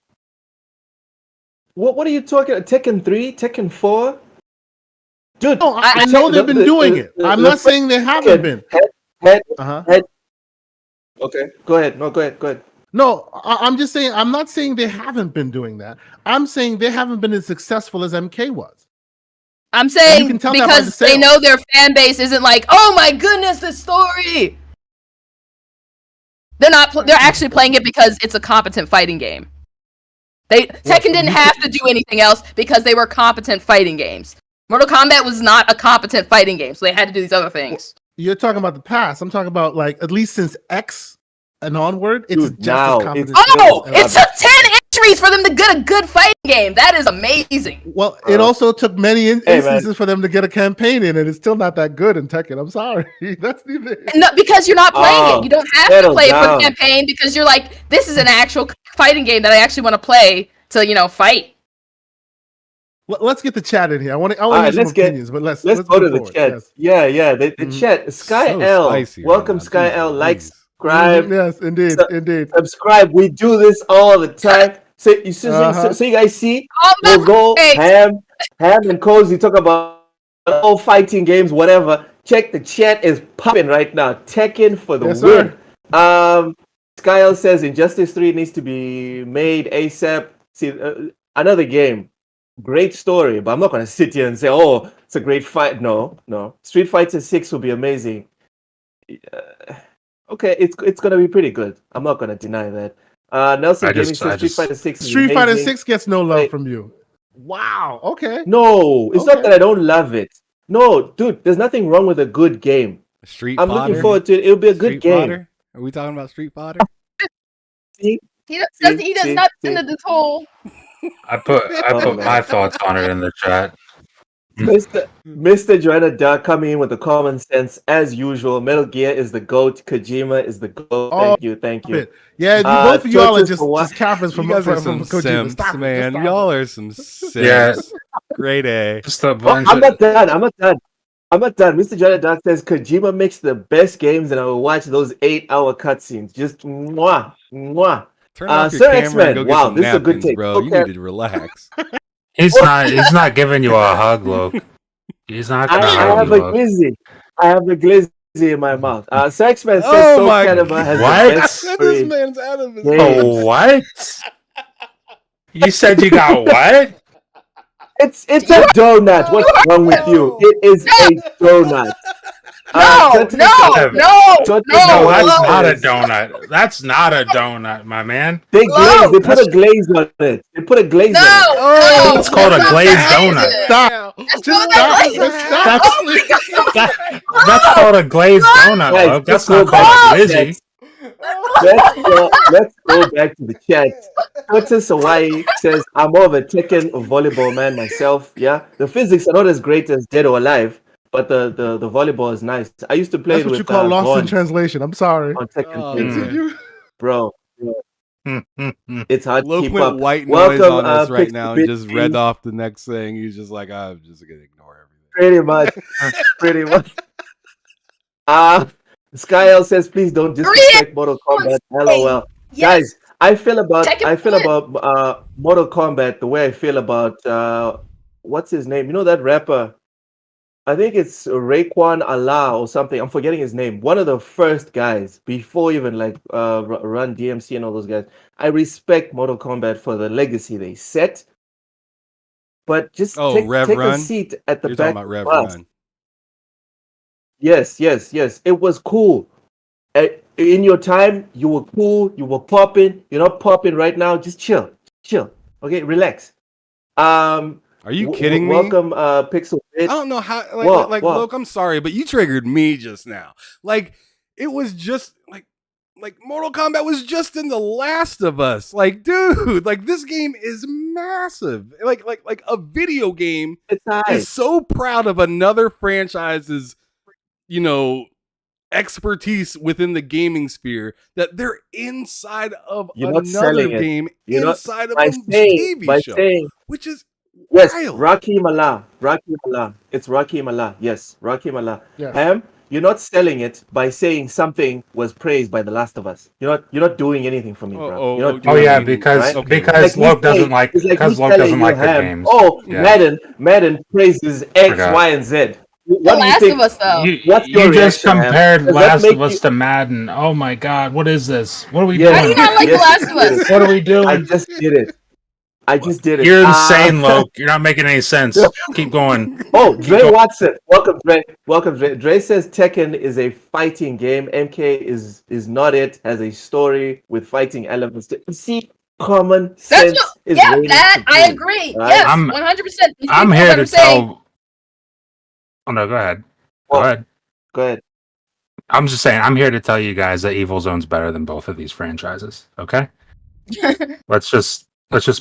Speaker 3: What are you talking about? Tekken 3? Tekken 4? Dude,
Speaker 4: No, I know they've been doing it. I'm not saying they haven't been.
Speaker 3: Head.
Speaker 4: Uh-huh.
Speaker 3: Okay, go ahead. No, go ahead.
Speaker 4: No, I'm just saying. I'm not saying they haven't been doing that. I'm saying they haven't been as successful as MK was.
Speaker 5: I'm
Speaker 4: And
Speaker 5: saying
Speaker 4: you can tell that by the
Speaker 5: because they
Speaker 4: sales.
Speaker 5: know their fan base isn't like, oh my goodness, the story. They're not. They're actually playing it because it's a competent fighting game. Tekken didn't have to do anything else because they were competent fighting games. Mortal Kombat was not a competent fighting game, so they had to do these other things.
Speaker 4: You're talking about the past. I'm talking about like at least since X and onward, it's
Speaker 3: Dude,
Speaker 4: just
Speaker 3: now
Speaker 4: as competent.
Speaker 5: Oh,
Speaker 4: as
Speaker 5: it took 10 entries for them to get a good fighting game. That is amazing.
Speaker 4: Well, it also took many
Speaker 3: man.
Speaker 4: instances for them to get a campaign in, and it's still not that good in Tekken. I'm sorry. That's neither.
Speaker 5: No, because you're not playing it. You don't have to
Speaker 3: settle
Speaker 5: play it for
Speaker 3: down.
Speaker 5: the campaign because you're like, this is an actual fighting game that I actually want to play to, fight.
Speaker 4: Let's get the chat in here. I want to
Speaker 3: right,
Speaker 4: hear some
Speaker 3: let's get-
Speaker 4: opinions, but let's
Speaker 3: Let's go to the
Speaker 4: forward.
Speaker 3: chat.
Speaker 4: Yes.
Speaker 3: Yeah. The chat. Sky
Speaker 1: So
Speaker 3: L.
Speaker 1: spicy right
Speaker 3: Welcome,
Speaker 1: now.
Speaker 3: Sky
Speaker 1: Jeez
Speaker 3: L. Like,
Speaker 1: Louise.
Speaker 3: subscribe.
Speaker 4: Yes, indeed,
Speaker 3: So-
Speaker 4: indeed.
Speaker 3: Subscribe. We do this all the time. So you guys see, we'll go ham and cozy, talk about all fighting games, whatever. Check the chat is popping right now. Tekken for the
Speaker 4: Yes,
Speaker 3: win.
Speaker 4: sir.
Speaker 3: Skyle says Injustice 3 needs to be made ASAP. See, another game, great story, but I'm not gonna sit here and say, oh, it's a great fight. No. Street Fighter 6 will be amazing. Okay, it's gonna be pretty good. I'm not gonna deny that. Nelson Gaming says Street Fighter 6 is
Speaker 4: Street Fighter
Speaker 3: amazing.
Speaker 4: 6 gets no love
Speaker 3: Wait.
Speaker 4: from you. Wow. Okay.
Speaker 3: No, it's
Speaker 4: Okay.
Speaker 3: not that I don't love it. No, dude, there's nothing wrong with a good game.
Speaker 1: Street
Speaker 3: I'm
Speaker 1: Fighter.
Speaker 3: looking forward to it. It'll be a good
Speaker 1: Street
Speaker 3: game.
Speaker 1: Fighter? Are we talking about Street Fighter?
Speaker 5: He does not into this whole.
Speaker 2: I put
Speaker 3: Oh, man.
Speaker 2: my thoughts on it in the chat.
Speaker 3: Mr. Joanna Duck coming in with the common sense as usual. Metal Gear is the GOAT. Kojima is the GOAT.
Speaker 4: Oh,
Speaker 3: Thank you.
Speaker 4: Yeah, both of y'all are
Speaker 3: Churches for
Speaker 4: just cappers from
Speaker 1: You guys are
Speaker 4: from
Speaker 1: some
Speaker 4: Kojima.
Speaker 1: simps,
Speaker 4: Stop it,
Speaker 1: man.
Speaker 4: just stop
Speaker 1: Y'all
Speaker 4: it.
Speaker 1: are some simps.
Speaker 2: Yeah.
Speaker 1: Grade A.
Speaker 2: Just a
Speaker 3: Oh,
Speaker 2: bunch
Speaker 3: I'm
Speaker 2: of
Speaker 3: not done. Mr. Joanna Duck says Kojima makes the best games, and I will watch those 8-hour cutscenes. Just mwah.
Speaker 1: Turn off your
Speaker 3: Sir
Speaker 1: camera
Speaker 3: X-Men.
Speaker 1: and go get
Speaker 3: Wow,
Speaker 1: some
Speaker 3: this is a good
Speaker 1: napkins,
Speaker 3: take.
Speaker 1: bro.
Speaker 3: Okay.
Speaker 1: You need to relax.
Speaker 2: He's not giving you a hug, Luke. He's not gonna
Speaker 3: I
Speaker 2: hug
Speaker 3: have
Speaker 2: you,
Speaker 3: a
Speaker 2: Luke.
Speaker 3: glizzy. I have a glizzy in my mouth. Sir X-Men says
Speaker 1: Oh
Speaker 3: Soul
Speaker 1: my
Speaker 3: Calibur has
Speaker 2: What?
Speaker 3: the best
Speaker 1: This
Speaker 3: story.
Speaker 1: man's out of his
Speaker 3: Yeah.
Speaker 2: Oh, what? You said you got what?
Speaker 3: It's a donut. What's wrong with you? It is a donut.
Speaker 5: No,
Speaker 3: Turtle
Speaker 5: no,
Speaker 3: says-
Speaker 5: no,
Speaker 3: Turtle
Speaker 2: No,
Speaker 5: no.
Speaker 2: that's
Speaker 3: says-
Speaker 2: not a donut. That's not a donut, my man.
Speaker 3: They
Speaker 5: Hello?
Speaker 3: glaze. They put a glaze on it. They put a glaze
Speaker 5: No,
Speaker 3: on it.
Speaker 1: Oh,
Speaker 5: no.
Speaker 2: it's called a
Speaker 5: that's not
Speaker 2: glazed
Speaker 5: that.
Speaker 2: donut.
Speaker 4: Stop.
Speaker 5: That's
Speaker 4: Just
Speaker 5: not
Speaker 4: stop.
Speaker 5: that.
Speaker 4: Just stop.
Speaker 2: That's-
Speaker 5: Oh my God.
Speaker 2: That's called a glazed donut,
Speaker 3: Guys,
Speaker 2: Luke. That's
Speaker 3: let's
Speaker 2: not
Speaker 3: go
Speaker 2: called
Speaker 3: back
Speaker 2: a
Speaker 3: to
Speaker 2: glizzy.
Speaker 3: Let's go back to the chat. Curtis Hawaii says, I'm more of a Tekken volleyball man myself. Yeah. The physics are not as great as Dead or Alive, but the volleyball is nice. I used to play
Speaker 4: That's
Speaker 3: it
Speaker 4: what
Speaker 3: with
Speaker 4: you call lost in
Speaker 3: Vaughn
Speaker 4: translation. I'm sorry.
Speaker 3: on Tekken
Speaker 1: Oh,
Speaker 3: 3.
Speaker 1: man.
Speaker 4: Continue.
Speaker 3: Bro, it's hard to
Speaker 1: Luke
Speaker 3: keep
Speaker 1: went
Speaker 3: up.
Speaker 1: white noise
Speaker 3: Welcome,
Speaker 1: on us right
Speaker 3: Pixel
Speaker 1: now and
Speaker 3: Bit
Speaker 1: just
Speaker 3: King.
Speaker 1: read off the next thing. He's just like, I'm just gonna ignore everything.
Speaker 3: Pretty much. Skyl says, please don't disrespect Mortal Kombat. LOL.
Speaker 5: Yes.
Speaker 3: Guys, I feel about
Speaker 5: Tekken
Speaker 3: Mortal Kombat the way I feel about what's his name? You know that rapper? I think it's Raekwon Allah or something. I'm forgetting his name. One of the first guys before even like Run DMC and all those guys. I respect Mortal Kombat for the legacy they set. But just take
Speaker 1: Rev
Speaker 3: a
Speaker 1: Run?
Speaker 3: seat at the
Speaker 1: You're
Speaker 3: back.
Speaker 1: talking about Rev
Speaker 3: of us.
Speaker 1: Run.
Speaker 3: Yes. It was cool. In your time, you were cool. You were popping. You're not popping right now. Just chill. Okay, relax.
Speaker 1: Are you kidding me?
Speaker 3: Welcome, Pixel
Speaker 1: I
Speaker 3: Bit.
Speaker 1: don't know how.
Speaker 3: What?
Speaker 1: Luke, I'm sorry, but you triggered me just now. Like, it was just like Mortal Kombat was just in The Last of Us. Like, dude, like this game is massive. Like a video game
Speaker 3: It's
Speaker 1: is
Speaker 3: nice.
Speaker 1: so proud of another franchise's, expertise within the gaming sphere that they're inside of
Speaker 3: You're not
Speaker 1: another
Speaker 3: selling it.
Speaker 1: game
Speaker 3: You're not-
Speaker 1: inside of
Speaker 3: By
Speaker 1: a TV show,
Speaker 3: saying,
Speaker 1: which is
Speaker 3: yes,
Speaker 1: wild.
Speaker 3: Rakim Allah. It's Rakim Allah. Yes, Rakim Allah.
Speaker 4: Yes.
Speaker 3: You're not selling it by saying something was praised by The Last of Us. You're not doing anything for me, bro. You're not
Speaker 2: Oh
Speaker 3: doing
Speaker 2: yeah,
Speaker 3: anything,
Speaker 2: because
Speaker 3: right?
Speaker 2: because
Speaker 3: me
Speaker 2: Luke doesn't
Speaker 3: saying-
Speaker 2: like
Speaker 3: it's like me
Speaker 2: because Luke
Speaker 3: telling
Speaker 2: doesn't
Speaker 3: you,
Speaker 2: like the
Speaker 3: Ham,
Speaker 2: games.
Speaker 3: Oh,
Speaker 2: Yeah.
Speaker 3: Madden praises X,
Speaker 2: Forgot.
Speaker 3: Y, and Z. what do you
Speaker 5: Last
Speaker 3: think?
Speaker 5: of Us, though.
Speaker 3: What's your
Speaker 2: You just
Speaker 3: reaction, Ham?
Speaker 2: compared
Speaker 3: Does that
Speaker 2: Last
Speaker 3: make
Speaker 2: of Us
Speaker 3: you-
Speaker 2: to Madden. Oh my god, what is this? What are we
Speaker 3: Yes.
Speaker 5: How do you
Speaker 2: doing?
Speaker 5: not like The
Speaker 3: Yes,
Speaker 5: Last of
Speaker 3: you did
Speaker 5: Us?
Speaker 2: What are we
Speaker 3: I
Speaker 2: doing?
Speaker 3: just did it. I just did it.
Speaker 2: You're insane, Loke. You're not making any sense. Keep going.
Speaker 3: Oh, Dre Watson. Welcome, Dre. Welcome, Dre. Dre says Tekken is a fighting game. MK is not it. Has a story with fighting elements. See, common
Speaker 5: That's
Speaker 3: sense
Speaker 5: what.
Speaker 3: is
Speaker 5: Yeah,
Speaker 3: reigning
Speaker 5: that I
Speaker 3: supreme,
Speaker 5: agree.
Speaker 3: right?
Speaker 5: Yes,
Speaker 2: I'm-
Speaker 5: 100%.
Speaker 2: I'm here to tell. Oh no, go ahead. Go
Speaker 3: Oh,
Speaker 2: ahead.
Speaker 3: Go ahead.
Speaker 2: I'm just saying, I'm here to tell you guys that Evil Zone's better than both of these franchises. Okay, let's just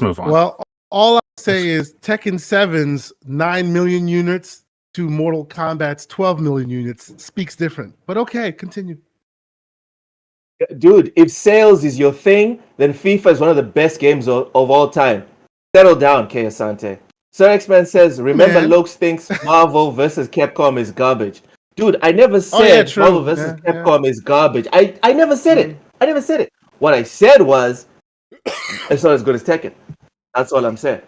Speaker 2: move on.
Speaker 4: Well, all I say is Tekken 7's 9 million units to Mortal Kombat's 12 million units speaks different. But okay, continue.
Speaker 3: Dude, if sales is your thing, then FIFA is one of the best games of all time. Settle down, K. Asante. Sir X-Man says, remember
Speaker 4: Man.
Speaker 3: Lokes thinks Marvel versus Capcom is garbage. Dude, I never
Speaker 4: Oh, yeah,
Speaker 3: said
Speaker 4: true.
Speaker 3: Marvel versus
Speaker 4: Yeah,
Speaker 3: Capcom is garbage. I never said it. I never said it. What I said was, it's not as good as Tekken. That's all I'm saying.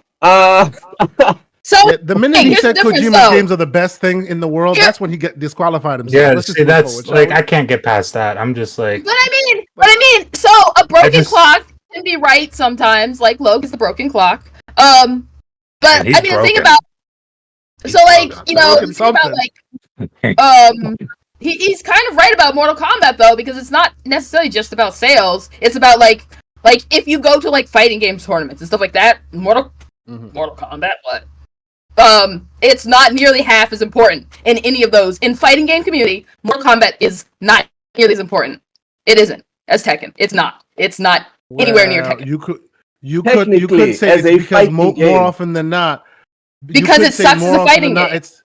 Speaker 5: So
Speaker 4: Yeah, the minute he
Speaker 5: here's the
Speaker 4: said
Speaker 5: difference,
Speaker 4: Kojima's
Speaker 5: though.
Speaker 4: games are the best thing in the world,
Speaker 5: Here-
Speaker 4: that's when he get disqualified himself.
Speaker 2: Yeah,
Speaker 4: Let's just
Speaker 2: see,
Speaker 4: move
Speaker 2: that's
Speaker 4: forward, shall
Speaker 2: like
Speaker 4: we?
Speaker 2: I can't get past that. I'm just like,
Speaker 5: But I mean, so a broken
Speaker 2: just-
Speaker 5: clock can be right sometimes. Like Loke is the broken clock. But
Speaker 2: And he's
Speaker 5: I mean, the thing
Speaker 2: broken.
Speaker 5: about
Speaker 2: He's
Speaker 5: so like
Speaker 2: broken.
Speaker 5: you know,
Speaker 4: Broken
Speaker 5: the thing about
Speaker 4: something.
Speaker 5: like he's kind of right about Mortal Kombat though, because it's not necessarily just about sales. It's about like if you go to like fighting games tournaments and stuff like that, Mortal Kombat, what? It's not nearly half as important in any of those. In fighting game community, Mortal Kombat is not nearly as important. It isn't as Tekken. It's not. It's not anywhere near
Speaker 4: Well,
Speaker 5: Tekken.
Speaker 4: You
Speaker 3: Technically,
Speaker 4: could say
Speaker 3: as
Speaker 4: it's
Speaker 3: a
Speaker 4: because
Speaker 3: fighting
Speaker 4: more
Speaker 3: game.
Speaker 4: often than not. you
Speaker 5: Because
Speaker 4: could
Speaker 5: it
Speaker 4: say
Speaker 5: sucks
Speaker 4: more
Speaker 5: as a
Speaker 4: often
Speaker 5: fighting
Speaker 4: than not,
Speaker 5: game.
Speaker 4: It's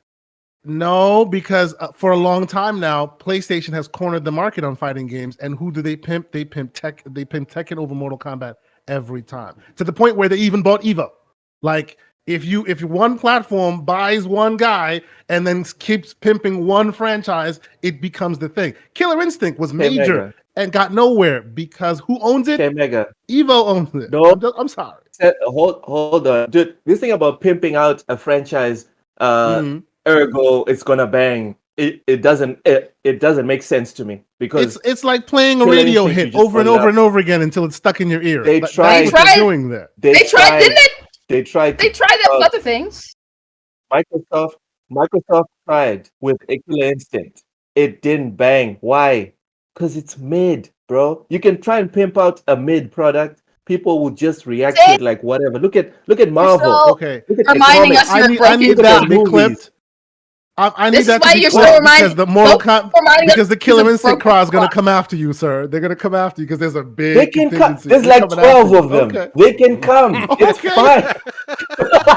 Speaker 4: no, because for a long time now, PlayStation has cornered the market on fighting games, and who do they pimp? They pimp Tekken over Mortal Kombat every time, to the point where they even bought Evo. Like if one platform buys one guy and then keeps pimping one franchise, it becomes the thing. Killer Instinct was major
Speaker 3: Mega.
Speaker 4: and got nowhere because who owns it?
Speaker 3: Okay, Mega.
Speaker 4: Evo owns it.
Speaker 3: No.
Speaker 4: I'm sorry.
Speaker 3: Hold on. Dude, this thing about pimping out a franchise,
Speaker 4: Mhm.
Speaker 3: ergo it's gonna bang. It doesn't make sense to me because
Speaker 4: It's like playing a
Speaker 3: Killer
Speaker 4: radio
Speaker 3: Instinct, you
Speaker 4: hit
Speaker 3: just
Speaker 4: over and
Speaker 3: brought it
Speaker 4: over
Speaker 3: up.
Speaker 4: and over again until it's stuck in your ear.
Speaker 3: They
Speaker 4: That's
Speaker 3: tried-
Speaker 4: what
Speaker 5: They
Speaker 4: they're
Speaker 5: tried-
Speaker 4: doing there.
Speaker 5: They tried, didn't they?
Speaker 3: They tried.
Speaker 5: They tried that with other things.
Speaker 3: Microsoft tried with a Killer Instinct. It didn't bang. Why? Because it's mid, bro. You can try and pimp out a mid product. People will just react to it like whatever. Look at Marvel.
Speaker 5: still
Speaker 4: Okay.
Speaker 3: Look at the
Speaker 5: reminding
Speaker 3: comics.
Speaker 5: us you're
Speaker 4: I
Speaker 5: broken
Speaker 4: need
Speaker 3: Look at
Speaker 4: that
Speaker 3: the
Speaker 4: to be
Speaker 3: movies.
Speaker 4: clipped. I need
Speaker 5: This is
Speaker 4: that
Speaker 5: why
Speaker 4: to be
Speaker 5: you're
Speaker 4: clipped
Speaker 5: still
Speaker 4: because
Speaker 5: reminding-
Speaker 4: the Mortal
Speaker 5: Don't
Speaker 4: Kombat,
Speaker 5: remind us
Speaker 4: because the
Speaker 5: he's
Speaker 4: Killer
Speaker 5: a
Speaker 4: Instinct
Speaker 5: broken
Speaker 4: crowd is going to
Speaker 5: clock.
Speaker 4: come after you, sir. They're going to come after you because there's a big
Speaker 3: They can come.
Speaker 4: contingency.
Speaker 3: There's
Speaker 4: They're
Speaker 3: like
Speaker 4: coming after
Speaker 3: 12
Speaker 4: you.
Speaker 3: of them.
Speaker 4: Okay.
Speaker 3: They can come. It's
Speaker 4: Okay.
Speaker 3: fine.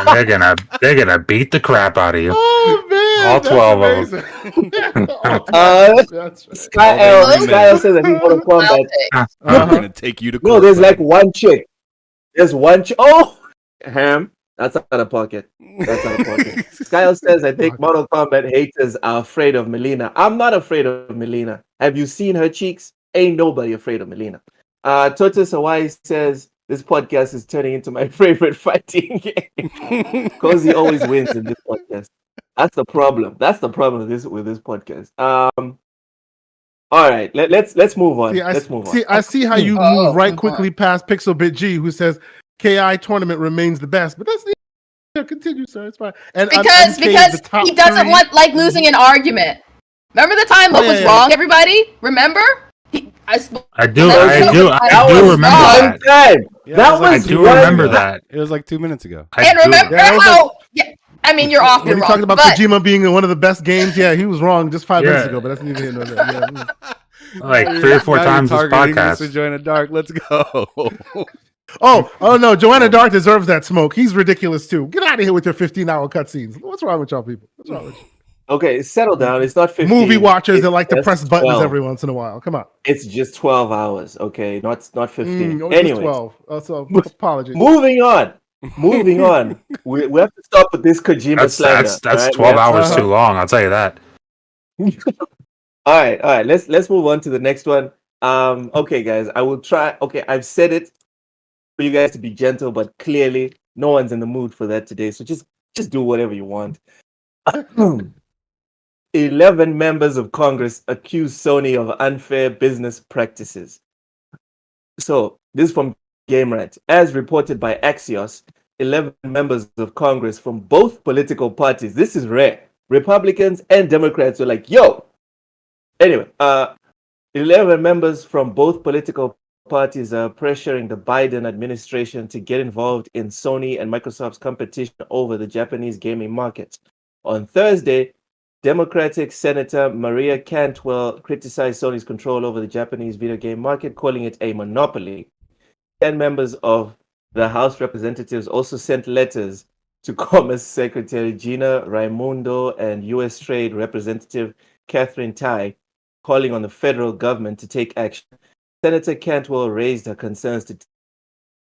Speaker 2: and they're gonna beat the crap out of you.
Speaker 4: Oh man,
Speaker 2: All
Speaker 4: that's
Speaker 2: 12 of them.
Speaker 4: amazing. All 12
Speaker 3: Sky
Speaker 4: that's right.
Speaker 3: Sky L says I think Mortal
Speaker 5: I'll
Speaker 3: Kombat.
Speaker 5: take.
Speaker 1: We're
Speaker 4: Uh-huh.
Speaker 1: gonna take you to
Speaker 3: No,
Speaker 1: court.
Speaker 3: there's like
Speaker 1: buddy.
Speaker 3: one chick. There's one chick. Oh, Ham. That's out of pocket. That's out of pocket. Kyle says, I think Mortal Kombat haters are afraid of Melina. I'm not afraid of Melina. Have you seen her cheeks? Ain't nobody afraid of Melina. Totus Hawaii says, this podcast is turning into my favorite fighting game. Cozy always wins in this podcast. That's the problem. That's the problem with this podcast. All right, let's move on. Let's move on.
Speaker 4: I see how you move right quickly past Pixelbit G, who says KI tournament remains the best. But that's continue, sir. It's fine. And
Speaker 5: Because
Speaker 4: MK is the top
Speaker 5: he doesn't
Speaker 4: 3.
Speaker 5: want like losing an argument. Remember the time Loke was wrong, everybody? Remember?
Speaker 2: I do
Speaker 3: That
Speaker 2: remember
Speaker 3: one
Speaker 2: that.
Speaker 3: time.
Speaker 1: Yeah,
Speaker 3: That
Speaker 1: it was like
Speaker 2: I
Speaker 3: was
Speaker 2: do
Speaker 3: one
Speaker 2: remember
Speaker 3: time.
Speaker 2: that.
Speaker 1: It was like 2 minutes ago.
Speaker 5: And remember how? Yeah, I mean, you're often
Speaker 4: When he
Speaker 5: wrong.
Speaker 4: talked about
Speaker 5: but
Speaker 4: Kojima being one of the best games, yeah, he was wrong just 5 minutes
Speaker 2: Yeah.
Speaker 4: ago. But that's neither here nor there. Yeah.
Speaker 2: Like 3 or 4
Speaker 1: Now you're
Speaker 2: times this
Speaker 1: targeting
Speaker 2: podcast.
Speaker 1: Mr. Joanna Dark. Let's go.
Speaker 4: Oh no, Joanna Dark deserves that smoke. He's ridiculous too. Get out of here with your 15-hour cutscenes. What's wrong with y'all people? What's wrong with you?
Speaker 3: Okay, settle down. It's not 15.
Speaker 4: Movie watchers
Speaker 3: It's
Speaker 4: that like to
Speaker 3: just
Speaker 4: press buttons
Speaker 3: 12.
Speaker 4: every once in a while. Come on.
Speaker 3: It's just 12 hours, okay? Not 15.
Speaker 4: Just
Speaker 3: Anyways,
Speaker 4: 12. So apologies.
Speaker 3: moving on. Moving on. We have to stop with this Kojima slander.
Speaker 2: That's
Speaker 3: all right?
Speaker 2: 12
Speaker 3: We have to-
Speaker 2: hours too long, I'll tell you that.
Speaker 3: All right. Let's move on to the next one. Okay, guys, I will try. Okay, I've said it for you guys to be gentle, but clearly no one's in the mood for that today. So just do whatever you want. 11 members of Congress accuse Sony of unfair business practices. So, this is from Game Rant. As reported by Axios, 11 members of Congress from both political parties, this is rare, Republicans and Democrats were like, yo! Anyway, 11 members from both political parties are pressuring the Biden administration to get involved in Sony and Microsoft's competition over the Japanese gaming market. On Thursday, Democratic Senator Maria Cantwell criticized Sony's control over the Japanese video game market, calling it a monopoly. 10 members of the House Representatives also sent letters to Commerce Secretary Gina Raimondo and U.S. Trade Representative Catherine Tai, calling on the federal government to take action. Senator Cantwell raised her concerns to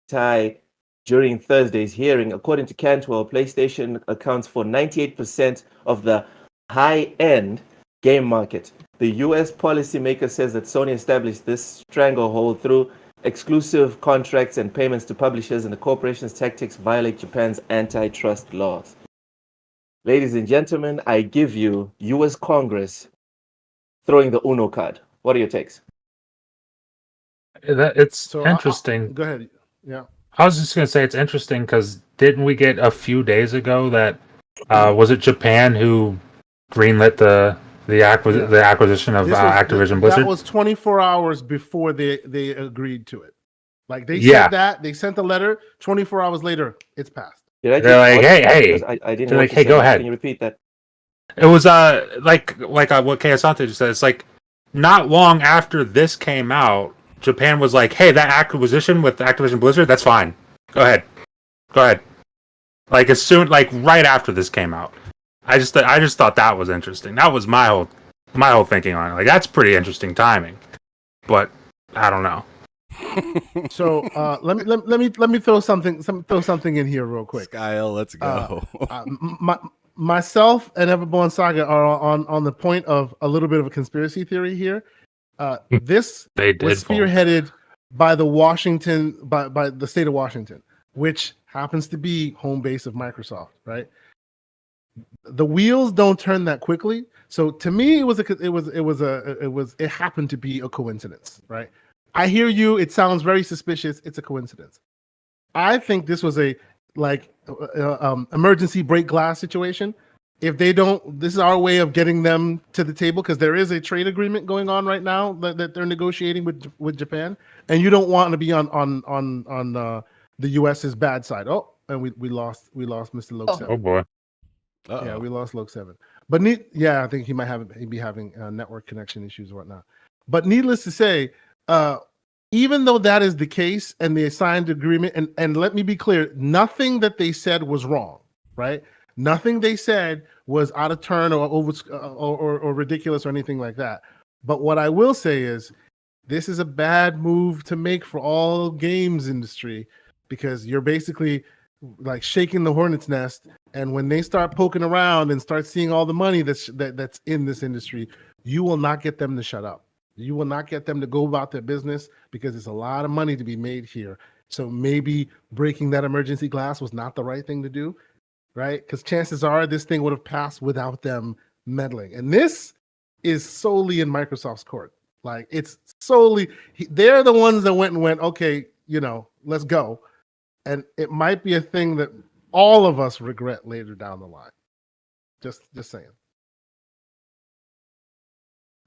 Speaker 3: Tai during Thursday's hearing. According to Cantwell, PlayStation accounts for 98% of the high-end game market. The U.S. policymaker says that Sony established this stranglehold through exclusive contracts and payments to publishers, and the corporation's tactics violate Japan's antitrust laws. Ladies and gentlemen, I give you U.S. Congress throwing the Uno card. What are your takes?
Speaker 2: It's interesting.
Speaker 4: Go ahead. Yeah.
Speaker 2: I was just gonna say it's interesting because didn't we get a few days ago that was it Japan who greenlit the acquisition of Activision Blizzard?
Speaker 4: That was 24 hours before they agreed to it. Like they said that they sent the letter. 24 hours later, it's passed.
Speaker 3: They're
Speaker 2: like, hey.
Speaker 3: I didn't.
Speaker 2: They're like, hey, go ahead.
Speaker 3: Can you repeat that?
Speaker 2: It was like what Kayasante just said. It's like not long after this came out, Japan was like, hey, that acquisition with Activision Blizzard, that's fine. Go ahead. Like as soon, like right after this came out. I just thought that was interesting. That was my whole thinking on it. Like that's pretty interesting timing. But I don't know.
Speaker 4: So let me throw something in here real quick.
Speaker 1: Skyle, let's go.
Speaker 4: Myself and Everborn Saga are on the point of a little bit of a conspiracy theory here. This was spearheaded by the by the state of Washington, which happens to be home base of Microsoft, right? The wheels don't turn that quickly. So to me, it happened to be a coincidence, right? I hear you. It sounds very suspicious. It's a coincidence. I think this was a emergency break glass situation. If they don't, this is our way of getting them to the table because there is a trade agreement going on right now that they're negotiating with Japan, and you don't want to be on the US's bad side. Oh, and we lost Mr. Loke 7.
Speaker 2: Oh boy.
Speaker 1: Uh-oh.
Speaker 4: Yeah, we lost Loke 7. But I think he'd be having network connection issues or whatnot. But needless to say, even though that is the case and they signed agreement, and let me be clear, nothing that they said was wrong, right? Nothing they said was out of turn or over or ridiculous or anything like that. But what I will say is, this is a bad move to make for all games industry because you're basically like shaking the hornet's nest. And when they start poking around and start seeing all the money that's in this industry, you will not get them to shut up. You will not get them to go about their business because there's a lot of money to be made here. So maybe breaking that emergency glass was not the right thing to do, right? Because chances are this thing would have passed without them meddling. And this is solely in Microsoft's court. Like it's solely, they're the ones that went, okay, let's go. And it might be a thing that all of us regret later down the line. Just saying.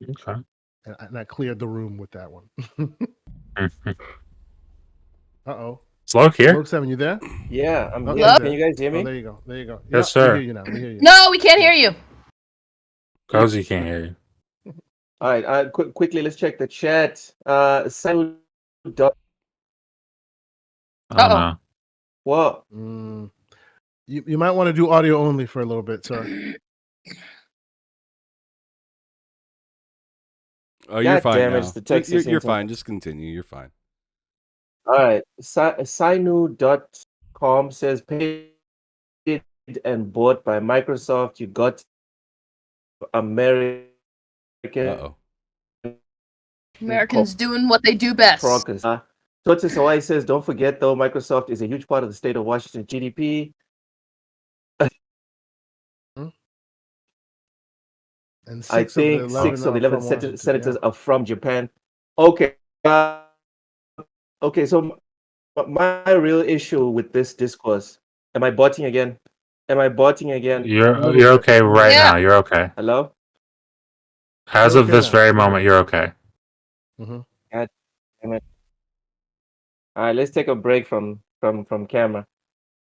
Speaker 2: Okay.
Speaker 4: And I cleared the room with that one. Uh-oh.
Speaker 2: Sloke here?
Speaker 4: Loke 7, you there?
Speaker 3: Yeah, I'm
Speaker 4: Okay,
Speaker 3: here. Can you guys hear me?
Speaker 4: Oh, there you go.
Speaker 2: Yes,
Speaker 4: Yeah,
Speaker 2: sir.
Speaker 4: We hear you now. We hear you.
Speaker 5: No, we can't hear you.
Speaker 2: Cozy can't hear you.
Speaker 3: All right, quickly, let's check the chat. Simon.
Speaker 2: I don't know.
Speaker 3: What?
Speaker 4: You might want to do audio only for a little bit, sir.
Speaker 1: Oh, you're
Speaker 3: God
Speaker 1: fine
Speaker 3: damn it,
Speaker 1: now.
Speaker 3: it's the Texas
Speaker 1: You're
Speaker 3: internet.
Speaker 1: fine. Just continue. You're fine.
Speaker 3: All right. Sinu.com says paid and bought by Microsoft. You got American.
Speaker 1: Uh-oh.
Speaker 5: Americans doing what they do best.
Speaker 3: Progress. Totis Hawaii says, don't forget though, Microsoft is a huge part of the state of Washington GDP.
Speaker 4: And
Speaker 3: I
Speaker 4: 6 of the
Speaker 3: think
Speaker 4: 11
Speaker 3: 6 of
Speaker 4: are
Speaker 3: 11
Speaker 4: from Washington.
Speaker 3: senators
Speaker 4: Yeah.
Speaker 3: are from Japan. Okay. Okay, so my real issue with this discourse, am I botting again? Am I botting again?
Speaker 2: You're okay right
Speaker 5: Yeah.
Speaker 2: now. You're okay.
Speaker 3: Hello?
Speaker 2: As
Speaker 4: You're
Speaker 2: of
Speaker 4: okay
Speaker 2: this
Speaker 4: now.
Speaker 2: very moment, you're okay.
Speaker 4: Mhm.
Speaker 3: God damn it. All right, let's take a break from camera.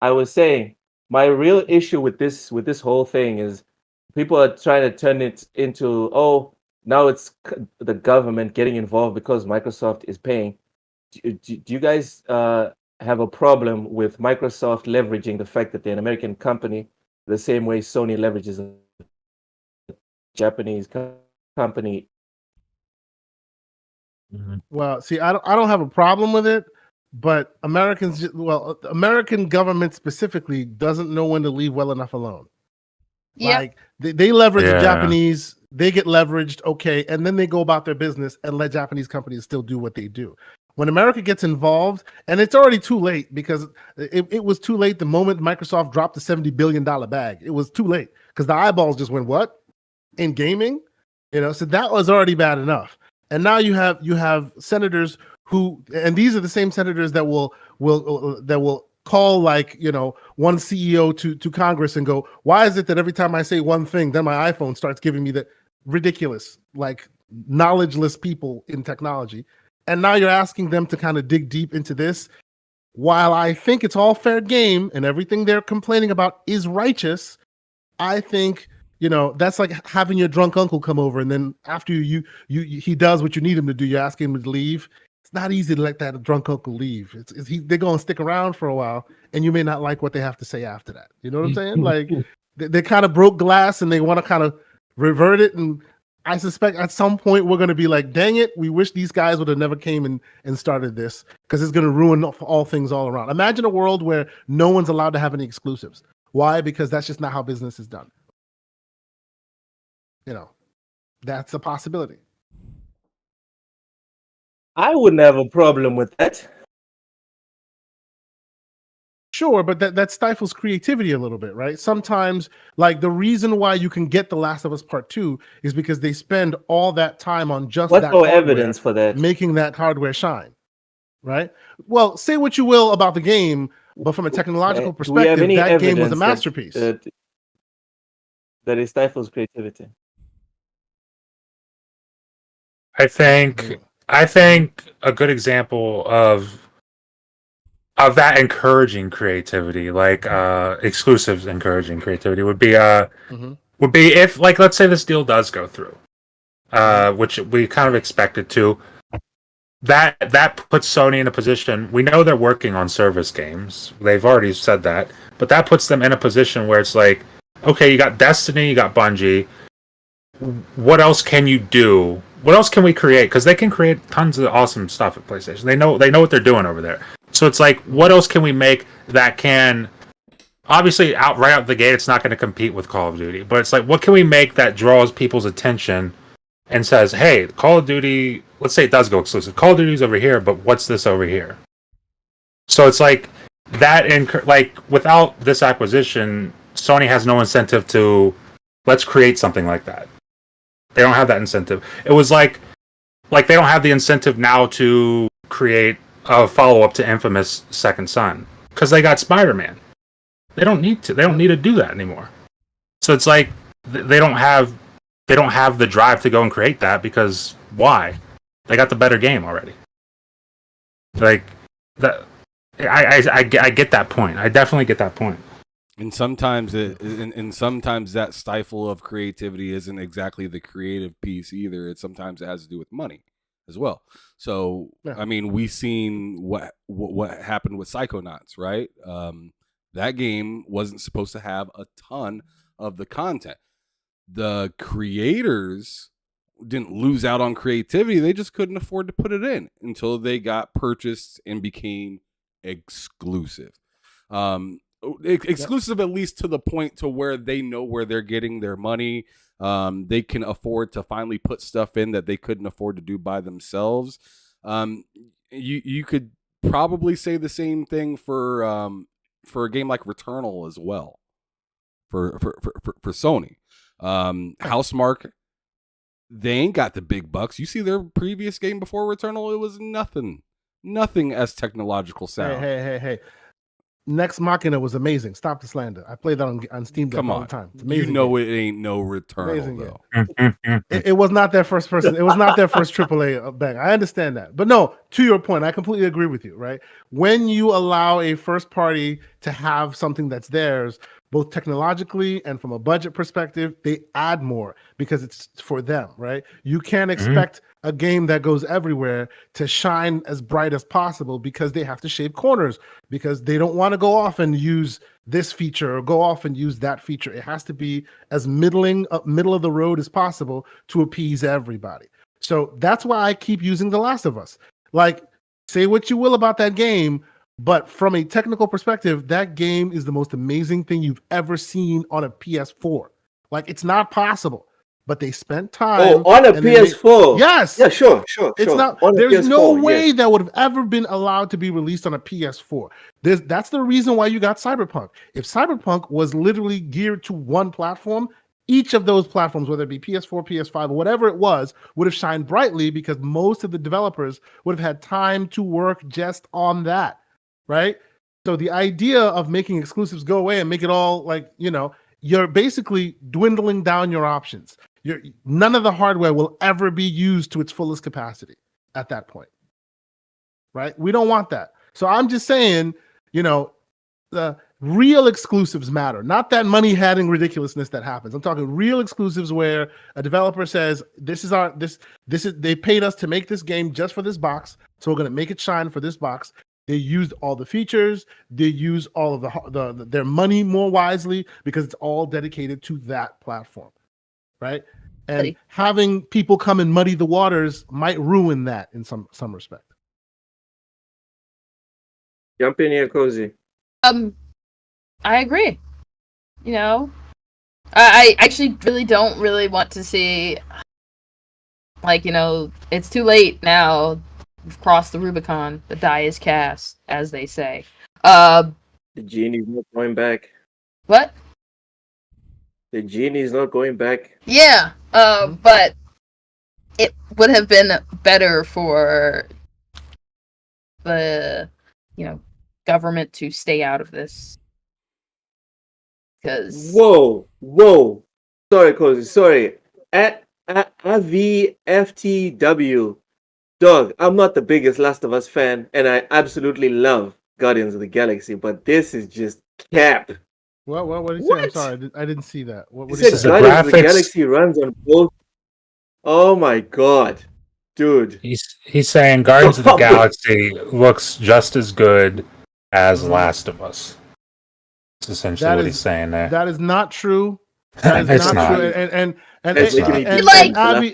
Speaker 3: I was saying my real issue with this whole thing is people are trying to turn it into, oh, now it's the government getting involved because Microsoft is paying. Do you guys have a problem with Microsoft leveraging the fact that they're an American company the same way Sony leverages a Japanese company?
Speaker 4: Well, see, I don't have a problem with it, but American government specifically doesn't know when to leave well enough alone.
Speaker 5: Yep.
Speaker 4: Like they leverage the
Speaker 2: Yeah.
Speaker 4: Japanese, they get leveraged, okay, and then they go about their business and let Japanese companies still do what they do. When America gets involved, and it's already too late because it was too late the moment Microsoft dropped the $70 billion bag. It was too late because the eyeballs just went, what? In gaming? So that was already bad enough. And now you have senators who, and these are the same senators that will call one CEO to Congress and go, why is it that every time I say one thing, then my iPhone starts giving me the ridiculous, like knowledgeless people in technology. And now you're asking them to kind of dig deep into this. While I think it's all fair game and everything they're complaining about is righteous, I think that's like having your drunk uncle come over, and then after he does what you need him to do, you ask him to leave. It's not easy to let that drunk uncle leave. They're going to stick around for a while, and you may not like what they have to say after that. You know what I'm saying? Like they kind of broke glass, and they want to kind of revert it. And I suspect at some point we're going to be like, dang it, we wish these guys would have never came and started this, because it's going to ruin all things all around. Imagine a world where no one's allowed to have any exclusives. Why? Because that's just not how business is done. That's a possibility.
Speaker 3: I wouldn't have a problem with that.
Speaker 4: Sure, but that stifles creativity a little bit, right? Sometimes, like, the reason why you can get The Last of Us Part 2 is because they spend all that time on just
Speaker 3: What's
Speaker 4: that
Speaker 3: no
Speaker 4: hardware,
Speaker 3: evidence for that?
Speaker 4: making that hardware shine, right? Well, say what you will about the game, but from a technological
Speaker 3: Do we have
Speaker 4: perspective,
Speaker 3: any
Speaker 4: that game was a
Speaker 3: evidence
Speaker 4: masterpiece.
Speaker 3: that it stifles creativity?
Speaker 2: I think a good example of that encouraging creativity, like exclusives encouraging creativity, would be if, like, let's say this deal does go through, which we kind of expected to. That puts Sony in a position. We know they're working on service games. They've already said that, but that puts them in a position where it's like, okay, you got Destiny, you got Bungie. What else can you do? What else can we create? Because they can create tons of awesome stuff at PlayStation. They know what they're doing over there. So it's like, what else can we make that can, obviously right out the gate, it's not going to compete with Call of Duty, but it's like, what can we make that draws people's attention and says, hey, Call of Duty, let's say it does go exclusive. Call of Duty's over here, but what's this over here? So it's like that, like, without this acquisition, Sony has no incentive to, let's create something like that. They don't have that incentive. It was like they don't have the incentive now to create a follow-up to Infamous Second Son, because they got Spider-Man. They don't need to. They don't need to do that anymore. So it's like they don't have the drive to go and create that, because why? They got the better game already. Like that. I get that point. I definitely get that point.
Speaker 1: And sometimes sometimes that stifle of creativity isn't exactly the creative piece either. Sometimes it has to do with money as well. So
Speaker 4: Yeah.
Speaker 1: I mean, we seen what happened with Psychonauts, right? That game wasn't supposed to have a ton of the content. The creators didn't lose out on creativity; they just couldn't afford to put it in until they got purchased and became exclusive. Exclusive, at least to the point to where they know where they're getting their money. They can afford to finally put stuff in that they couldn't afford to do by themselves. You could probably say the same thing for a game like Returnal as well, for Sony. Housemarque they ain't got the big bucks. You see their previous game before Returnal, it was nothing as technological sound.
Speaker 4: Hey. Next Machina was amazing. Stop the slander. I play that on Steam Deck all the time. It's amazing.
Speaker 1: You know
Speaker 4: game.
Speaker 1: it ain't no Returnal
Speaker 4: Amazing
Speaker 1: though.
Speaker 4: It was not their first person. It was not their first AAA bang. I understand that. But no, to your point, I completely agree with you, right? When you allow a first party to have something that's theirs, both technologically and from a budget perspective, they add more because it's for them, right? You can't expect a game that goes everywhere to shine as bright as possible because they have to shave corners, because they don't want to go off and use this feature or go off and use that feature. It has to be as middle of the road as possible to appease everybody. So that's why I keep using The Last of Us. Like, say what you will about that game, but from a technical perspective, that game is the most amazing thing you've ever seen on a PS4. Like, it's not possible. But they spent time.
Speaker 3: On a PS4.
Speaker 4: Yes.
Speaker 3: Yeah, sure.
Speaker 4: It's not. There's no way that would have ever been allowed to be released on a PS4. That's the reason why you got Cyberpunk. If Cyberpunk was literally geared to one platform, each of those platforms, whether it be PS4, PS5, or whatever it was, would have shined brightly because most of the developers would have had time to work just on that, right? So the idea of making exclusives go away and make it all like, you're basically dwindling down your options. None of the hardware will ever be used to its fullest capacity at that point, right? We don't want that. So I'm just saying, the real exclusives matter, not that money-having ridiculousness that happens. I'm talking real exclusives where a developer says, they paid us to make this game just for this box, so we're going to make it shine for this box. They used all the features. They use all of their money more wisely because it's all dedicated to that platform. Right, and having people come and muddy the waters might ruin that in some respect.
Speaker 3: Jump in here, Cozy.
Speaker 5: I agree. I actually really don't want to see, it's too late now. We've crossed the Rubicon. The die is cast, as they say.
Speaker 3: The genie's not going back.
Speaker 5: What?
Speaker 3: The genie's not going back.
Speaker 5: Yeah, but it would have been better for the, government to stay out of this. Because
Speaker 3: whoa, sorry, Cozy, sorry. At VFTW, dog. I'm not the biggest Last of Us fan, and I absolutely love Guardians of the Galaxy, but this is just cap.
Speaker 4: What did he say? I'm sorry, I didn't see that. What
Speaker 3: he said Guardians of the Galaxy runs on both. Oh my god, dude!
Speaker 2: He's saying Guardians of the Galaxy looks just as good as Last of Us. That's essentially what he's saying there.
Speaker 4: That is not true. That is not true.
Speaker 5: And Abby,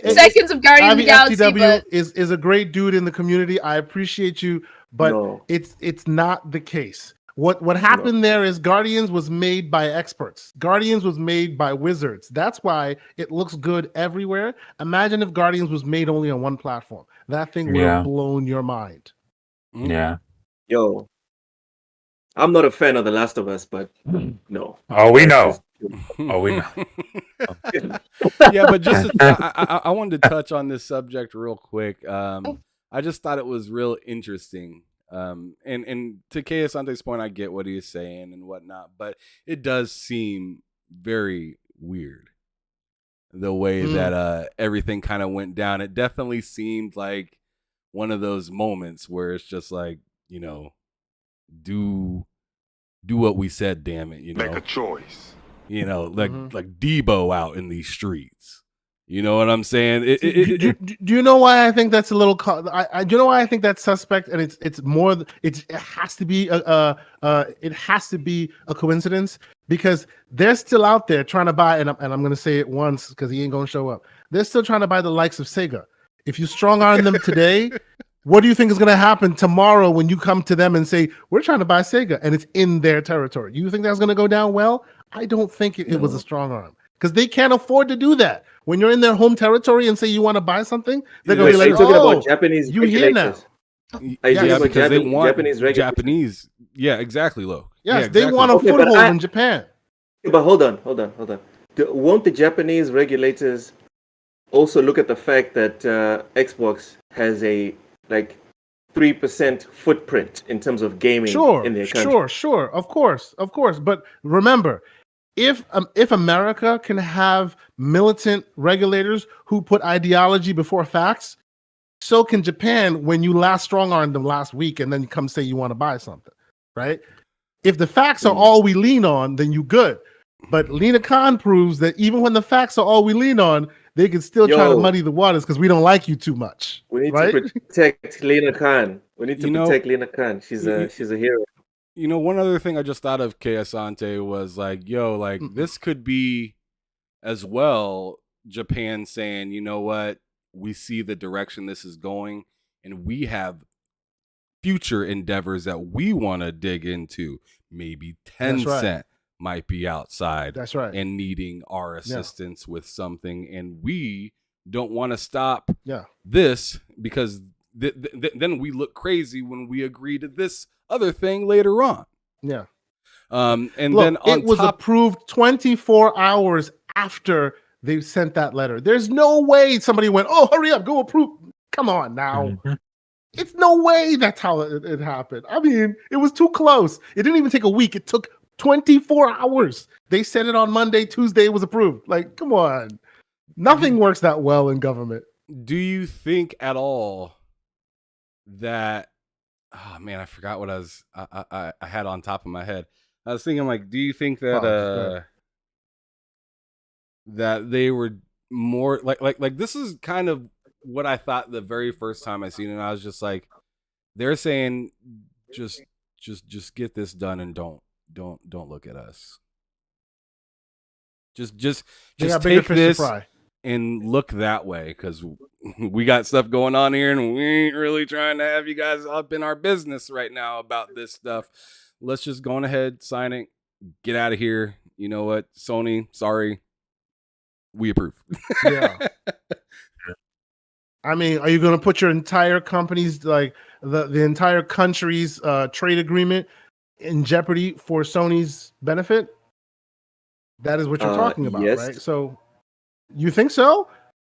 Speaker 5: seconds of Guardians of the Galaxy,
Speaker 4: FTW is a great dude in the community. I appreciate you, but it's not the case. What happened there is Guardians was made by experts. Guardians was made by wizards. That's why it looks good everywhere. Imagine if Guardians was made only on one platform. That thing would have blown your mind.
Speaker 2: Yeah.
Speaker 3: Yo, I'm not a fan of The Last of Us, but no.
Speaker 2: Oh, we know. Oh, we know.
Speaker 1: Yeah, but just I wanted to touch on this subject real quick. I just thought it was real interesting. And to Kei Asante's point, I get what he is saying and whatnot, but it does seem very weird the way that everything kind of went down. It definitely seemed like one of those moments where it's just like, do what we said, damn it,
Speaker 6: Make a choice.
Speaker 1: Like Debo out in these streets. You know what I'm saying?
Speaker 4: Do you know why I think that's a little? Do you know why I think that's suspect? And it's more. It has to be a coincidence because they're still out there trying to buy. And I'm going to say it once because he ain't going to show up. They're still trying to buy the likes of Sega. If you strong arm them today, what do you think is going to happen tomorrow when you come to them and say we're trying to buy Sega and it's in their territory? You think that's going to go down well? I don't think it was a strong arm. Because they can't afford to do that. When you're in their home territory and say you want to buy something, they're going to be like,
Speaker 3: talking about Japanese
Speaker 4: you here now.
Speaker 1: Because they want Japanese. Yeah, exactly, Lo.
Speaker 4: Yes,
Speaker 1: exactly.
Speaker 4: they want a foothold in Japan.
Speaker 3: But hold on. Won't the Japanese regulators also look at the fact that Xbox has a like 3% footprint in terms of gaming in their country.
Speaker 4: Sure. Of course. But remember, if America can have militant regulators who put ideology before facts, so can Japan when you last strong armed them last week and then you come say you want to buy something, right? If the facts are all we lean on, then you good. But Lena Khan proves that even when the facts are all we lean on, they can still try to muddy the waters because we don't like you too much.
Speaker 3: We need to protect Lena Khan. We need to protect Lena Khan. She's a hero.
Speaker 1: You know, one other thing I just thought of, K. Asante, was like, this could be as well Japan saying, you know what, we see the direction this is going, and we have future endeavors that we want to dig into. Maybe Tencent might be outside and needing our assistance with something, and we don't want to stop this because then we look crazy when we agree to this other thing later on.
Speaker 4: Yeah.
Speaker 1: And
Speaker 4: look,
Speaker 1: then on
Speaker 4: it was approved 24 hours after they sent that letter. There's no way somebody went, oh, hurry up, go approve. Come on now. Mm-hmm. It's no way that's how it happened. I mean, it was too close. It didn't even take a week. It took 24 hours. They sent it on Monday. Tuesday it was approved. Like, come on. Nothing works that well in government.
Speaker 1: Do you think at all that, oh man, I forgot what I had on top of my head. I was thinking, like, do you think that that they were more like this is kind of what I thought the very first time I seen it. And I was just like, they're saying just get this done and don't look at us. Just take this and look that way, because we got stuff going on here and we ain't really trying to have you guys up in our business right now about this stuff. Let's just go on ahead, sign it, get out of here. You know what, Sony, sorry, we approve.
Speaker 4: Yeah. I mean, are you going to put your entire company's, like the entire country's trade agreement in jeopardy for Sony's benefit? That is what you're talking about, yes. Right? So you think so?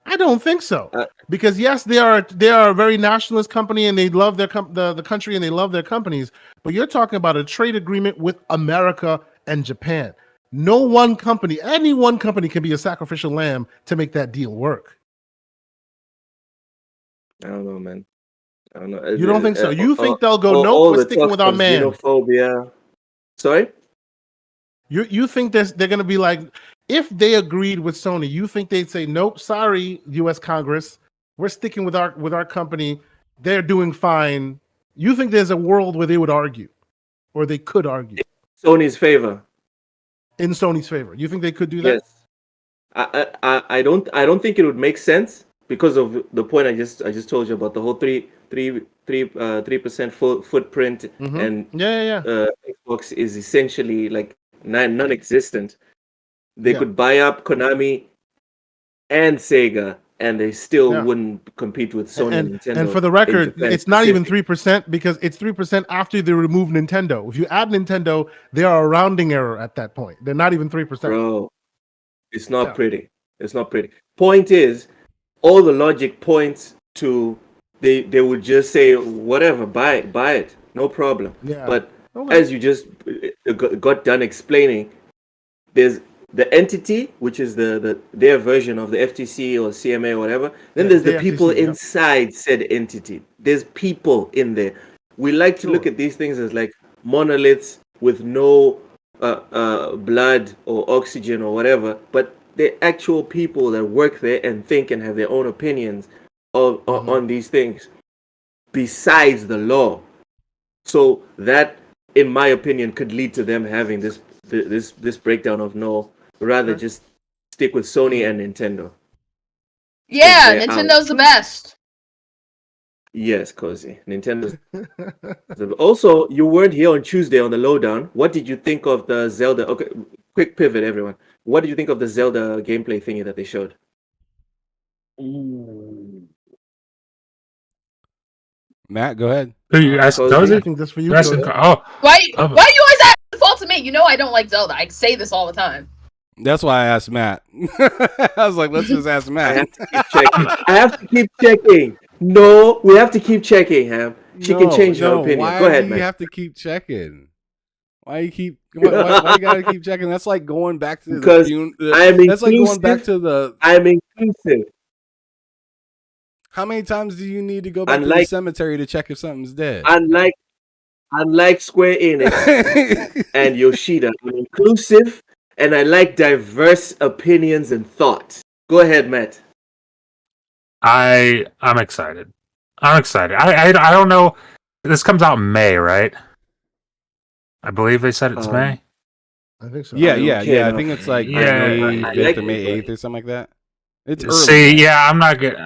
Speaker 4: I don't think so. Because yes, they are a very nationalist company and they love their the country and they love their companies. But you're talking about a trade agreement with America and Japan. No one company, any one company can be a sacrificial lamb to make that deal work.
Speaker 3: I don't know, man. I don't know.
Speaker 4: You don't think so? You think they'll go, nope, we're sticking with our man.
Speaker 3: Xenophobia. Sorry?
Speaker 4: You think they're going to be like, if they agreed with Sony, you think they'd say, nope, sorry, U.S. Congress, we're sticking with our company. They're doing fine. You think there's a world where they would argue, or they could argue?
Speaker 3: In Sony's favor.
Speaker 4: In Sony's favor. You think they could do that?
Speaker 3: Yes. I don't think it would make sense because of the point I just told you about the whole 3% footprint,
Speaker 4: mm-hmm.
Speaker 3: and
Speaker 4: Xbox
Speaker 3: is essentially like non-existent. They could buy up Konami and Sega, and they still wouldn't compete with Sony and Nintendo.
Speaker 4: And for the record, it's not even 3% because it's 3% after they remove Nintendo. If you add Nintendo, they are a rounding error at that point. They're not even 3%.
Speaker 3: Bro, it's not pretty. It's not pretty. Point is, all the logic points to they would just say whatever, buy it, no problem.
Speaker 4: Yeah.
Speaker 3: But as you just got done explaining, there's the entity, which is their version of the FTC or CMA or whatever. Then there's the people FTC, inside said entity. There's people in there. We like to look at these things as like monoliths with no blood or oxygen or whatever, but they're actual people that work there and think and have their own opinions on these things besides the law. So that, in my opinion, could lead to them having this breakdown of no, rather just stick with Sony and Nintendo.
Speaker 5: Yeah, Nintendo's the best.
Speaker 3: Yes, Cozy. Nintendo's. Also, you weren't here on Tuesday on the lowdown. What did you think of the Zelda? Okay, quick pivot, everyone. What did you think of the Zelda gameplay thingy that they showed?
Speaker 1: Ooh. Matt, go ahead.
Speaker 2: You asked Cozy?
Speaker 4: I think that's for you.
Speaker 5: Why you always have to fault to me? You know I don't like Zelda. I say this all the time.
Speaker 1: That's why I asked Matt. I was like, let's just ask
Speaker 3: I
Speaker 1: Matt.
Speaker 3: have to keep checking. I have to keep checking. No, we have to keep checking, Ham. She can change her opinion.
Speaker 1: Why
Speaker 3: Go ahead,
Speaker 1: do you
Speaker 3: man.
Speaker 1: have to keep checking? Why you gotta keep checking? That's like going back to
Speaker 3: Because I'm
Speaker 1: that's like going back
Speaker 3: inclusive.
Speaker 1: to the.
Speaker 3: I'm inclusive.
Speaker 1: How many times do you need to go back to the
Speaker 3: Unlike
Speaker 1: cemetery to check if something's dead?
Speaker 3: unlike Square Enix and Yoshida, I'm inclusive and I like diverse opinions and thoughts. Go ahead, Matt.
Speaker 2: I'm excited. I'm excited. I don't know. This comes out in May, right? I believe they said it's May.
Speaker 4: I think so.
Speaker 1: Yeah,
Speaker 3: I don't
Speaker 1: yeah,
Speaker 3: care
Speaker 1: yeah. I
Speaker 3: enough.
Speaker 1: think it's like
Speaker 2: Yeah.
Speaker 1: May
Speaker 3: I
Speaker 1: 5th
Speaker 3: like
Speaker 1: or May
Speaker 3: it,
Speaker 1: 8th or something like that. It's early.
Speaker 2: See, yeah, I'm not good.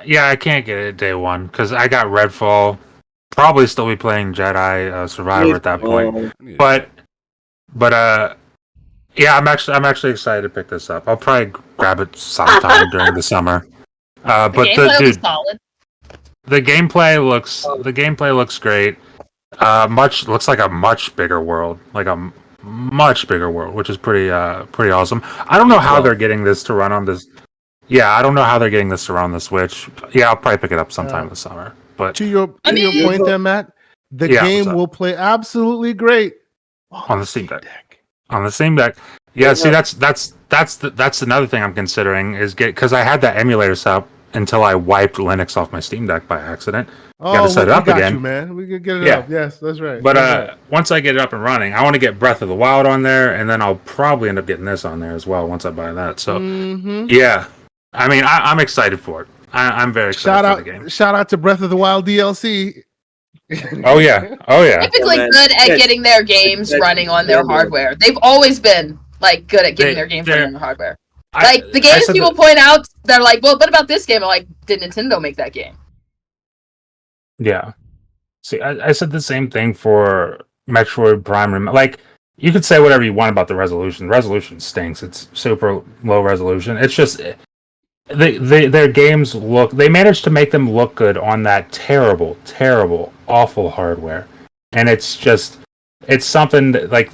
Speaker 2: Yeah, I can't get it day one because I got Redfall. Probably still be playing Jedi Survivor at that point. But yeah, I'm actually excited to pick this up. I'll probably grab it sometime during the summer.
Speaker 5: The
Speaker 2: But
Speaker 5: gameplay was
Speaker 2: dude,
Speaker 5: solid.
Speaker 2: the gameplay looks great. Looks like a much bigger world, which is pretty awesome. I don't know how they're getting this to run on this. Yeah, I don't know how they're getting this to run on the Switch. Yeah, I'll probably pick it up sometime this summer. But
Speaker 4: To your point there, Matt, the
Speaker 2: Yeah,
Speaker 4: game
Speaker 2: what's up?
Speaker 4: will play absolutely great
Speaker 2: On the Steam Deck. On the Steam Deck. Yeah, see, that's another thing I'm considering is because I had that emulator set up until I wiped Linux off my Steam Deck by accident. Got to set it up
Speaker 4: we got
Speaker 2: again.
Speaker 4: you, man. We can get it
Speaker 2: Yeah.
Speaker 4: up. Yes, that's right.
Speaker 2: But
Speaker 4: That's right.
Speaker 2: once I get it up and running, I want to get Breath of the Wild on there, and then I'll probably end up getting this on there as well once I buy that. So yeah, I mean, I'm excited for it. I'm very excited for the game.
Speaker 4: Shout out to Breath of the Wild DLC.
Speaker 2: Oh yeah.
Speaker 5: Typically
Speaker 3: man.
Speaker 5: good at getting their games running on their hardware. They've always been like good at getting their games running on their hardware. Like the games people point out, they're like, well, what about this game? I'm like, did Nintendo make that game?
Speaker 2: Yeah. See, I said the same thing for Metroid Prime. Like, you could say whatever you want about the resolution. The resolution stinks. It's super low resolution. It's just their games look. They managed to make them look good on that terrible, awful hardware, and it's something that, like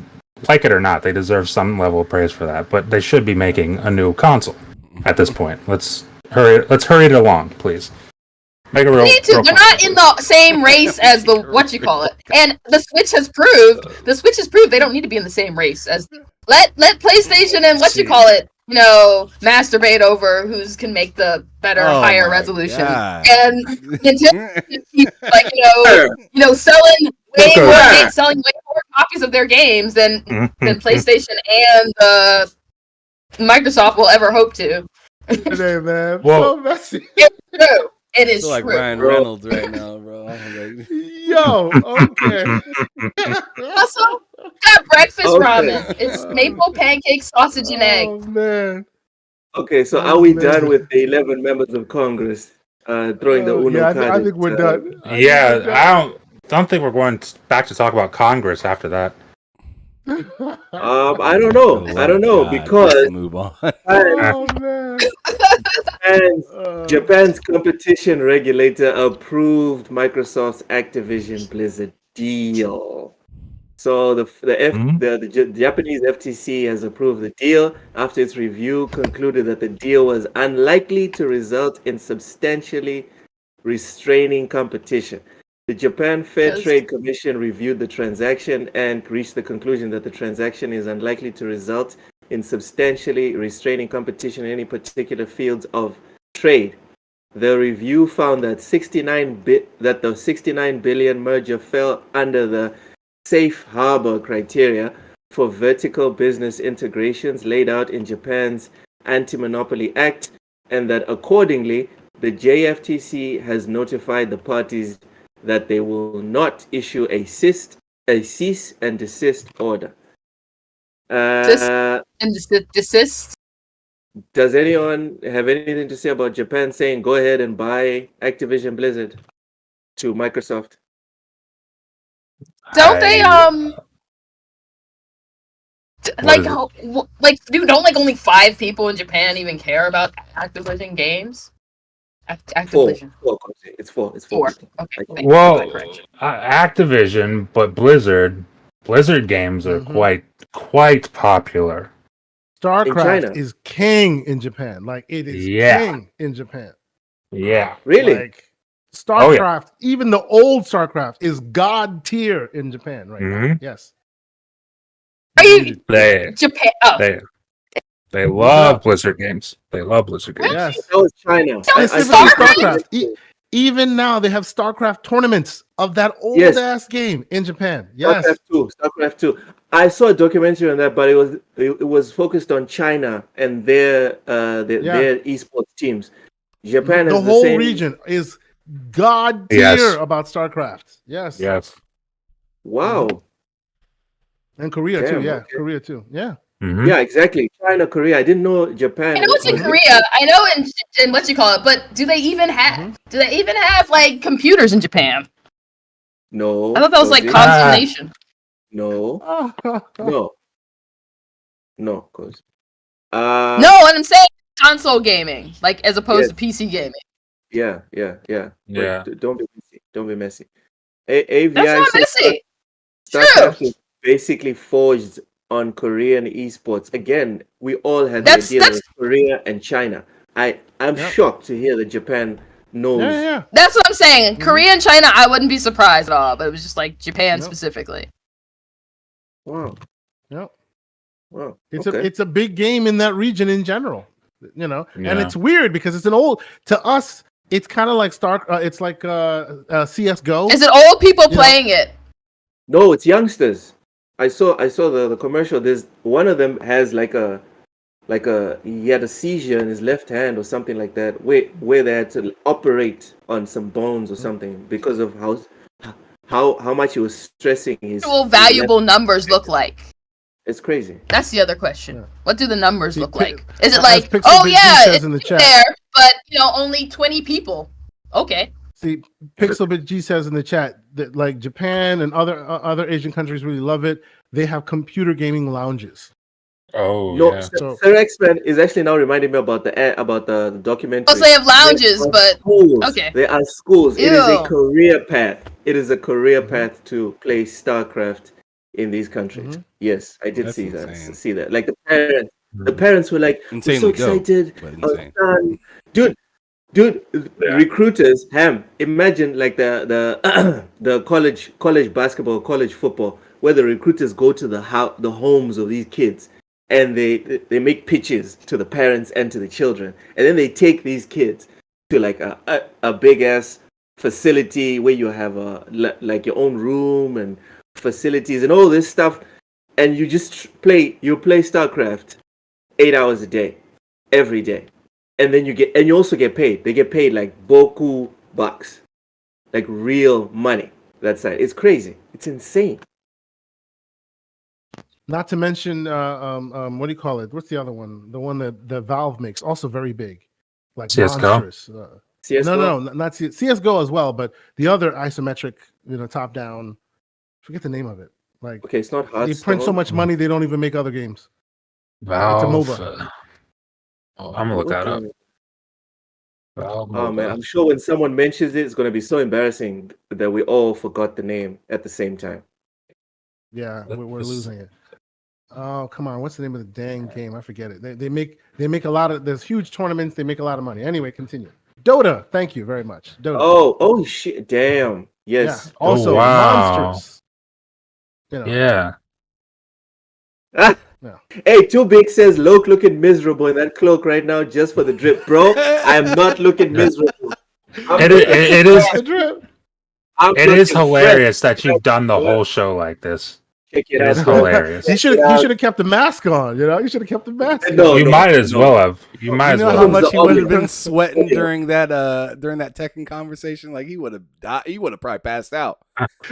Speaker 2: it or not, they deserve some level of praise for that. But they should be making a new console at this point. Let's hurry it along, please. Make a real,
Speaker 5: They need to. They're not in the same race as the and the Switch has proved they don't need to be in the same race as let PlayStation and masturbate over who's can make the better higher resolution.
Speaker 1: God.
Speaker 5: And Nintendo keeps selling way more copies of their games than PlayStation and Microsoft will ever hope to.
Speaker 4: Today, man.
Speaker 2: Whoa.
Speaker 4: So messy.
Speaker 5: It's true. It is
Speaker 1: like
Speaker 5: true.
Speaker 1: Ryan Reynolds right now, bro. Like...
Speaker 4: Yo, okay.
Speaker 5: Also, got breakfast ramen. It's maple pancake, sausage, and egg.
Speaker 4: Oh man.
Speaker 3: Okay, so are we done with the 11 members of Congress throwing the Uno card?
Speaker 4: I think we're done.
Speaker 2: I don't think we're going back to talk about Congress after that.
Speaker 3: I don't know. I don't know because
Speaker 1: let's move on.
Speaker 4: Oh man.
Speaker 3: Japan's competition regulator approved Microsoft's Activision Blizzard deal. So the Japanese FTC has approved the deal after its review concluded that the deal was unlikely to result in substantially restraining competition. The Japan Fair Trade Commission reviewed the transaction and reached the conclusion that the transaction is unlikely to result in substantially restraining competition in any particular fields of trade. The review found that the 69 billion merger fell under the safe harbor criteria for vertical business integrations laid out in Japan's Anti-Monopoly Act, and that accordingly, the JFTC has notified the parties that they will not issue a cease and desist order.
Speaker 5: Desist.
Speaker 3: Does anyone have anything to say about Japan saying go ahead and buy Activision Blizzard to Microsoft?
Speaker 5: Don't they don't only 5 people in Japan even care about Activision games? Activision.
Speaker 3: Four. It's four.
Speaker 5: Okay.
Speaker 2: Well, Activision, but Blizzard games are quite popular.
Speaker 4: StarCraft
Speaker 3: China?
Speaker 4: is king in Japan. Like it is king in Japan.
Speaker 2: Yeah.
Speaker 3: Really?
Speaker 4: Like StarCraft, even the old StarCraft is god tier in Japan right now. Yes.
Speaker 5: Are you
Speaker 2: They
Speaker 5: Japan? Oh,
Speaker 2: they love Blizzard games. They love Blizzard games.
Speaker 4: Yes.
Speaker 3: That was China.
Speaker 4: Specifically
Speaker 5: StarCraft?
Speaker 4: StarCraft. Even now they have StarCraft tournaments of that old ass game in Japan. Yes.
Speaker 3: StarCraft 2. I saw a documentary on that, but it was focused on China and their esports teams. Japan
Speaker 4: The
Speaker 3: has
Speaker 4: whole
Speaker 3: same
Speaker 4: region is god tier about StarCraft. Yes.
Speaker 2: Yes.
Speaker 3: Wow.
Speaker 4: And Korea too.
Speaker 3: Damn,
Speaker 4: Yeah.
Speaker 3: okay.
Speaker 4: Korea too. Yeah.
Speaker 3: Yeah, exactly. China, Korea. I didn't know Japan.
Speaker 5: I know it's in Korea. I know in what you call it, but do they even have like computers in Japan?
Speaker 3: No.
Speaker 5: I thought that was like Constellation.
Speaker 3: No. No, cause
Speaker 5: No, and I'm saying console gaming, like as opposed to PC gaming.
Speaker 3: Yeah.
Speaker 2: Yeah.
Speaker 3: Wait, don't be messy. AVI
Speaker 5: That's not messy.
Speaker 3: StarCraft
Speaker 5: True.
Speaker 3: is basically forged on Korean esports. Again, we all had
Speaker 5: That's-
Speaker 3: the idea of Korea and China. I'm shocked to hear that Japan knows.
Speaker 4: Yeah.
Speaker 5: That's what I'm saying. Korea and China, I wouldn't be surprised at all, but it was just like Japan specifically.
Speaker 3: Wow.
Speaker 4: Yep.
Speaker 3: Wow.
Speaker 4: It's a big game in that region in general, you know. And
Speaker 2: Yeah.
Speaker 4: it's weird because it's an old to us. It's kind of like it's like CS:GO.
Speaker 5: Is it old people playing it?
Speaker 3: No, it's youngsters. I saw the commercial. There's one of them has like he had a seizure in his left hand or something like that, where they had to operate on some bones or something because of how much he was stressing his.
Speaker 5: What do valuable numbers look like?
Speaker 3: It's crazy.
Speaker 5: That's the other question.
Speaker 4: Yeah.
Speaker 5: What do the numbers look like? Is it
Speaker 4: as
Speaker 5: like,
Speaker 4: Pixel
Speaker 5: oh
Speaker 4: Big G
Speaker 5: yeah,
Speaker 4: says
Speaker 5: it's
Speaker 4: in the
Speaker 5: in
Speaker 4: chat.
Speaker 5: there, but only 20 people. Okay.
Speaker 4: See, Pixelbit G says in the chat that like Japan and other Asian countries really love it. They have computer gaming lounges.
Speaker 2: Oh
Speaker 3: No,
Speaker 2: yeah.
Speaker 3: Sir X-Men is actually now reminding me about the documentary.
Speaker 5: Oh, so they have lounges,
Speaker 3: There are
Speaker 5: but
Speaker 3: schools.
Speaker 5: okay.
Speaker 3: There are schools. It is a
Speaker 5: Ew.
Speaker 3: career path. It is a career path to play StarCraft in these countries. Yes, I did
Speaker 1: That's
Speaker 3: see
Speaker 1: insane.
Speaker 3: that. See that. Like the parents were like, "We're so
Speaker 1: Insanely dope,
Speaker 3: excited,
Speaker 1: but
Speaker 3: our
Speaker 1: insane.
Speaker 3: son." Dude, recruiters, imagine like the the college basketball, college football, where the recruiters go to the homes of these kids and they make pitches to the parents and to the children, and then they take these kids to like a big ass facility where you have like your own room and facilities and all this stuff, and you just play StarCraft 8 hours a day, every day. And then you also get paid. They get paid like boku bucks, like real money. That's it. It's crazy. It's insane.
Speaker 4: Not to mention, what do you call it? What's the other one? The one that the Valve makes, also very big, like
Speaker 2: CS:GO?
Speaker 4: monstrous.
Speaker 3: CS:GO?
Speaker 4: No, not CS:GO as well, but the other isometric, top down. Forget the name of it. Like,
Speaker 3: Okay, it's not hard.
Speaker 4: they print so much money they don't even make other games.
Speaker 2: Valve.
Speaker 4: It's a MOBA.
Speaker 2: I'm gonna look that up. Valve
Speaker 3: Oh man,
Speaker 2: MOBA.
Speaker 3: I'm sure when someone mentions it, it's gonna be so embarrassing that we all forgot the name at the same time.
Speaker 4: Yeah, we're losing it. Oh, come on. What's the name of the dang game? I forget it. They make a lot of, there's huge tournaments. They make a lot of money. Anyway, continue. Dota. Thank you very much. Dota.
Speaker 3: Oh shit! Damn. Yes.
Speaker 4: Yeah. Also,
Speaker 2: wow.
Speaker 4: monsters.
Speaker 2: Yeah.
Speaker 3: Ah.
Speaker 4: Yeah.
Speaker 3: Hey, Too Big says Loke looking miserable in that cloak right now just for the drip, bro. I am not looking miserable.
Speaker 2: It is
Speaker 3: looking
Speaker 2: hilarious that you've done the whole show like this.
Speaker 3: Check it
Speaker 2: It is
Speaker 3: out.
Speaker 2: hilarious.
Speaker 4: You should have kept the mask on. You should have kept the mask.
Speaker 3: No,
Speaker 2: You might as well have. You might as
Speaker 1: know
Speaker 2: well
Speaker 1: how
Speaker 2: have.
Speaker 1: much he would have
Speaker 3: The
Speaker 1: been sweating during that Tekken conversation? Like he would have died. He would have probably passed out.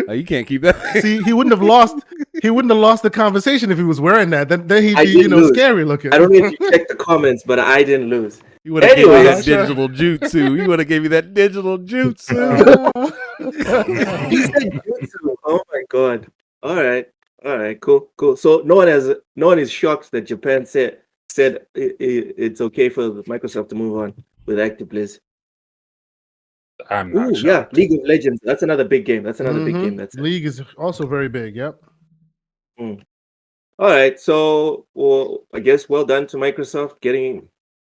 Speaker 1: Like, you can't keep that.
Speaker 4: See, he wouldn't have lost the conversation if he was wearing that. Then he'd
Speaker 3: I
Speaker 4: be,
Speaker 3: didn't lose.
Speaker 4: scary looking.
Speaker 3: I don't know if you checked the comments, but I didn't lose.
Speaker 1: He would have gave you that
Speaker 3: Anyways.
Speaker 1: digital jutsu. He would have gave you that digital jutsu.
Speaker 3: He said jutsu. Oh my god. All right, cool. So no one is shocked that Japan said it's okay for Microsoft to move on with ActiBliz.
Speaker 2: I'm not
Speaker 3: Ooh,
Speaker 2: sure.
Speaker 3: yeah, League of Legends. That's another big game. That's another big game. That's
Speaker 4: League is also very big. Yep.
Speaker 3: All right, so well, I guess well done to Microsoft getting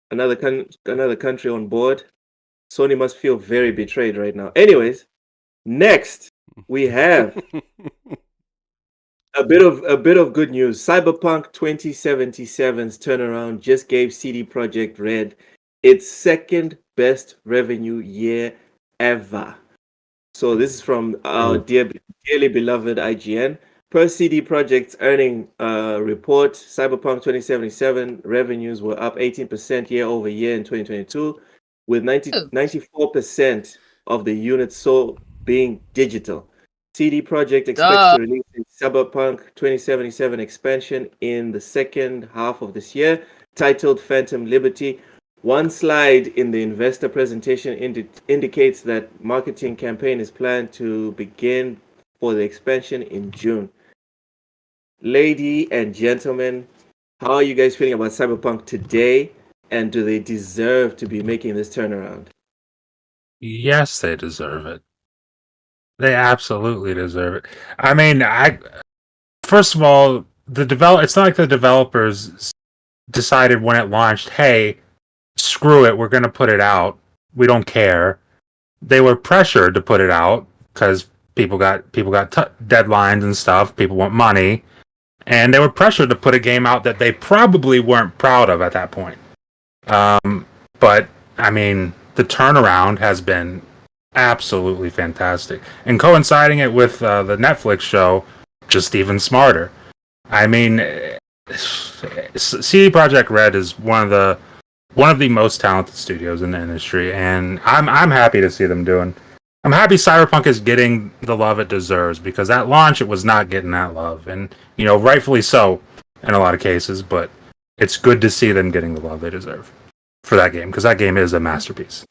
Speaker 3: another country on board. Sony must feel very betrayed right now. Anyways, next we have a bit of good news. Cyberpunk 2077's turnaround just gave CD Projekt Red its second best revenue year ever. So this is from our dearly beloved IGN. Per CD Projekt's earning report, Cyberpunk 2077 revenues were up 18% year over year in 2022, with 94% of the units sold being digital. CD Projekt expects to release its Cyberpunk 2077 expansion in the second half of this year, titled Phantom Liberty. One slide in the investor presentation indicates that marketing campaign is planned to begin for the expansion in June. Ladies and gentlemen, how are you guys feeling about Cyberpunk today? And do they deserve to be making this turnaround?
Speaker 2: Yes, they deserve it. They absolutely deserve it. I mean, first of all, it's not like the developers decided when it launched, hey, screw it, we're going to put it out. We don't care. They were pressured to put it out because people got deadlines and stuff. People want money, and they were pressured to put a game out that they probably weren't proud of at that point. But I mean, the turnaround has been absolutely fantastic, and coinciding it with the Netflix show, just even smarter. I mean, CD Projekt Red is one of the most talented studios in the industry, and I'm happy to see them doing. I'm happy Cyberpunk is getting the love it deserves, because at launch it was not getting that love, and rightfully so in a lot of cases. But it's good to see them getting the love they deserve for that game, because that game is a masterpiece.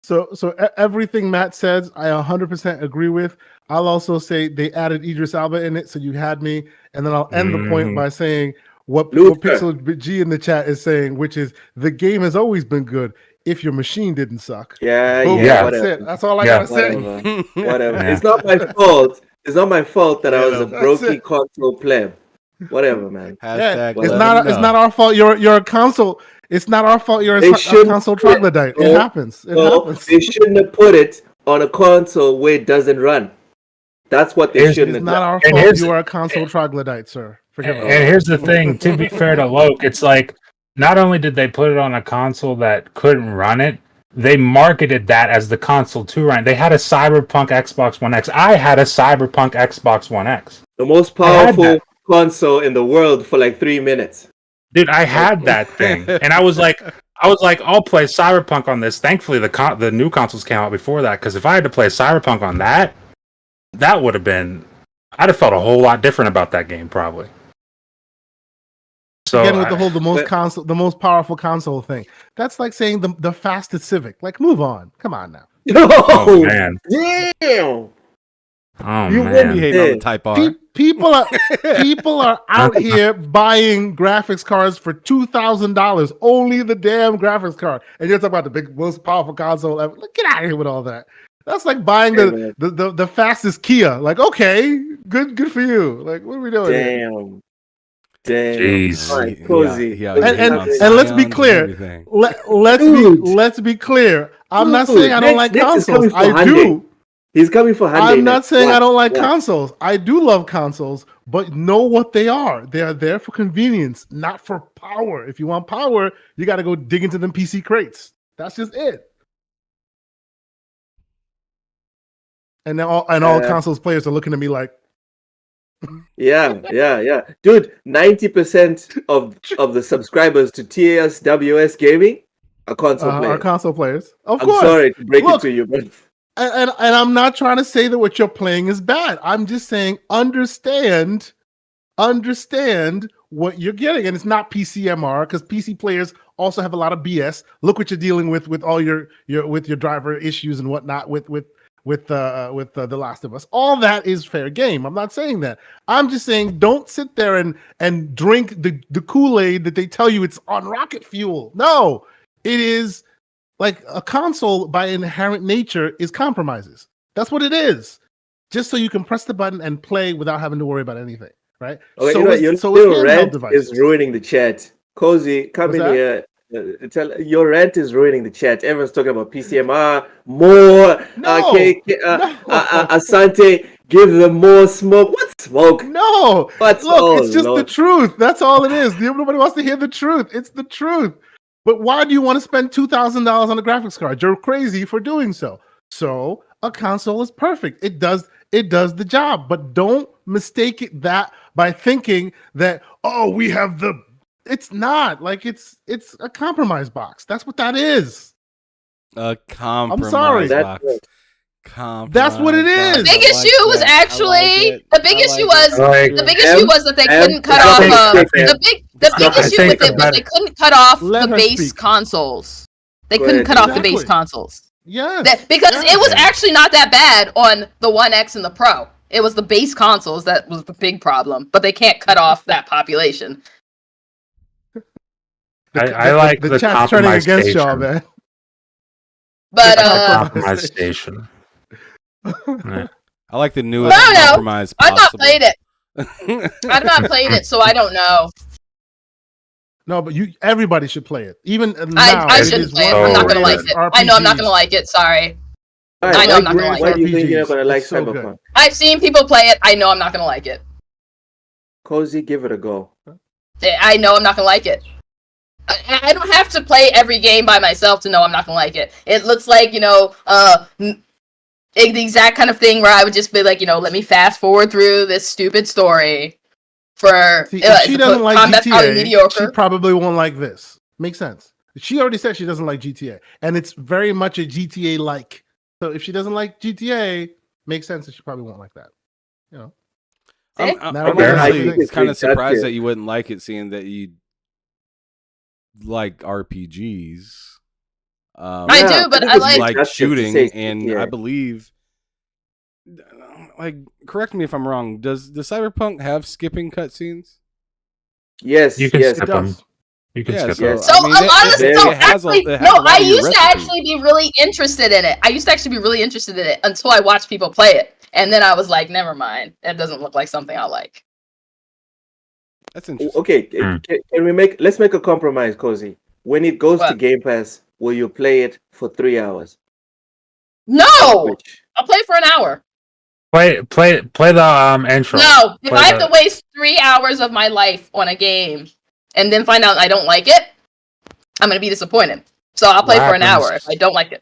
Speaker 4: So everything Matt says, I 100% agree with. I'll also say they added Idris Elba in it, so you had me, and then I'll end the point by saying what Pixel G in the chat is saying, which is the game has always been good if your machine didn't suck.
Speaker 3: Yeah,
Speaker 4: that's it. That's all I gotta say.
Speaker 3: Whatever. Yeah. It's not my fault. It's not my fault that I was a brokey console pleb. Whatever, man.
Speaker 4: Hashtag it's not our fault. You're a console. It's not our fault. You're a console troglodyte. It happens. It happens.
Speaker 3: They shouldn't have put it on a console where it doesn't run. That's what they shouldn't have done.
Speaker 4: It's not our fault. You are a console troglodyte, sir.
Speaker 2: And here's the thing, to be fair to Loke, it's like, not only did they put it on a console that couldn't run it, they marketed that as the console to run. They had a Cyberpunk Xbox One X. I had a Cyberpunk Xbox One X.
Speaker 3: The most powerful console in the world for like 3 minutes.
Speaker 2: Dude, I had that thing. And I was like, I'll play Cyberpunk on this. Thankfully, the new consoles came out before that, because if I had to play Cyberpunk on that would have been... I'd have felt a whole lot different about that game, probably.
Speaker 4: So again, with the most powerful console thing, that's like saying the fastest Civic. Like, move on. Come on now.
Speaker 2: Oh man!
Speaker 3: Damn!
Speaker 2: Oh
Speaker 1: you
Speaker 2: man!
Speaker 1: You hating on the Type R?
Speaker 4: People are out here buying graphics cards for $2,000. Only the damn graphics card, and you're talking about the big, most powerful console ever. Get out of here with all that. That's like buying the fastest Kia. Like, okay, good for you. Like, what are we doing?
Speaker 3: Damn.
Speaker 2: Jeez.
Speaker 3: Right, cozy.
Speaker 4: And let's be clear. Let's be clear. I'm not saying I don't like consoles. I do.
Speaker 3: He's coming for Hyundai.
Speaker 4: I'm not saying I don't like consoles. I do love consoles, but know what they are. They are there for convenience, not for power. If you want power, you got to go dig into them PC crates. That's just it. And now all consoles players are looking at me like,
Speaker 3: yeah. Dude, 90% of the subscribers to TSWS Gaming are console players.
Speaker 4: Are console players. Of
Speaker 3: I'm
Speaker 4: course.
Speaker 3: Sorry to break it to you, but
Speaker 4: and I'm not trying to say that what you're playing is bad. I'm just saying understand what you're getting. And it's not PCMR, because PC players also have a lot of BS. Look what you're dealing with all your driver issues and whatnot with The Last of Us. All that is fair game. I'm not saying that. I'm just saying don't sit there and drink the Kool-Aid that they tell you it's on rocket fuel. No, it is like a console by inherent nature is compromises. That's what it is. Just so you can press the button and play without having to worry about anything. right?
Speaker 3: Okay,
Speaker 4: so
Speaker 3: you know,
Speaker 4: is,
Speaker 3: your
Speaker 4: so is
Speaker 3: little
Speaker 4: handheld
Speaker 3: rant
Speaker 4: devices.
Speaker 3: is ruining the chat. Cozy, come
Speaker 4: What's
Speaker 3: in
Speaker 4: that?
Speaker 3: here. Your rant is ruining the chat. Everyone's talking about PCMR, more.
Speaker 4: No, no,
Speaker 3: Asante, give them more smoke. What smoke?
Speaker 4: no.
Speaker 3: What?
Speaker 4: Look,
Speaker 3: Oh
Speaker 4: it's just the
Speaker 3: Lord.
Speaker 4: truth. That's all it is. Nobody wants to hear the truth. It's the truth. But why do you want to spend $2,000 on a graphics card? You're crazy for doing so. So a console is perfect. It does the job. But don't mistake it that by thinking that, oh, we have the. It's not like it's a compromise box. That's what that is.
Speaker 1: A
Speaker 4: sorry.
Speaker 1: compromise
Speaker 3: That's
Speaker 1: box.
Speaker 3: right.
Speaker 4: That's what it
Speaker 1: Compromise
Speaker 4: is.
Speaker 1: box.
Speaker 5: Big
Speaker 1: I like
Speaker 5: issue was
Speaker 1: that. I like
Speaker 5: actually
Speaker 1: it.
Speaker 5: the big
Speaker 1: I
Speaker 5: issue
Speaker 1: like
Speaker 5: was
Speaker 1: it.
Speaker 2: Like-
Speaker 5: the big issue was that they couldn't cut
Speaker 3: I
Speaker 5: off
Speaker 3: think-
Speaker 5: the big
Speaker 2: I
Speaker 5: issue
Speaker 2: think
Speaker 5: with it was
Speaker 2: about
Speaker 5: they
Speaker 2: it.
Speaker 5: couldn't cut off
Speaker 4: Let
Speaker 5: the
Speaker 4: her
Speaker 5: base
Speaker 4: speak.
Speaker 5: consoles. They
Speaker 3: Go
Speaker 5: couldn't
Speaker 3: ahead,
Speaker 5: cut off the base
Speaker 4: Exactly.
Speaker 5: consoles.
Speaker 4: Yes.
Speaker 5: Because
Speaker 4: yes.
Speaker 5: it was actually not that bad on the One X and the Pro. It was the base consoles that was the big problem, but they can't cut off that population.
Speaker 2: I like the
Speaker 4: chat's turning
Speaker 2: compromise
Speaker 4: against y'all,
Speaker 2: station.
Speaker 4: man.
Speaker 5: But
Speaker 2: Compromise station. Yeah.
Speaker 1: I like the newest
Speaker 5: I don't know.
Speaker 1: compromise
Speaker 5: I've not
Speaker 1: possible.
Speaker 5: played it. I've not played it, so I don't know.
Speaker 4: No, but everybody should play it. Even now,
Speaker 5: I
Speaker 4: it
Speaker 5: shouldn't
Speaker 4: is
Speaker 5: play it.
Speaker 4: one of
Speaker 5: I'm
Speaker 4: the
Speaker 5: not gonna like
Speaker 4: greatest
Speaker 5: it. I know I'm not
Speaker 4: RPGs.
Speaker 5: gonna like it. Sorry.
Speaker 3: All
Speaker 5: I know
Speaker 3: why
Speaker 5: I'm not gonna like
Speaker 3: Why
Speaker 5: it.
Speaker 3: do you think you're not gonna
Speaker 4: RPGs.
Speaker 3: like
Speaker 4: It's so good.
Speaker 3: Cyberpunk?
Speaker 5: I've seen people play it. I know I'm not gonna like it.
Speaker 3: Cozy, give it a go.
Speaker 5: I know I'm not gonna like it. I don't have to play every game by myself to know I'm not gonna like it. It looks like, the exact kind of thing where I would just be like, let me fast forward through this stupid story for
Speaker 4: See, if she doesn't like
Speaker 5: combat's probably
Speaker 4: GTA,
Speaker 5: mediocre.
Speaker 4: she probably won't like this. Makes sense. She already said she doesn't like GTA, and it's very much a GTA-like. So if she doesn't like GTA, makes sense that she probably won't like that.
Speaker 1: I'm
Speaker 4: Now
Speaker 3: we're gonna
Speaker 1: honestly
Speaker 3: think it's
Speaker 1: kind of
Speaker 3: reductive.
Speaker 1: surprised that you wouldn't like it, seeing that you like RPGs.
Speaker 5: I do, but
Speaker 3: think
Speaker 5: I
Speaker 3: it's
Speaker 5: like-
Speaker 1: like
Speaker 3: reductive to
Speaker 1: shooting,
Speaker 3: say
Speaker 1: and
Speaker 3: GTA.
Speaker 1: I believe, like, correct me if I'm wrong. Does the Cyberpunk have skipping cutscenes?
Speaker 3: Yes,
Speaker 2: You can
Speaker 3: yes.
Speaker 4: It
Speaker 2: skip them.
Speaker 4: does.
Speaker 2: You can
Speaker 1: Yeah,
Speaker 2: skip
Speaker 1: so
Speaker 2: them.
Speaker 5: So
Speaker 1: I mean,
Speaker 5: a lot of
Speaker 3: it
Speaker 5: so
Speaker 3: has
Speaker 5: actually,
Speaker 1: it has
Speaker 5: no,
Speaker 1: a lot
Speaker 5: I
Speaker 1: of your
Speaker 5: used to
Speaker 1: recipe.
Speaker 5: actually be really interested in it. I used to actually be really interested in it until I watched people play it, and then I was like, never mind. That doesn't look like something I like.
Speaker 1: That's interesting.
Speaker 3: Okay,
Speaker 2: Hmm.
Speaker 3: can we let's make a compromise, Cozy. When it goes to
Speaker 5: What?
Speaker 3: Game Pass, will you play it for 3 hours?
Speaker 5: No,
Speaker 3: Which-
Speaker 5: I'll play for an hour.
Speaker 2: Play the intro.
Speaker 5: No, if
Speaker 2: Play
Speaker 5: I have
Speaker 2: the-
Speaker 5: to waste 3 hours of my life on a game and then find out I don't like it, I'm gonna be disappointed. So I'll play
Speaker 2: What
Speaker 5: for an hour
Speaker 2: happens-
Speaker 5: if I don't like it.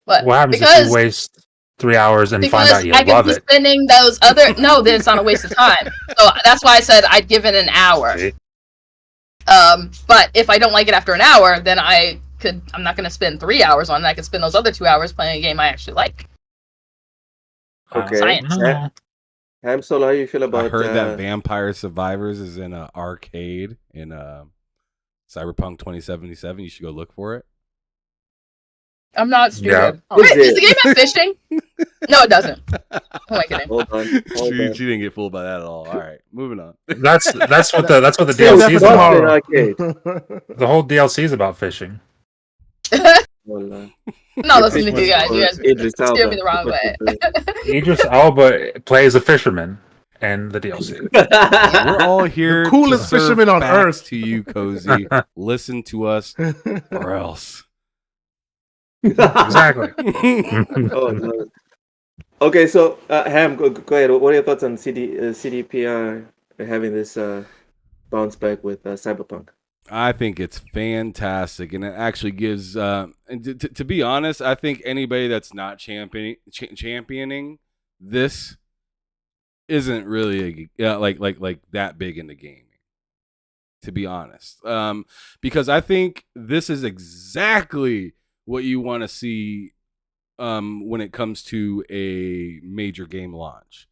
Speaker 5: What?
Speaker 2: What happens if
Speaker 5: because
Speaker 2: you waste 3 hours and find
Speaker 5: because
Speaker 2: out you
Speaker 5: I could
Speaker 2: love
Speaker 5: be
Speaker 2: it?
Speaker 5: spending those other. No, then it's not a waste of time. So that's why I said I'd give it an hour.
Speaker 2: See?
Speaker 5: But if I don't like it after an hour, then I'm not gonna spend 3 hours on it. I could spend those other 2 hours playing a game I actually like.
Speaker 3: Okay.
Speaker 5: Science.
Speaker 2: No.
Speaker 3: Ham Solo, how you feel about
Speaker 1: I heard that Vampire Survivors is in an arcade in Cyberpunk 2077. You should go look for it.
Speaker 5: I'm not stupid.
Speaker 4: Yeah.
Speaker 5: Wait,
Speaker 3: Is
Speaker 5: does
Speaker 3: it?
Speaker 5: the game have fishing? No, it doesn't. Who am I kidding?
Speaker 3: Hold on. Hold
Speaker 1: She
Speaker 3: on.
Speaker 1: didn't get fooled by that at all. All right, moving on.
Speaker 2: That's what the
Speaker 4: Save that
Speaker 2: DLC is
Speaker 4: for
Speaker 3: not
Speaker 2: about.
Speaker 3: an arcade.
Speaker 2: The whole DLC is about fishing.
Speaker 3: Hold on.
Speaker 5: I'm not listening to you guys. You guys
Speaker 3: Idris
Speaker 5: steer
Speaker 3: Elba.
Speaker 5: me the wrong way.
Speaker 2: Idris Elba plays a fisherman in the DLC.
Speaker 1: We're all here.
Speaker 4: coolest
Speaker 1: to serve
Speaker 4: fisherman on
Speaker 1: facts
Speaker 4: earth.
Speaker 1: To you, Cozy. Listen to us, or else.
Speaker 2: Exactly.
Speaker 3: Oh, no. Okay, so Ham, go ahead. What are your thoughts on CDPR having this bounce back with Cyberpunk?
Speaker 1: I think it's fantastic, and it actually gives. And to be honest, I think anybody that's not championing this isn't really like that big into gaming. To be honest, because I think this is exactly what you want to see when it comes to a major game launch.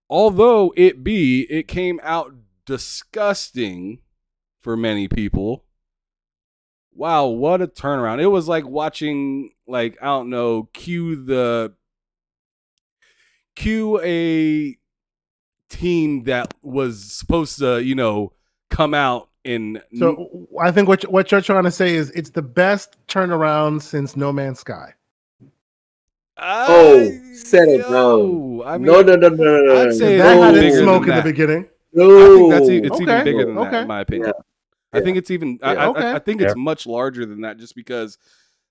Speaker 1: Although it came out disgusting for many people. Wow, what a turnaround. It was like watching, like, I don't know, cue a team that was supposed to, come out in.
Speaker 4: So I think what you're trying to say is it's the best turnaround since No Man's Sky.
Speaker 3: Oh, settle down.
Speaker 1: I mean,
Speaker 3: No.
Speaker 1: I'd say
Speaker 4: That
Speaker 1: it's
Speaker 4: had
Speaker 1: bigger
Speaker 4: its
Speaker 1: than
Speaker 4: smoke in the
Speaker 1: that.
Speaker 4: beginning.
Speaker 1: I think that's it's
Speaker 3: No.
Speaker 1: even
Speaker 4: Okay,
Speaker 1: bigger than that,
Speaker 4: okay.
Speaker 1: in my opinion.
Speaker 3: Yeah.
Speaker 1: I think it's even.
Speaker 3: Yeah.
Speaker 1: I think it's
Speaker 2: Yep.
Speaker 1: much larger than that, just because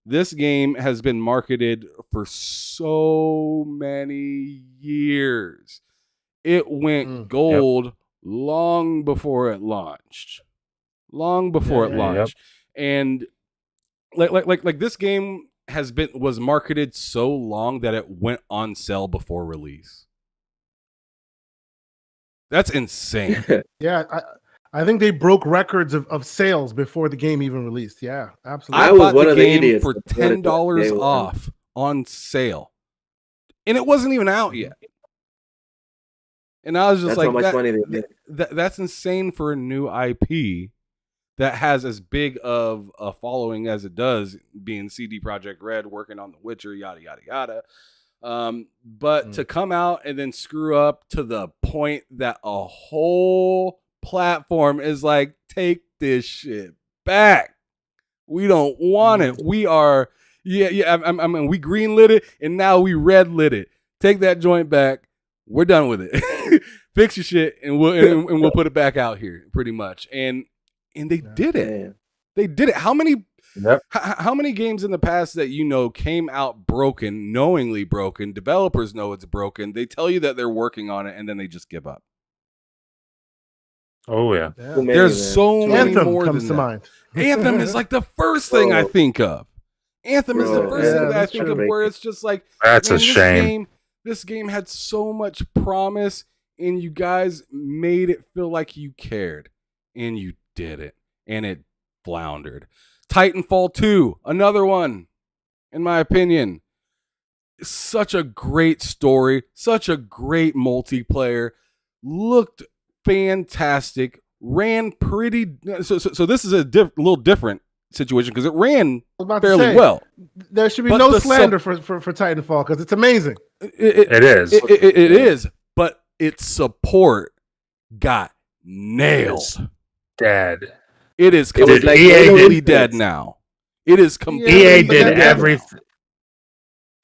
Speaker 1: this game has been marketed for so many years. It went gold long before it launched. Long before it
Speaker 4: Yeah.
Speaker 1: launched, and like this game was marketed so long that it went on sale before release. That's insane.
Speaker 4: Yeah, I think they broke records of sales before the game even released. Yeah, absolutely.
Speaker 1: I
Speaker 3: was
Speaker 1: bought
Speaker 3: one
Speaker 1: the
Speaker 3: of the
Speaker 1: game
Speaker 3: idiots
Speaker 1: for
Speaker 3: that bought it
Speaker 1: $10
Speaker 3: day one.
Speaker 1: off on sale, and it wasn't even out yet. And I was just
Speaker 3: That's
Speaker 1: like,
Speaker 3: how much money they made.
Speaker 1: that's insane for a new IP that has as big of a following as it does, being CD Projekt Red working on The Witcher, yada yada yada. But to come out and then screw up to the point that a whole platform is like, take this shit back. We don't want it. We are, I mean, we green lit it and now we red lit it. Take that joint back. We're done with it. Fix your shit and we'll put it back out here, pretty much. And they did it.
Speaker 3: Man.
Speaker 1: They did it. How many
Speaker 2: Yep.
Speaker 1: how many games in the past that came out broken, knowingly broken? Developers know it's broken. They tell you that they're working on it, and then they just give up.
Speaker 2: Oh yeah.
Speaker 4: Yeah.
Speaker 3: Too many,
Speaker 1: There's
Speaker 3: man.
Speaker 1: so many
Speaker 4: Anthem
Speaker 1: more
Speaker 4: comes
Speaker 1: than
Speaker 4: to
Speaker 1: that.
Speaker 4: mind.
Speaker 1: Anthem is like the first thing I
Speaker 3: Bro.
Speaker 1: think of. Anthem is the
Speaker 3: Bro,
Speaker 1: first
Speaker 4: yeah,
Speaker 1: thing that I
Speaker 4: that's
Speaker 1: think
Speaker 4: true.
Speaker 1: of, where it's just like,
Speaker 2: That's
Speaker 1: man,
Speaker 2: a shame.
Speaker 1: This game had so much promise, and you guys made it feel like you cared, and you did it, and it floundered. Titanfall 2, another one, in my opinion. Such a great story, such a great multiplayer, looked fantastic, ran pretty. So this is a little different situation because it ran
Speaker 4: I was about to
Speaker 1: fairly
Speaker 4: say,
Speaker 1: well.
Speaker 4: There should be
Speaker 1: But
Speaker 4: no
Speaker 1: the
Speaker 4: slander for Titanfall because it's amazing.
Speaker 2: It is.
Speaker 1: It is, but its support got nailed.
Speaker 2: Dead.
Speaker 1: It is
Speaker 3: It was like
Speaker 1: completely
Speaker 3: EA
Speaker 1: dead now. It is completely
Speaker 2: EA
Speaker 4: but
Speaker 2: did
Speaker 4: that-
Speaker 2: everything.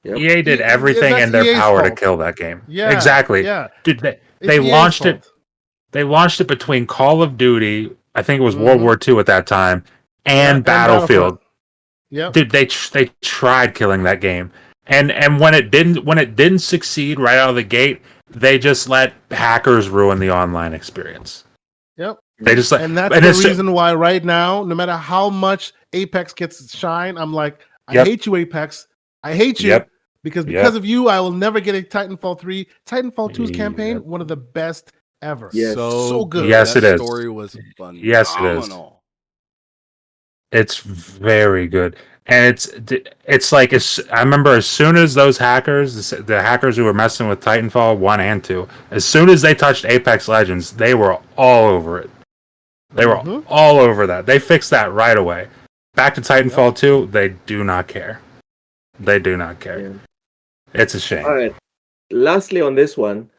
Speaker 3: Yep.
Speaker 2: EA did
Speaker 4: Yeah,
Speaker 2: everything
Speaker 4: that's
Speaker 2: in their
Speaker 4: EA's
Speaker 2: power to
Speaker 4: fault.
Speaker 2: kill that game.
Speaker 4: Yeah,
Speaker 2: Exactly.
Speaker 4: Yeah,
Speaker 2: Dude,
Speaker 4: It's
Speaker 2: they
Speaker 4: EA's
Speaker 2: launched it.
Speaker 4: fault.
Speaker 2: They launched it between Call of Duty, I think it was World War II at that time,
Speaker 4: Yeah,
Speaker 2: and Battlefield.
Speaker 4: Yep.
Speaker 2: Dude, they tried killing that game, and when it didn't succeed right out of the gate, they just let hackers ruin the online experience.
Speaker 4: Yep.
Speaker 2: They just let,
Speaker 4: And that's
Speaker 2: and
Speaker 4: the
Speaker 2: it's-
Speaker 4: reason why right now, no matter how much Apex gets shine, I'm like, I
Speaker 2: Yep.
Speaker 4: hate you, Apex. I hate you.
Speaker 2: Yep.
Speaker 4: Because
Speaker 2: Yep.
Speaker 4: of you, I will never get a Titanfall 3. Titanfall 2's campaign,
Speaker 2: Yep.
Speaker 4: one of the best ever.
Speaker 3: Yes.
Speaker 4: So good.
Speaker 2: Yes,
Speaker 1: that
Speaker 2: it is.
Speaker 1: story was phenomenal.
Speaker 2: Yes, it is. It's very good, and it's like I remember as soon as those hackers, the hackers who were messing with Titanfall 1 and 2, as soon as they touched Apex Legends, they were all over it. They were
Speaker 4: Mhm.
Speaker 2: all over that. They fixed that right away. Back to Titanfall 2, they do not care. They do not care.
Speaker 3: Yeah.
Speaker 2: It's a shame.
Speaker 3: All right. Lastly, on this one,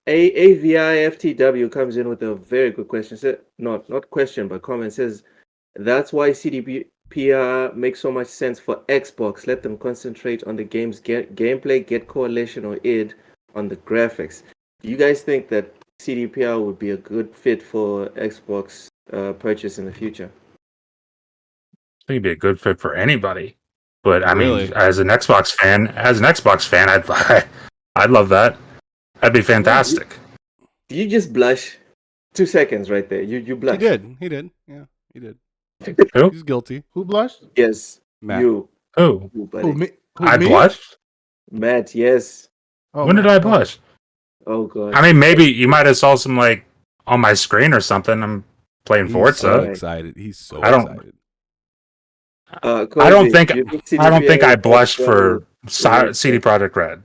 Speaker 3: AVIFTW comes in with a very good question. Not question, but comment. Says that's why CDPR makes so much sense for Xbox. Let them concentrate on the game's gameplay, get Coalition or id on the graphics. Do you guys think that CDPR would be a good fit for Xbox purchase in the future?
Speaker 2: I think it'd be a good fit for anybody. But I
Speaker 1: Really?
Speaker 2: mean, as an Xbox fan, I'd love that. That'd be fantastic.
Speaker 3: Do you just blush? 2 seconds right there. You blush.
Speaker 1: He did. Yeah, he did.
Speaker 2: Who?
Speaker 1: He's guilty.
Speaker 4: Who blushed?
Speaker 3: Yes.
Speaker 1: Matt.
Speaker 3: You,
Speaker 2: Who?
Speaker 3: buddy.
Speaker 4: Who, me? Who,
Speaker 2: I
Speaker 4: me?
Speaker 2: blushed?
Speaker 3: Matt, yes.
Speaker 4: Oh,
Speaker 2: When did
Speaker 4: man.
Speaker 2: I blush?
Speaker 3: Oh god.
Speaker 2: I mean, maybe you might have saw some like on my screen or something. I'm playing
Speaker 1: He's
Speaker 2: Forza.
Speaker 1: so
Speaker 3: Right.
Speaker 1: excited. He's so
Speaker 2: I don't-
Speaker 1: excited.
Speaker 2: I don't think
Speaker 3: do you
Speaker 2: I don't think I
Speaker 3: CDPR
Speaker 2: blushed for
Speaker 3: Yeah.
Speaker 2: CD Projekt Red.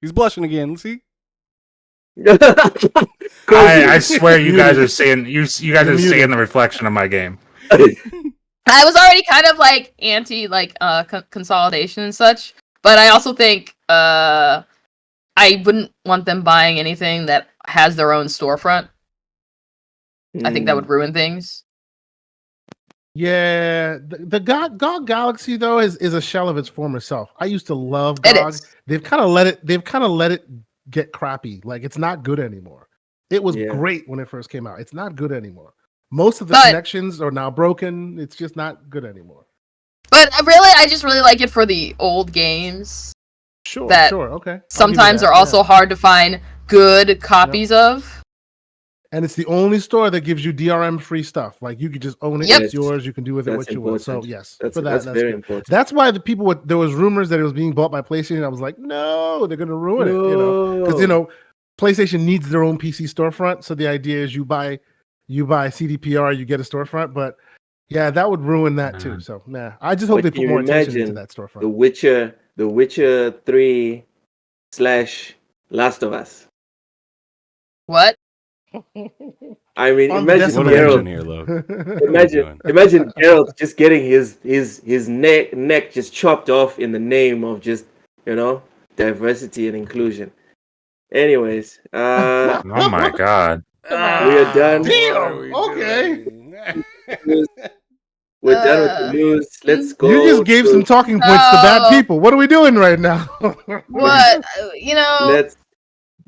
Speaker 1: He's blushing again. See?
Speaker 2: I swear you guys are seeing you guys
Speaker 4: You're
Speaker 2: are
Speaker 4: muted.
Speaker 2: seeing the reflection of my game.
Speaker 5: I was already kind of like anti consolidation and such, but I also think I wouldn't want them buying anything that has their own storefront. I think that would ruin things.
Speaker 4: Yeah, the GOG Galaxy though is a shell of its former self. I used to love
Speaker 5: It
Speaker 4: GOG.
Speaker 5: is.
Speaker 4: They've kind of let it get crappy. Like it's not good anymore. It was
Speaker 3: Yeah.
Speaker 4: great when it first came out. It's not good anymore. Most of the
Speaker 5: But-
Speaker 4: connections are now broken. It's just not good anymore.
Speaker 5: But really, I just really like it for the old games.
Speaker 4: Sure,
Speaker 5: That
Speaker 4: sure, okay. I'll give you
Speaker 5: Sometimes
Speaker 4: that,
Speaker 5: are also
Speaker 4: yeah.
Speaker 5: hard to find good copies of.
Speaker 4: And it's the only store that gives you DRM free stuff. Like you could just own it.
Speaker 5: Yep.
Speaker 4: It's yours. You can do with it
Speaker 3: That's
Speaker 4: what you want. So
Speaker 3: important.
Speaker 4: yes,
Speaker 3: That's
Speaker 4: for that,
Speaker 3: that's
Speaker 4: that's
Speaker 3: very
Speaker 4: good.
Speaker 3: important.
Speaker 4: That's why the people there was rumors that it was being bought by PlayStation. I was like, no, they're gonna ruin it. You know, because PlayStation needs their own PC storefront. So the idea is you buy CDPR, you get a storefront. But yeah, that would ruin that too. So nah, I just hope
Speaker 3: But
Speaker 4: they
Speaker 3: can
Speaker 4: put
Speaker 3: you
Speaker 4: more attention into
Speaker 3: imagine
Speaker 4: that storefront.
Speaker 3: The Witcher 3 / Last of Us.
Speaker 5: What?
Speaker 3: I mean,
Speaker 4: On the
Speaker 3: imagine
Speaker 1: What are we
Speaker 4: decimal.
Speaker 1: doing
Speaker 3: Geralt.
Speaker 1: here, Lo?
Speaker 3: Imagine Geralt just getting his neck just chopped off in the name of just diversity and inclusion. Anyways,
Speaker 2: Oh my god.
Speaker 3: we are done.
Speaker 4: Damn, okay.
Speaker 3: We're done with the news. Let's go.
Speaker 4: You just gave some talking points to bad
Speaker 5: No.
Speaker 4: people. What are we doing right now?
Speaker 5: What?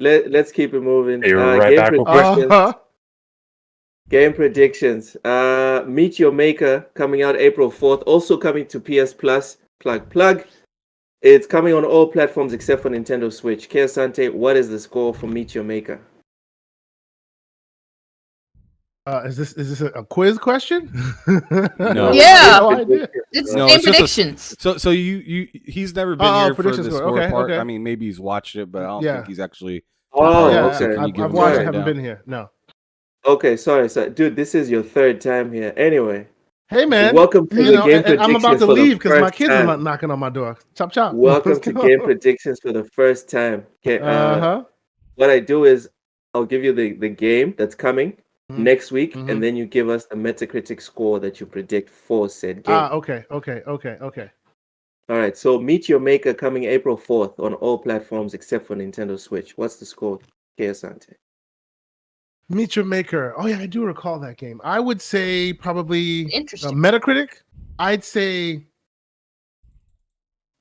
Speaker 3: Let's keep it moving.
Speaker 2: Hey, you're right
Speaker 3: Game
Speaker 2: back with
Speaker 3: predictions.
Speaker 4: Uh-huh.
Speaker 3: Game predictions. Meet Your Maker coming out April 4th. Also coming to PS Plus. Plug. It's coming on all platforms except for Nintendo Switch. Keosante, what is the score for Meet Your Maker?
Speaker 4: Is this a quiz question?
Speaker 1: No.
Speaker 5: Yeah.
Speaker 4: No idea.
Speaker 5: It's
Speaker 1: No,
Speaker 5: game
Speaker 1: it's just a-
Speaker 5: predictions.
Speaker 1: So he's never been
Speaker 4: Oh,
Speaker 1: here for the
Speaker 4: predictions
Speaker 1: score
Speaker 4: score. Okay,
Speaker 1: part.
Speaker 4: okay.
Speaker 1: I mean, maybe he's watched it, but I don't
Speaker 4: Yeah.
Speaker 1: think he's actually.
Speaker 3: Oh,
Speaker 4: Yeah,
Speaker 1: okay. Can you give
Speaker 4: I've
Speaker 1: him
Speaker 4: watched.
Speaker 1: a
Speaker 4: I haven't
Speaker 1: rundown?
Speaker 4: been here. No.
Speaker 3: Okay, sorry. Dude, this is your third time here. Anyway,
Speaker 4: Hey man,
Speaker 3: welcome to
Speaker 4: you
Speaker 3: the
Speaker 4: know,
Speaker 3: game
Speaker 4: and I'm about
Speaker 3: predictions
Speaker 4: to
Speaker 3: for the
Speaker 4: leave because my
Speaker 3: first
Speaker 4: kids
Speaker 3: time.
Speaker 4: are knocking on my door. Chop chop.
Speaker 3: Welcome
Speaker 4: Let's
Speaker 3: to
Speaker 4: go.
Speaker 3: Game Predictions for the first time. Okay,
Speaker 4: Uh-huh.
Speaker 3: what I do is I'll give you the game that's coming
Speaker 4: Mhm.
Speaker 3: next week,
Speaker 4: Mhm.
Speaker 3: and then you give us the Metacritic score that you predict for said game.
Speaker 4: Okay.
Speaker 3: All right, so Meet Your Maker coming April 4th on all platforms except for Nintendo Switch. What's the score, Keosante?
Speaker 4: Meet Your Maker. Oh yeah, I do recall that game. I would say probably
Speaker 5: Interesting.
Speaker 4: Metacritic. I'd say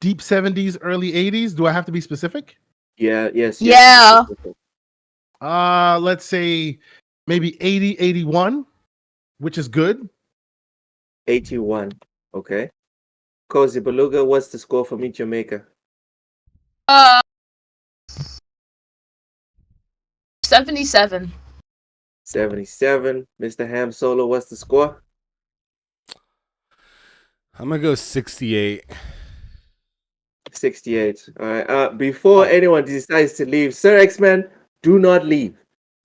Speaker 4: deep 70s, early 80s. Do I have to be specific?
Speaker 3: Yes.
Speaker 5: Yeah.
Speaker 4: Let's say maybe 80, 81, which is good.
Speaker 3: 81. Okay. Cozy Beluga, what's the score for Meet Your Maker?
Speaker 5: 77.
Speaker 3: 77. Mr. Ham Solo, what's the score?
Speaker 1: I'm gonna go 68.
Speaker 3: 68. All right. Before anyone decides to leave, Sir X-Man, do not leave,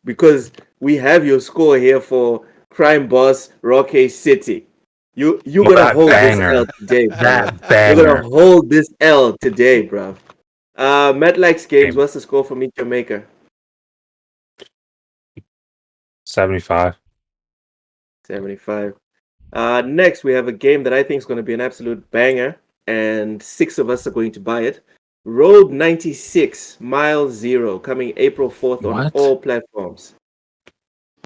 Speaker 3: because we have your score here for Crime Boss Rocky City. You're gonna
Speaker 2: That
Speaker 3: hold
Speaker 2: banger.
Speaker 3: this L today, bro.
Speaker 2: That
Speaker 3: You're
Speaker 2: banger.
Speaker 3: gonna hold this L today, bro. Matt Likes Games, what's the score for Meet Your Maker?
Speaker 2: 75.
Speaker 3: 75. Next, we have a game that I think is going to be an absolute banger, and 6 of us are going to buy it. Road 96 Mile Zero, coming April 4th on
Speaker 2: What?
Speaker 3: all platforms.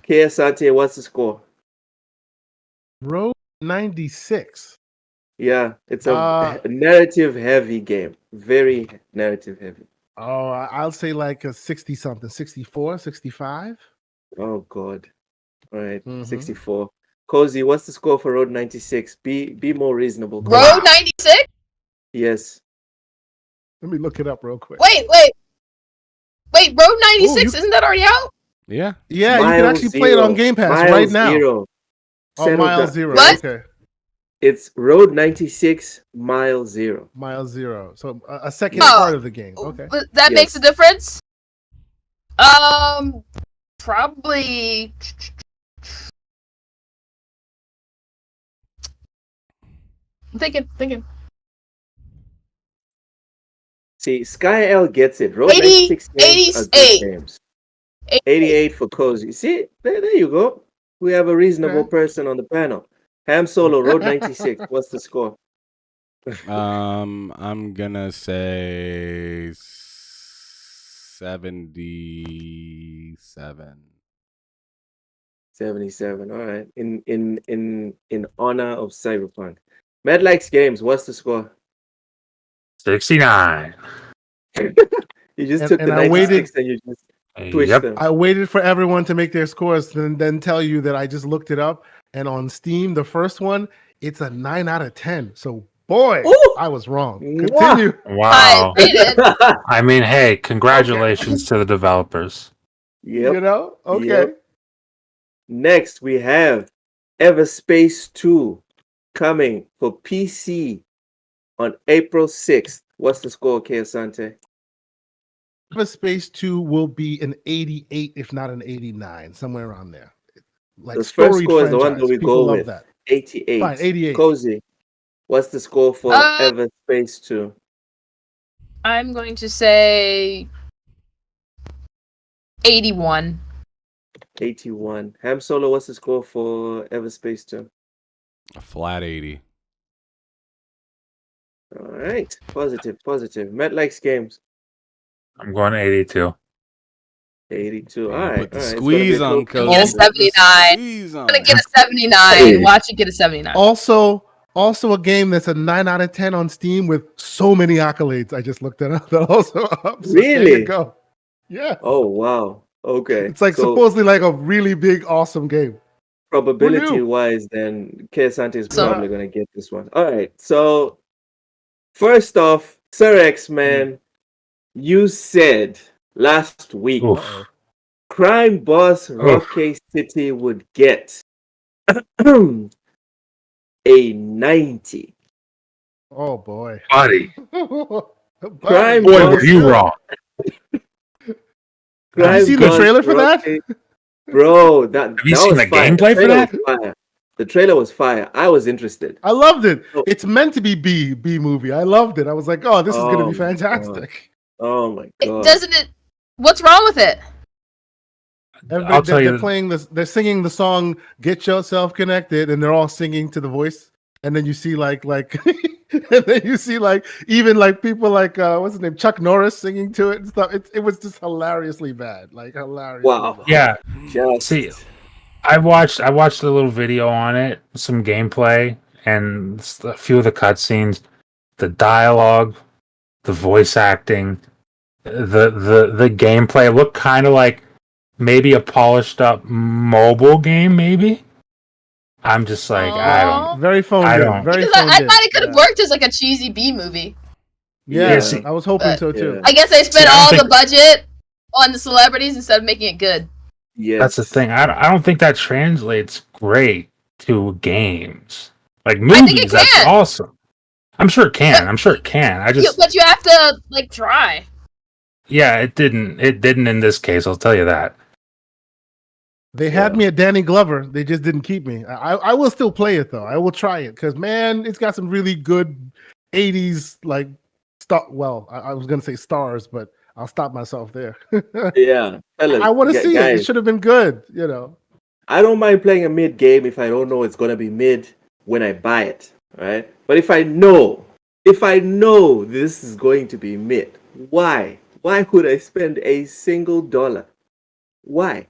Speaker 3: KSRT, what's the score?
Speaker 4: Road 96.
Speaker 3: Yeah, it's a narrative-heavy game. Very narrative-heavy.
Speaker 4: Oh, I'll say like a 60 something, 64, 65.
Speaker 3: Oh, God. All right,
Speaker 4: Mhm.
Speaker 3: 64. Cozy, what's the score for Road 96? Be more reasonable. Cozy.
Speaker 5: Road 96?
Speaker 3: Yes.
Speaker 4: Let me look it up real quick.
Speaker 5: Wait, Road 96, isn't that already out?
Speaker 1: Yeah.
Speaker 4: Yeah, you can
Speaker 3: Mile
Speaker 4: actually play it on
Speaker 3: Zero.
Speaker 4: Game Pass
Speaker 3: Mile
Speaker 4: right now.
Speaker 3: Zero.
Speaker 4: Oh,
Speaker 3: Settle
Speaker 4: Mile
Speaker 3: down.
Speaker 4: Zero.
Speaker 5: What?
Speaker 4: Okay.
Speaker 3: It's Road 96 Mile Zero.
Speaker 4: Mile Zero. So a second
Speaker 5: Oh.
Speaker 4: part of the game. Okay.
Speaker 5: That makes a difference? Probably... I'm thinking.
Speaker 3: See, Sky L gets it. Road
Speaker 5: 80
Speaker 3: 96 games are good
Speaker 5: 88.
Speaker 3: games. 88 for Cozy. See, there you go. We have a reasonable
Speaker 4: Okay.
Speaker 3: person on the panel. Ham Solo, Road 96. What's the score?
Speaker 1: I'm gonna say 77.
Speaker 3: 77. All right. In honor of Cyberpunk. Mad Likes Games. What's the score?
Speaker 2: 69.
Speaker 3: You just
Speaker 4: And-
Speaker 3: took
Speaker 4: and
Speaker 3: the
Speaker 4: I waited-
Speaker 3: 96 and you just twitched
Speaker 2: Yep.
Speaker 3: them.
Speaker 4: I waited for everyone to make their scores and then tell you that I just looked it up. And on Steam, the first one, it's a 9 out of 10. So, boy,
Speaker 3: Ooh!
Speaker 4: I was wrong.
Speaker 3: Mwah!
Speaker 4: Continue.
Speaker 2: Wow.
Speaker 5: I rated.
Speaker 2: I mean, hey, congratulations to the developers.
Speaker 3: Yep.
Speaker 4: You know? Okay.
Speaker 3: Yep. Next, we have Everspace 2 coming for PC on April 6th. What's the score, Asante?
Speaker 4: Space 2 will be an 88, if not an 89, somewhere around there. Like
Speaker 3: The first
Speaker 4: storied
Speaker 3: score is the one that
Speaker 4: franchise.
Speaker 3: we
Speaker 4: People
Speaker 3: go
Speaker 4: love
Speaker 3: with.
Speaker 4: that.
Speaker 3: 88.
Speaker 4: Fine, 88.
Speaker 3: Cozy, what's the score for Everspace 2?
Speaker 5: I'm going to say 81.
Speaker 3: 81. Ham Solo, what's the score for Everspace 2?
Speaker 1: A flat 80.
Speaker 3: All right. Positive, positive. Matt likes games.
Speaker 2: I'm going 82.
Speaker 3: 82. All
Speaker 1: Man,
Speaker 3: right.
Speaker 1: put the
Speaker 3: all right. It's gonna
Speaker 1: squeeze
Speaker 3: be a
Speaker 1: on,
Speaker 3: close-
Speaker 1: Cozy.
Speaker 5: Get a
Speaker 1: Put the
Speaker 5: 79.
Speaker 1: squeeze on.
Speaker 5: I'm gonna get a 79.
Speaker 3: Hey.
Speaker 5: Watch it get a 79.
Speaker 4: Also a game that's a 9 out of 10 on Steam with so many accolades. I just looked it up. Also up. So there
Speaker 3: Really?
Speaker 4: you go. Yeah.
Speaker 3: Oh, wow. Okay.
Speaker 4: It's like
Speaker 3: so
Speaker 4: supposedly like a really big, awesome game.
Speaker 3: probability wise, then Asante is
Speaker 5: So-
Speaker 3: probably going to get this one. All right. So, first off, Sir X Man, you said last week
Speaker 2: Oof.
Speaker 3: Crime Boss Rocky City would get a 90.
Speaker 4: Oh boy.
Speaker 2: Buddy.
Speaker 3: Crime
Speaker 2: Boy,
Speaker 3: Boss
Speaker 2: were you wrong.
Speaker 4: Have you seen the
Speaker 3: Boss
Speaker 4: trailer for that?
Speaker 3: Rocky- Bro, that
Speaker 2: Have you
Speaker 3: that
Speaker 2: seen
Speaker 3: was
Speaker 2: the
Speaker 3: fire.
Speaker 2: gameplay for
Speaker 3: trailer
Speaker 2: that?
Speaker 3: was fire. The trailer was fire. I was interested.
Speaker 4: I loved it.
Speaker 3: Oh.
Speaker 4: It's meant to be B movie. I loved it. I was like, oh, this is gonna
Speaker 3: Oh
Speaker 4: be
Speaker 3: my
Speaker 4: fantastic.
Speaker 3: Oh my god.
Speaker 5: Doesn't it? What's wrong with it?
Speaker 4: Everybody,
Speaker 2: I'll tell
Speaker 4: they're
Speaker 2: you.
Speaker 4: playing this. They're singing the song "Get Yourself Connected," and they're all singing to the voice. And then you see like, and then you see like even like people like what's his name, Chuck Norris singing to it and stuff. It was just hilariously bad, like hilarious.
Speaker 3: Wow.
Speaker 2: Yeah.
Speaker 3: Just
Speaker 2: See, I watched a little video on it, some gameplay, and a few of the cutscenes, the dialogue, the voice acting, the gameplay looked kind of like maybe a polished up mobile game. Maybe I'm just like I don't.
Speaker 4: Very phoned
Speaker 2: I
Speaker 4: in.
Speaker 2: don't-
Speaker 4: Very
Speaker 5: Because
Speaker 4: phoned
Speaker 5: I
Speaker 4: in.
Speaker 5: thought it could have
Speaker 4: Yeah.
Speaker 5: worked as like a cheesy B movie.
Speaker 4: Yeah,
Speaker 2: Yeah, see-
Speaker 4: I was hoping
Speaker 5: But-
Speaker 4: so too.
Speaker 3: Yeah.
Speaker 5: I guess they spent
Speaker 2: See, I don't
Speaker 5: all the
Speaker 2: think-
Speaker 5: budget on the celebrities instead of making it good.
Speaker 3: yes.
Speaker 2: That's the thing. I don't think that translates great to games. Like
Speaker 5: I think it
Speaker 2: movies, that's
Speaker 5: can.
Speaker 2: awesome. I'm sure it can.
Speaker 5: But-
Speaker 2: I'm sure it can. I just
Speaker 5: But you have to like try.
Speaker 2: yeah, it didn't in this case, I'll tell you that.
Speaker 4: They had
Speaker 3: Yeah.
Speaker 4: me at Danny Glover. They just didn't keep me. I will still play it though. I will try it because man, it's got some really good '80s like star. Well, I was gonna say stars, but I'll stop myself there.
Speaker 3: Yeah. Fellas,
Speaker 4: I want to see it. It
Speaker 3: guys,
Speaker 4: should have been good. You know.
Speaker 3: I don't mind playing a mid game if I don't know it's gonna be mid when I buy it. Right? But if I know this is going to be mid, why? Why would I spend a single dollar? Why?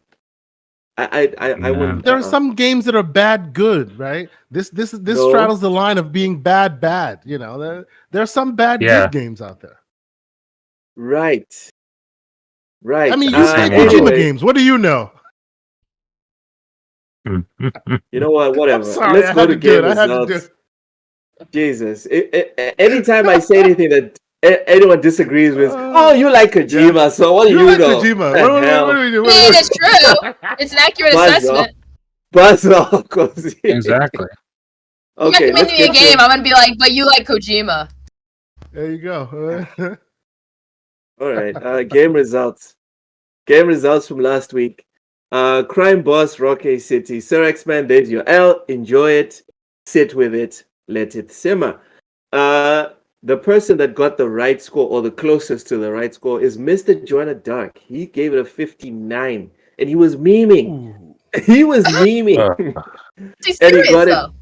Speaker 3: I wouldn't.
Speaker 4: There are some games that are bad good, right? This
Speaker 3: No.
Speaker 4: straddles the line of being bad. You know, there are some bad
Speaker 2: Yeah.
Speaker 4: good games out there.
Speaker 3: Right. Right.
Speaker 4: I mean, you
Speaker 2: Uh,
Speaker 4: play
Speaker 2: anyway.
Speaker 4: Kojima games. What do you know?
Speaker 3: You know what? Whatever.
Speaker 4: I'm sorry,
Speaker 3: Let's
Speaker 4: I
Speaker 3: go
Speaker 4: had
Speaker 3: to
Speaker 4: to do
Speaker 3: game
Speaker 4: it. I had to do
Speaker 3: results.
Speaker 4: it.
Speaker 3: Jesus. Anytime I say anything that anyone disagrees with, oh, you like Kojima, so what do you
Speaker 4: like
Speaker 3: know?
Speaker 4: Kojima.
Speaker 3: What the hell?
Speaker 4: What do we do?
Speaker 5: I mean, it's true. It's an accurate
Speaker 3: Buzz
Speaker 5: assessment.
Speaker 3: Buzz off, Cozy.
Speaker 2: Exactly.
Speaker 3: Okay, let's
Speaker 5: Recommend me a
Speaker 3: get
Speaker 5: game.
Speaker 3: to,
Speaker 5: I'm gonna be like, but you like Kojima.
Speaker 4: There you go.
Speaker 3: all right. Game results. Game results from last week. Crime Boss Rocky City. Sir X-Man did your L. Enjoy it. Sit with it. Let it simmer. The person that got the right score or the closest to the right score is Mr. Joanna Dark. He gave it a 59, and he was memeing.
Speaker 4: Ooh.
Speaker 3: He was memeing.
Speaker 5: He's
Speaker 3: And he
Speaker 5: serious
Speaker 3: got it.
Speaker 5: though.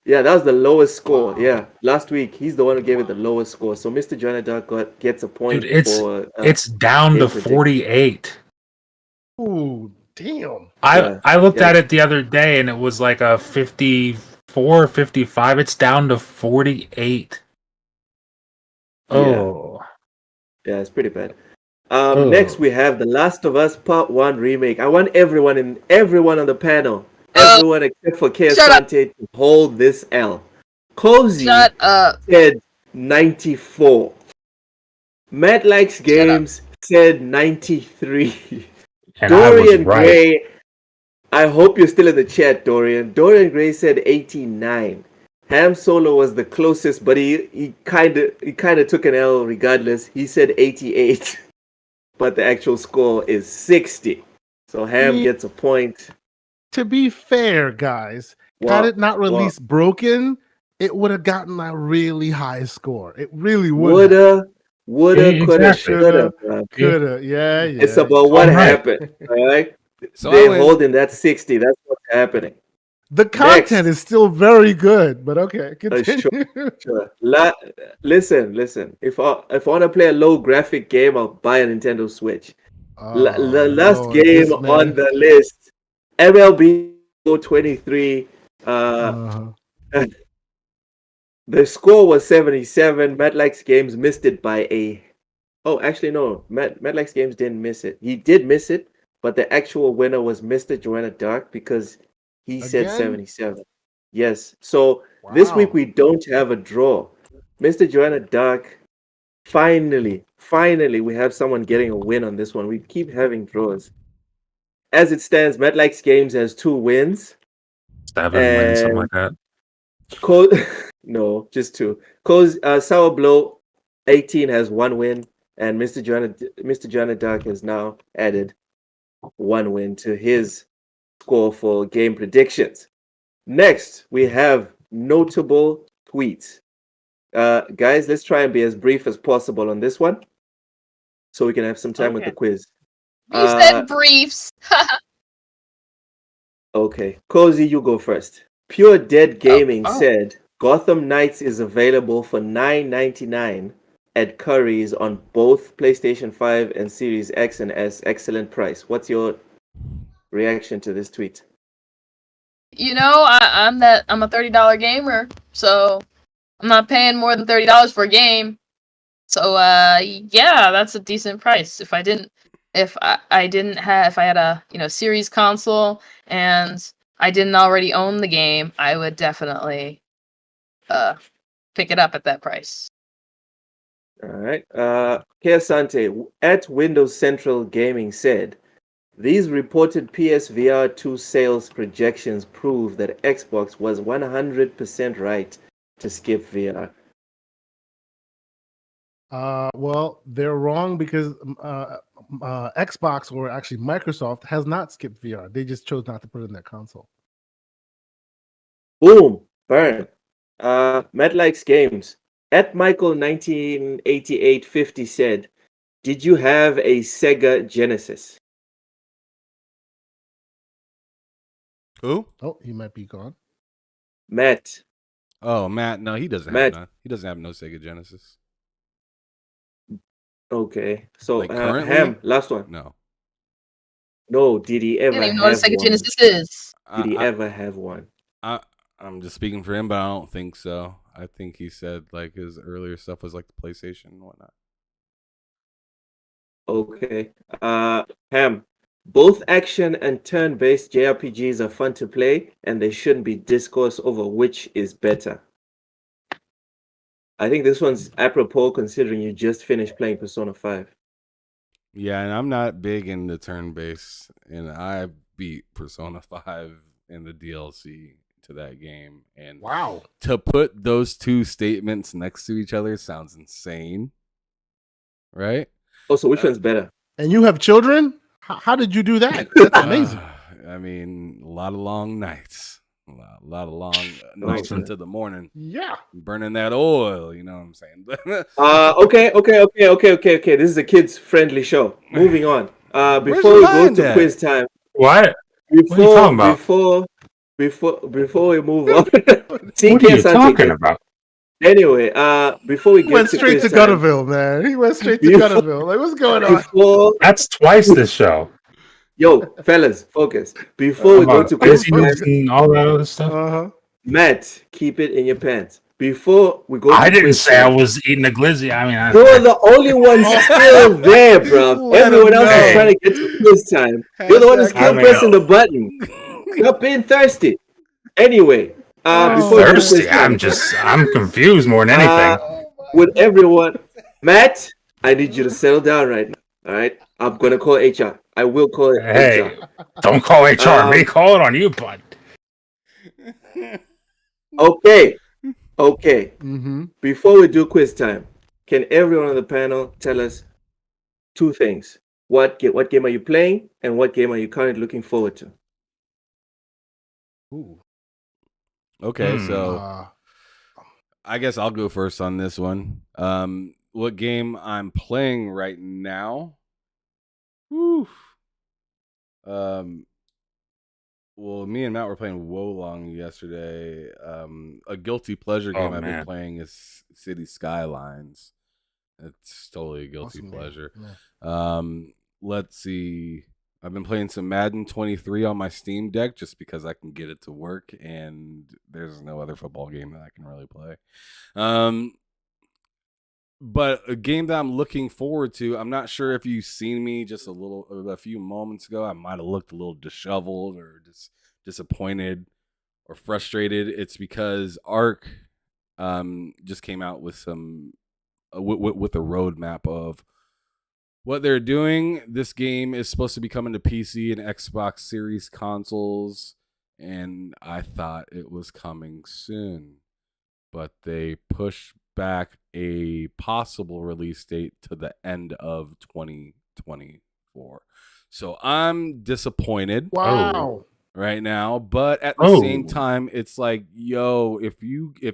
Speaker 3: Yeah, that was the lowest score. Yeah, last week he's the one who gave it the lowest score. So Mr. Joanna Dark gets a point
Speaker 2: Dude,
Speaker 3: for.
Speaker 2: It's down to
Speaker 3: game prediction.
Speaker 2: 48.
Speaker 4: Ooh, damn.
Speaker 3: Yeah,
Speaker 2: I looked
Speaker 3: yeah.
Speaker 2: at it the other day and it was like a 54, 55. It's down to 48. Oh.
Speaker 3: Yeah, it's pretty bad. Next, we have The Last of Us Part 1 remake. I want everyone on the panel,
Speaker 5: Uh,
Speaker 3: everyone except for
Speaker 5: shut up.
Speaker 3: Sante, to hold this L. Cozy
Speaker 5: Shut up.
Speaker 3: said 94. Matt Likes Games said 93.
Speaker 2: And I was
Speaker 3: Dorian
Speaker 2: right.
Speaker 3: Gray, I hope you're still in the chat, Dorian. Dorian Gray said 89. Ham Solo was the closest, but he kind of took an L regardless. He said 88. But the actual score is 60. So Ham gets a point.
Speaker 4: To be fair, guys,
Speaker 3: Wow.
Speaker 4: had it not released broken, it would have gotten a really high score. It really would.
Speaker 3: Woulda, coulda,
Speaker 2: Exactly.
Speaker 3: shoulda.
Speaker 4: Coulda. Yeah.
Speaker 3: It's about what
Speaker 2: All right.
Speaker 3: happened. All right.
Speaker 1: So
Speaker 3: They're
Speaker 1: I win.
Speaker 3: holding that 60. That's what's happening.
Speaker 4: The content is still very good, but okay. Continue.
Speaker 3: Sure. Listen. If I want to play a low graphic game, I'll buy a Nintendo Switch. The last
Speaker 4: Lord,
Speaker 3: game
Speaker 4: this man.
Speaker 3: on the list, MLB 23. The score was 77. Matt Likes Games missed it by a. Oh, actually, no. Matt Likes Games didn't miss it. He did miss it, but the actual winner was Mr. Joanna Dark because he said
Speaker 4: Again?
Speaker 3: 77. Yes. So this week
Speaker 4: Wow.
Speaker 3: we don't have a draw. Mr. Joanna Dark, finally, we have someone getting a win on this one. We keep having draws. As it stands, Matt Likes Games has 2 wins.
Speaker 2: 7 wins, something like that.
Speaker 3: No, just 2. Sour Blow 18 has 1 win, and Mr. Joanna Dark has now added 1 win to his score for game predictions. Next, we have notable tweets. Guys, let's try and be as brief as possible on this one, so we can have some time with the quiz.
Speaker 5: You said briefs.
Speaker 3: Okay, Cozy, you go first. Pure Dead Gaming said Gotham Knights is available for $9.99 at Curry's on both PlayStation 5 and Series X and S. Excellent price. What's your reaction to this tweet?
Speaker 5: You know, I'm a $30 gamer, so I'm not paying more than $30 for a game. So yeah, that's a decent price. If I had a Series console and I didn't already own the game, I would definitely pick it up at that price.
Speaker 3: All right. Keasante at Windows Central Gaming said, these reported PSVR 2 sales projections prove that Xbox was 100% right to skip VR.
Speaker 4: Well, they're wrong because Xbox, or actually Microsoft, has not skipped VR. They just chose not to put it in their console.
Speaker 3: Boom. Burn. Matt Likes Games. At Michael 198850 said, did you have a Sega Genesis?
Speaker 1: Who?
Speaker 4: Oh, he might be gone.
Speaker 3: Matt.
Speaker 1: Oh, Matt. No, he doesn't have none. He doesn't have no Sega Genesis.
Speaker 3: Okay. So,
Speaker 1: Like currently?
Speaker 3: Ham, last one. No, did he
Speaker 5: I
Speaker 3: ever
Speaker 5: didn't even
Speaker 3: have
Speaker 5: know what a Sega
Speaker 3: one?
Speaker 5: Genesis is.
Speaker 3: Did he ever have one?
Speaker 1: I'm just speaking for him, but I don't think so. I think he said like his earlier stuff was like the PlayStation and whatnot.
Speaker 3: Okay. Ham, both action and turn-based JRPGs are fun to play, and they shouldn't be discourse over which is better. I think this one's apropos considering you just finished playing Persona 5.
Speaker 1: Yeah, and I'm not big into turn-based, and I beat Persona 5 in the DLC to that game. And
Speaker 4: wow,
Speaker 1: to put those two statements next to each other sounds insane, right?
Speaker 3: Oh, so which one's better?
Speaker 4: And you have children? How did you do that? That's amazing.
Speaker 1: I mean, a lot of long nights. A lot of long nights into the morning.
Speaker 4: Yeah.
Speaker 1: Burning that oil, you know what I'm saying?
Speaker 3: Okay. This is a kids-friendly show. Moving on. Before we go to quiz time.
Speaker 2: What? What are you talking about?
Speaker 3: Before we move on.
Speaker 2: What are you talking about?
Speaker 3: Anyway, before we get
Speaker 4: went straight to Gutterville, man. He went straight to Gutterville. Like, what's going on?
Speaker 2: That's twice this show.
Speaker 3: Yo, fellas, focus. Before we go to quiz
Speaker 2: busyness and all that other stuff.
Speaker 3: Matt, keep it in your pants. before we go,
Speaker 2: I
Speaker 3: to
Speaker 2: didn't
Speaker 3: quiz
Speaker 2: say I
Speaker 3: time,
Speaker 2: was eating a glizzy. I mean,
Speaker 3: you're the only one still there, bro.
Speaker 1: Let
Speaker 3: Everyone
Speaker 1: him
Speaker 3: else is
Speaker 1: know.
Speaker 3: trying to get to quiz time. You're the one who's
Speaker 1: Hashtag
Speaker 3: still
Speaker 2: I mean,
Speaker 3: pressing the button. Stop being thirsty. Anyway,
Speaker 4: Oh,
Speaker 3: before we do
Speaker 2: thirsty.
Speaker 3: quiz time,
Speaker 2: I'm confused more than anything.
Speaker 3: with everyone, Matt, I need you to settle down right now. All right, I'm gonna call HR. I will call HR.
Speaker 2: Hey, don't call HR. Me, call it on you, bud.
Speaker 3: Okay.
Speaker 4: Mm-hmm.
Speaker 3: Before we do quiz time, can everyone on the panel tell us two things? What game are you playing, and what game are you currently looking forward to?
Speaker 4: Ooh.
Speaker 1: Okay, so
Speaker 4: Uh,
Speaker 1: I guess I'll go first on this one. What game I'm playing right now? Whew. Well, me and Matt were playing Wolong yesterday. A guilty pleasure game I've been playing is City Skylines. It's totally a guilty
Speaker 4: awesome
Speaker 1: pleasure.
Speaker 4: Yeah.
Speaker 1: Let's see. I've been playing some Madden 23 on my Steam Deck just because I can get it to work, and there's no other football game that I can really play. But a game that I'm looking forward to, I'm not sure if you've seen me just a few moments ago. I might have looked a little disheveled or just disappointed or frustrated. It's because Ark just came out with some with a roadmap of what they're doing. This game is supposed to be coming to PC and Xbox Series consoles, and I thought it was coming soon, but they pushed back a possible release date to the end of 2024. So I'm disappointed.
Speaker 4: Wow.
Speaker 1: Right now, but at the same time, it's like, yo, if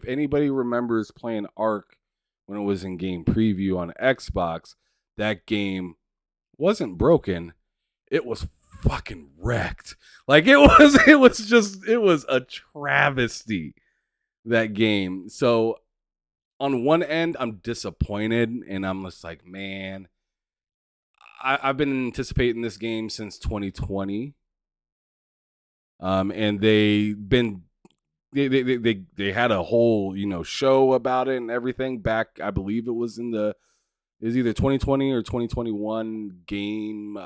Speaker 1: anybody remembers playing Ark when it was in game preview on Xbox, that game wasn't broken. It was fucking wrecked. Like it was a travesty, that game. So on one end, I'm disappointed, and I'm just like, man, I've been anticipating this game since 2020. And they had a whole show about it and everything back. I believe it was either 2020 or 2021 Game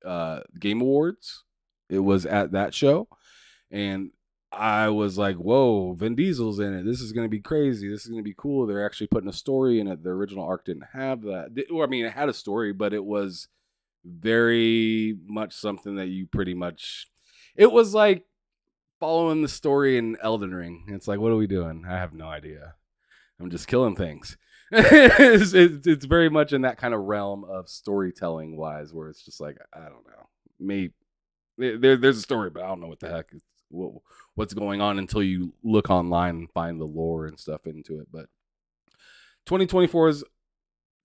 Speaker 1: Awards. It was at that show, and I was like, whoa, Vin Diesel's in it. This is going to be crazy. This is going to be cool. They're actually putting a story in it. The original Arc didn't have that. I mean, it had a story, but it was very much something that you pretty much... It was like following the story in Elden Ring. It's like, what are we doing? I have no idea. I'm just killing things. It's very much in that kind of realm of storytelling wise, where it's just like, I don't know. Maybe there's a story, but I don't know what the heck what's going on until you look online and find the lore and stuff into it. But 2024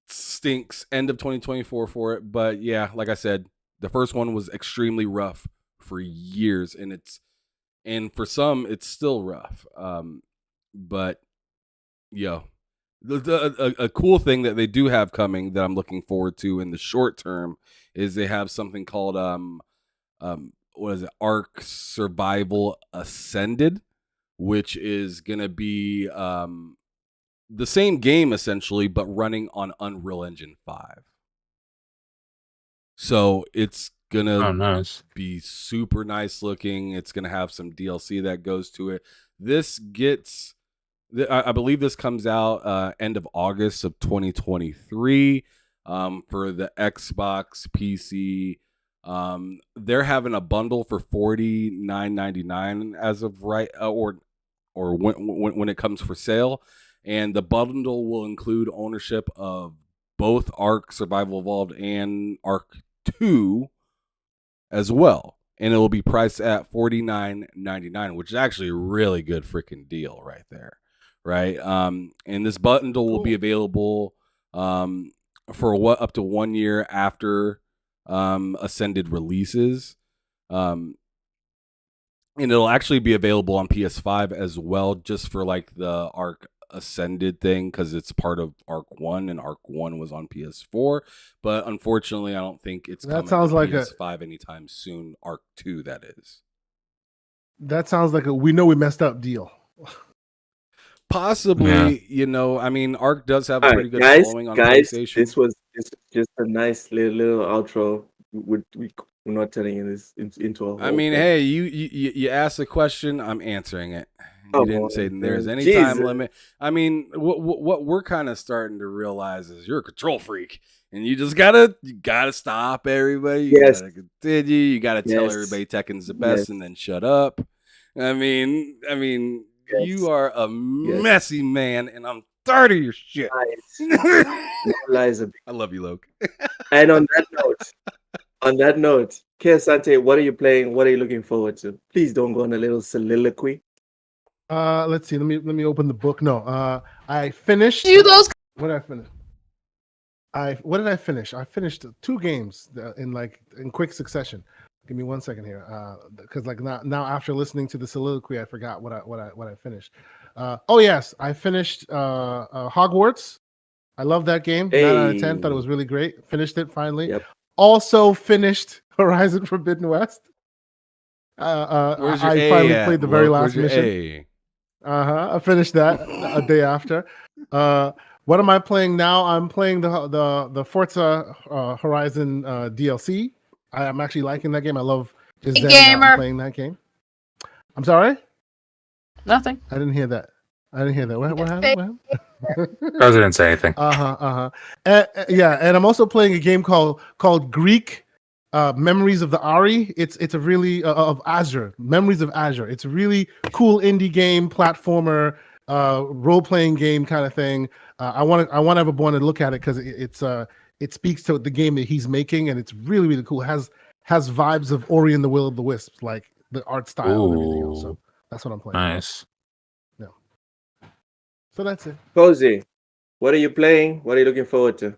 Speaker 1: stinks. End of 2024 for it. But yeah, like I said, the first one was extremely rough for years, and for some it's still rough. But yo, a cool thing that they do have coming that I'm looking forward to in the short term is they have something called what is it, Ark Survival Ascended, which is gonna be the same game essentially, but running on Unreal Engine 5. So it's gonna be super nice looking. It's gonna have some DLC that goes to it. I believe this comes out end of August of 2023 for the Xbox, PC. They're having a bundle for $49.99 as of right, or when it comes for sale, and the bundle will include ownership of both Ark Survival Evolved and Ark 2 as well, and it will be priced at $49.99, which is actually a really good freaking deal right there, right? And this bundle will be available for up to 1 year after Ascended releases, and it'll actually be available on PS5 as well, just for like the Ark Ascended thing, because it's part of Ark 1, and Ark 1 was on PS4. But unfortunately, I don't think it's coming to PS5 anytime soon. Ark 2, that is.
Speaker 4: That sounds like a we know we messed up deal.
Speaker 1: Possibly, you know, I mean, Ark does have a
Speaker 3: All
Speaker 1: pretty
Speaker 3: right,
Speaker 1: good
Speaker 3: guys,
Speaker 1: following on
Speaker 3: guys,
Speaker 1: PlayStation.
Speaker 3: this was just a nice little outro. We're not turning into a whole
Speaker 1: I mean,
Speaker 3: thing.
Speaker 1: hey, you asked a question, I'm answering it. You
Speaker 3: Come
Speaker 1: didn't say
Speaker 3: on,
Speaker 1: there's
Speaker 3: man.
Speaker 1: any time
Speaker 3: Jesus.
Speaker 1: limit. I mean, what we're kind of starting to realize is you're a control freak, and you gotta stop everybody. You
Speaker 3: Yes.
Speaker 1: gotta continue. You gotta tell
Speaker 3: Yes.
Speaker 1: everybody Tekken's the best,
Speaker 3: Yes.
Speaker 1: and then shut up. I mean,
Speaker 3: Yes.
Speaker 1: you are a messy man, and I'm tired of your shit.
Speaker 3: Lies. No lies.
Speaker 1: I love you, Loke.
Speaker 3: And on that note, Sante, what are you playing? What are you looking forward to? Please don't go on a little soliloquy.
Speaker 4: Let's see. Let me open the book. No, I finished.
Speaker 5: Do those.
Speaker 4: What did I finish? What did I finish? I finished 2 games in quick succession. Give me 1 second here, because now after listening to the soliloquy, I forgot what I finished. Oh yes, I finished Hogwarts. I love that game. 9 out of 10. Thought it was really great. Finished it finally.
Speaker 3: Yep.
Speaker 4: Also finished Horizon Forbidden West.
Speaker 1: Where's your
Speaker 4: I
Speaker 1: A
Speaker 4: finally
Speaker 1: at,
Speaker 4: played the very
Speaker 1: Loke?
Speaker 4: last
Speaker 1: Where's your
Speaker 4: mission.
Speaker 1: A?
Speaker 4: I finished that a day after. What am I playing now? I'm playing the Forza Horizon DLC. I'm actually liking that game. I love just zenning out and playing that game. I'm sorry?
Speaker 5: Nothing.
Speaker 4: I didn't hear that. What happened? What happened?
Speaker 2: I didn't say anything.
Speaker 4: Yeah, and I'm also playing a game called Greek Memories of the Ari. It's a really of Azure. Memories of Azure. It's a really cool indie game, platformer, role playing game kind of thing. I want everyone to look at it because it speaks to the game that he's making, and it's really really cool. It has vibes of Ori and the Will of the Wisps, like the art style and everything else. So that's what I'm playing.
Speaker 2: Nice.
Speaker 4: Yeah. So that's it.
Speaker 3: Cozy, what are you playing? What are you looking forward to?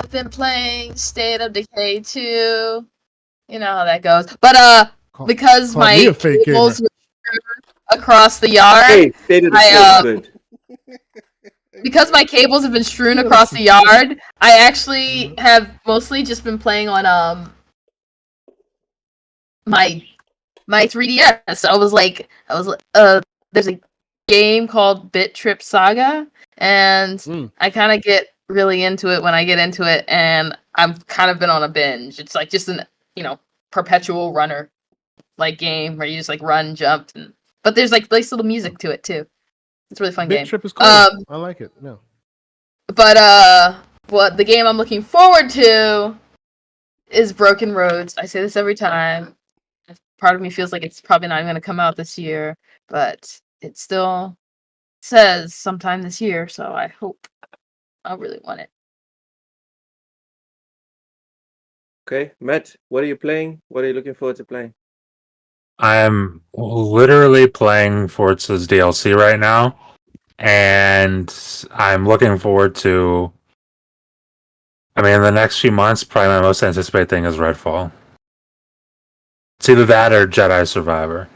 Speaker 5: I've been playing State of Decay 2. You know how that goes. But because my cables were strewn across the yard,
Speaker 3: hey, State of Decay is good.
Speaker 5: Because my cables have been strewn across the yard, I actually have mostly just been playing on my 3DS. I was like, there's a game called Bit Trip Saga, and I kind of get really into it when I get into it, and I've kind of been on a binge. It's like just an perpetual runner like game where you just like run, jump, but there's like nice little music to it too. It's a really fun game.
Speaker 4: Bit Trip is cool. I like it. No.
Speaker 5: But what the game I'm looking forward to is Broken Roads. I say this every time. Part of me feels like it's probably not going to come out this year, but it still says sometime this year, so I hope. I really want it.
Speaker 3: Okay, Matt, what are you playing? What are you looking forward to playing?
Speaker 2: I'm literally playing Forza's DLC right now, and I'm looking forward to. I mean, in the next few months, probably my most anticipated thing is Redfall. It's either that or Jedi Survivor.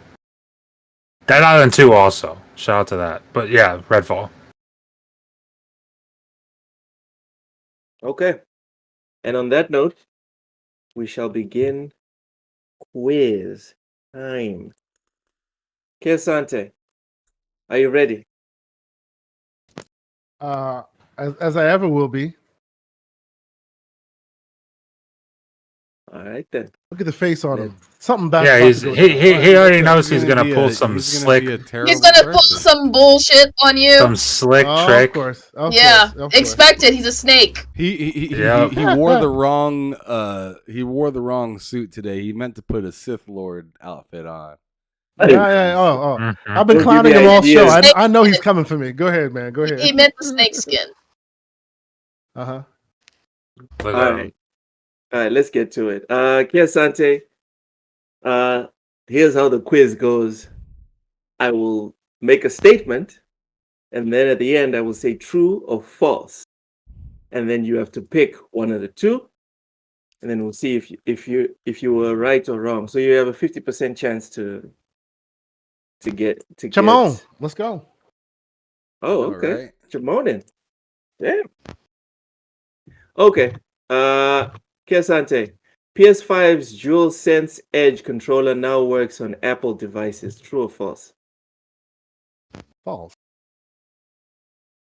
Speaker 2: Dead Island 2 also. Shout out to that. But yeah, Redfall.
Speaker 3: Okay. And on that note, we shall begin quiz time. Sante, are you ready?
Speaker 4: As I ever will be.
Speaker 3: All right then.
Speaker 4: Look at the face on him. Something bad.
Speaker 2: Yeah, he already knows he's gonna pull some slick.
Speaker 5: He's gonna pull some bullshit on you.
Speaker 2: Some slick trick.
Speaker 4: Of course.
Speaker 5: Expect it. He's a snake.
Speaker 1: He wore the wrong suit today. He meant to put a Sith Lord outfit on.
Speaker 4: Yeah. I've been clowning him all show. I know he's coming for me. Go ahead, man. Go ahead.
Speaker 5: He meant the snake skin.
Speaker 3: All right, let's get to it. Sante, here's how the quiz goes. I will make a statement, and then at the end I will say true or false. And then you have to pick one of the two, and then we'll see if you were right or wrong. So you have a 50% chance to get.
Speaker 4: Come on, let's go.
Speaker 3: Oh, okay. Right. Jamonin. Yeah. Okay. Sante, PS5's DualSense Edge controller now works on Apple devices. True or false?
Speaker 4: False.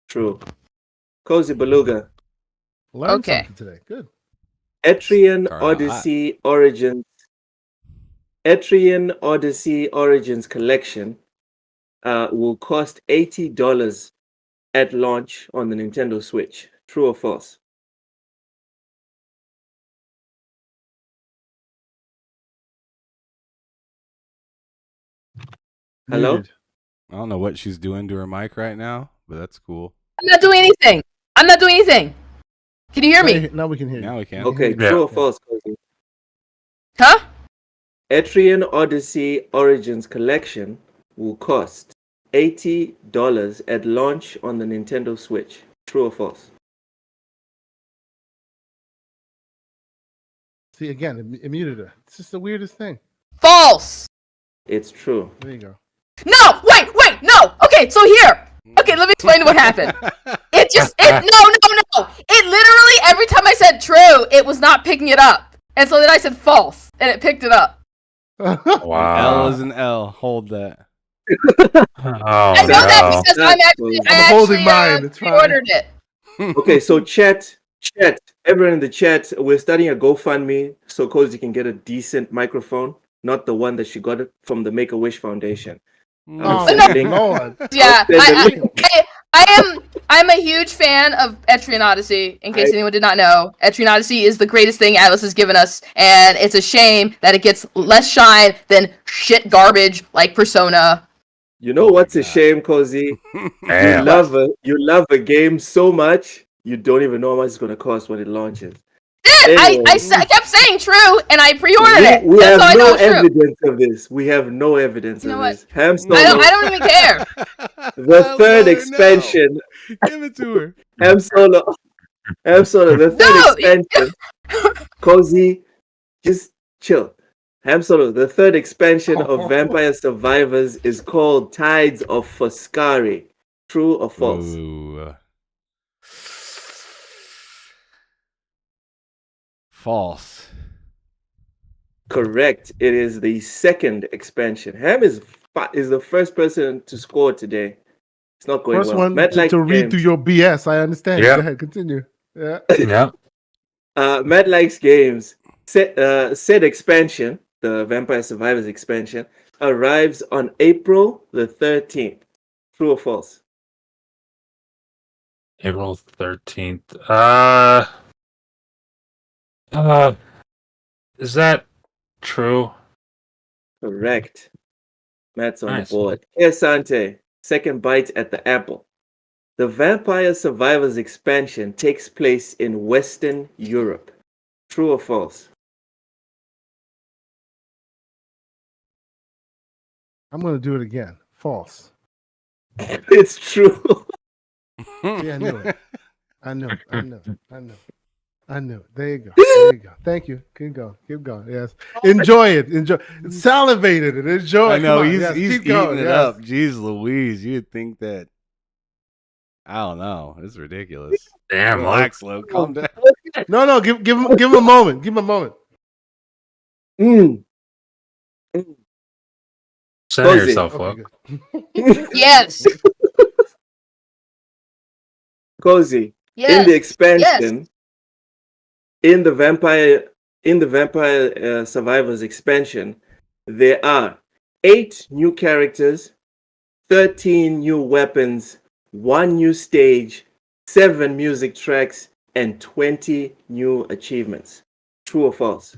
Speaker 3: True. Cozy Beluga.
Speaker 4: Learned
Speaker 5: Okay.
Speaker 4: something today. Good.
Speaker 3: Etrian
Speaker 1: Starting hot.
Speaker 3: Odyssey Origins. Etrian Odyssey Origins collection will cost $80 at launch on the Nintendo Switch. True or false? Hello?
Speaker 4: Muted.
Speaker 1: I don't know what she's doing to her mic right now, but that's cool.
Speaker 5: I'm not doing anything. I'm not doing anything. Can you hear me?
Speaker 4: Now we can hear you.
Speaker 1: Now we can.
Speaker 3: Okay,
Speaker 2: Yeah.
Speaker 3: true or false, Cozy?
Speaker 5: Huh?
Speaker 3: Etrian Odyssey Origins collection will cost $80 at launch on the Nintendo Switch. True or false?
Speaker 4: See, again, it muted her. It's just the weirdest thing.
Speaker 5: False.
Speaker 3: It's true.
Speaker 4: There you go.
Speaker 5: No, wait, no. Okay, so here. Okay, let me explain what happened. No. It literally, every time I said true, it was not picking it up. And so then I said false, and it picked it up.
Speaker 2: Wow.
Speaker 1: L is an L. Hold that.
Speaker 2: Oh,
Speaker 5: I know that because
Speaker 3: I'm
Speaker 4: holding mine. It's fine.
Speaker 5: pre-ordered it.
Speaker 3: Okay, so chat, everyone in the chat, we're starting a GoFundMe so Cozy can get a decent microphone, not the one that she got it from the Make-A-Wish Foundation.
Speaker 4: Oh,
Speaker 3: sending-
Speaker 4: Lord.
Speaker 5: Yeah,
Speaker 3: Send
Speaker 5: I'm a huge fan of Etrian Odyssey, in case anyone did not know. Etrian Odyssey is the greatest thing Atlas has given us, and it's a shame that it gets less shine than shit garbage like Persona.
Speaker 3: You know what's a shame, Cozy?
Speaker 2: Damn.
Speaker 3: You love a game so much, you don't even know how much it's going to cost when it launches.
Speaker 5: I
Speaker 3: Anyway,
Speaker 5: kept saying true, and I pre-ordered it.
Speaker 3: we
Speaker 5: That's
Speaker 3: have
Speaker 5: all I know
Speaker 3: no
Speaker 5: is true.
Speaker 3: evidence of this. We have no evidence
Speaker 5: You know
Speaker 3: of
Speaker 5: what?
Speaker 3: this. Ham
Speaker 5: I
Speaker 3: Solo,
Speaker 5: don't even care.
Speaker 3: the third expansion.
Speaker 1: Give it to her.
Speaker 3: Ham Solo, the third expansion. Cozy, just chill. Ham Solo, the third expansion of Vampire Survivors is called Tides of Foscari. True or false?
Speaker 1: Ooh. False.
Speaker 3: Correct. It is the second expansion. Ham is the first person to score today. It's not going
Speaker 4: First
Speaker 3: well.
Speaker 4: one
Speaker 3: Matt
Speaker 4: to
Speaker 3: likes
Speaker 4: read
Speaker 3: games.
Speaker 4: through your BS. I understand.
Speaker 2: Yeah.
Speaker 4: Go ahead, continue. Yeah.
Speaker 2: Yeah.
Speaker 3: Matt likes games. Said expansion, the Vampire Survivors expansion, arrives on April the 13th. True or false?
Speaker 2: April 13th. Is that true?
Speaker 3: Correct. Matt's on
Speaker 2: Nice.
Speaker 3: the board. Asante, second bite at the apple. The Vampire Survivors expansion takes place in Western Europe. True or false?
Speaker 4: I'm going to do it again. False.
Speaker 3: It's true.
Speaker 4: See, I knew it. I knew it. There you go. Thank you. Keep going. Yes. Enjoy it. Salivated it. Enjoy it.
Speaker 1: I know
Speaker 4: Come on.
Speaker 1: he's
Speaker 4: Yes,
Speaker 1: he's
Speaker 4: keep
Speaker 1: eating
Speaker 4: going.
Speaker 1: it
Speaker 4: Yes.
Speaker 1: up. Jeez Louise, you'd think that. I don't know. It's ridiculous.
Speaker 2: Damn.
Speaker 1: Relax, Lo. Calm down.
Speaker 4: No. Give him a moment. Give him a moment.
Speaker 3: Mm.
Speaker 2: Center
Speaker 3: Cozy.
Speaker 2: yourself,
Speaker 4: Okay,
Speaker 2: Lo.
Speaker 4: good.
Speaker 5: Yes.
Speaker 3: Cozy.
Speaker 5: Yes.
Speaker 3: In the expansion, in the Vampire Survivors expansion, there are 8 new characters, 13 new weapons, 1 new stage, 7 music tracks, and 20 new achievements. True or false?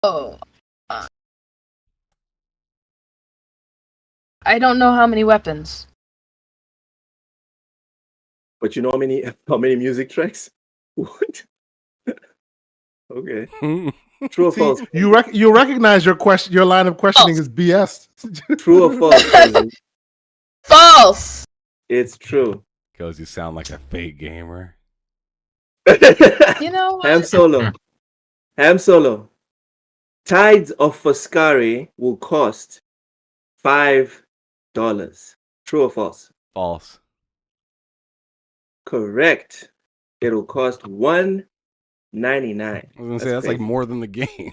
Speaker 5: Oh. I don't know how many weapons.
Speaker 3: But you know how many music tracks? What? Okay. True or
Speaker 4: See,
Speaker 3: false?
Speaker 4: you recognize your line of questioning is BS.
Speaker 3: True or false? Cozy?
Speaker 5: False.
Speaker 3: It's true.
Speaker 1: Because you sound like a fake gamer.
Speaker 5: You know what?
Speaker 3: Ham Solo. Tides of Foscari will cost $5. True or false?
Speaker 1: False.
Speaker 3: Correct. It'll cost $1.99.
Speaker 1: I was gonna say that's like
Speaker 3: crazy.
Speaker 1: more than the game.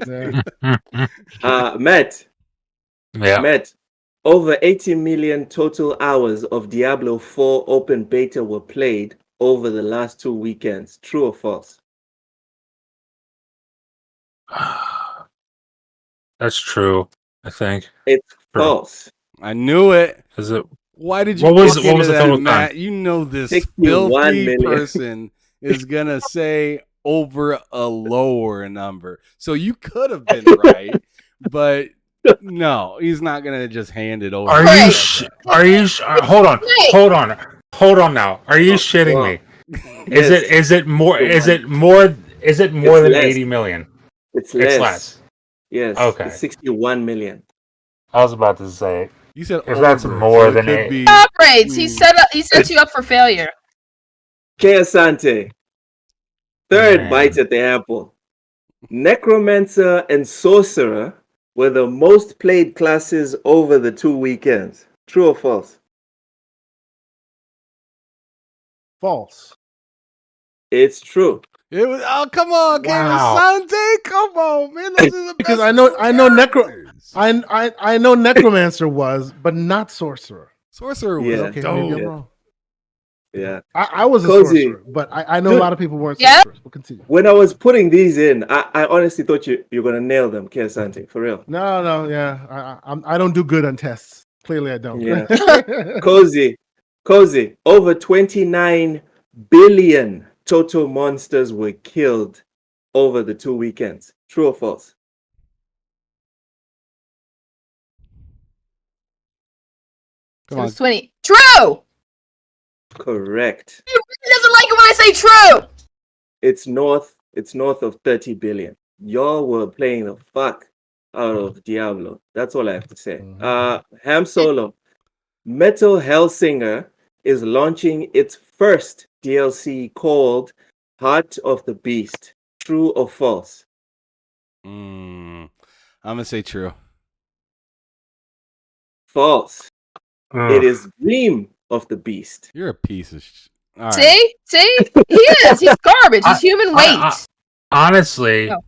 Speaker 4: Yeah.
Speaker 3: Matt.
Speaker 2: Yeah.
Speaker 3: Matt. Over 80 million total hours of Diablo 4 open beta were played over the last 2 weekends. True or false?
Speaker 2: That's true. I think.
Speaker 3: It's
Speaker 2: True.
Speaker 3: false.
Speaker 1: I knew it.
Speaker 2: Is it?
Speaker 1: Why did you
Speaker 2: What was
Speaker 1: walk
Speaker 2: the
Speaker 1: into that,
Speaker 2: total time?
Speaker 1: Matt? You know this
Speaker 3: 61
Speaker 1: filthy
Speaker 3: million.
Speaker 1: person is gonna say over a lower number. So you could have been right, but no, he's not gonna just hand it over.
Speaker 2: Are
Speaker 1: to
Speaker 2: you?
Speaker 1: like that.
Speaker 2: Are you? Hold on. Hold on now. Are you shitting
Speaker 3: wow.
Speaker 2: me?
Speaker 3: Yes.
Speaker 2: Is it more? Is it
Speaker 3: It's
Speaker 2: more than
Speaker 3: less.
Speaker 2: 80 million?
Speaker 3: It's
Speaker 2: It's
Speaker 3: less.
Speaker 2: less.
Speaker 3: Yes.
Speaker 2: Okay.
Speaker 3: It's 61 million.
Speaker 2: I was about to say
Speaker 1: You said
Speaker 2: if
Speaker 1: over,
Speaker 2: that's more
Speaker 1: so it
Speaker 2: than
Speaker 1: could
Speaker 2: 8.
Speaker 1: be.
Speaker 5: Operates. He set you up for failure.
Speaker 3: Asante. Third
Speaker 2: Man.
Speaker 3: bite at the apple. Necromancer and Sorcerer were the most played classes over the 2 weekends. True or false?
Speaker 4: False.
Speaker 3: It's true.
Speaker 1: It was. Oh, come on,
Speaker 2: Wow.
Speaker 1: Asante. Come on, man. Those are the
Speaker 4: Because
Speaker 1: best
Speaker 4: I know
Speaker 1: characters.
Speaker 4: I know Necromancer was, but not Sorcerer.
Speaker 1: Sorcerer was
Speaker 3: Yeah.
Speaker 4: Okay,
Speaker 1: dope.
Speaker 4: maybe I'm
Speaker 3: Yeah.
Speaker 4: wrong.
Speaker 3: Yeah.
Speaker 4: I was a
Speaker 3: Cozy.
Speaker 4: sorcerer, but I know
Speaker 3: Dude.
Speaker 4: a lot of people weren't
Speaker 5: Yeah.
Speaker 4: sorcerers. We'll continue.
Speaker 3: When I was putting these in, I honestly thought you're going to nail them, Asante, for real.
Speaker 4: No, yeah, I don't do good on tests. Clearly, I don't.
Speaker 3: Yeah. Cozy. Over 29 billion total monsters were killed over the 2 weekends. True or false?
Speaker 1: Come
Speaker 5: It
Speaker 1: on.
Speaker 5: was 20. True.
Speaker 3: Correct.
Speaker 5: He doesn't like it when I say true.
Speaker 3: It's north of 30 billion. Y'all were playing the fuck out of Diablo. That's all I have to say. Ham Solo. Metal Hellsinger is launching its first DLC called Heart of the Beast. True or false?
Speaker 1: I'm gonna say true.
Speaker 3: False.
Speaker 2: Ugh.
Speaker 3: It is Dream of the Beast.
Speaker 1: You're a piece of. All right.
Speaker 5: See, he is. He's garbage. He's human weight.
Speaker 2: Honestly,
Speaker 5: No.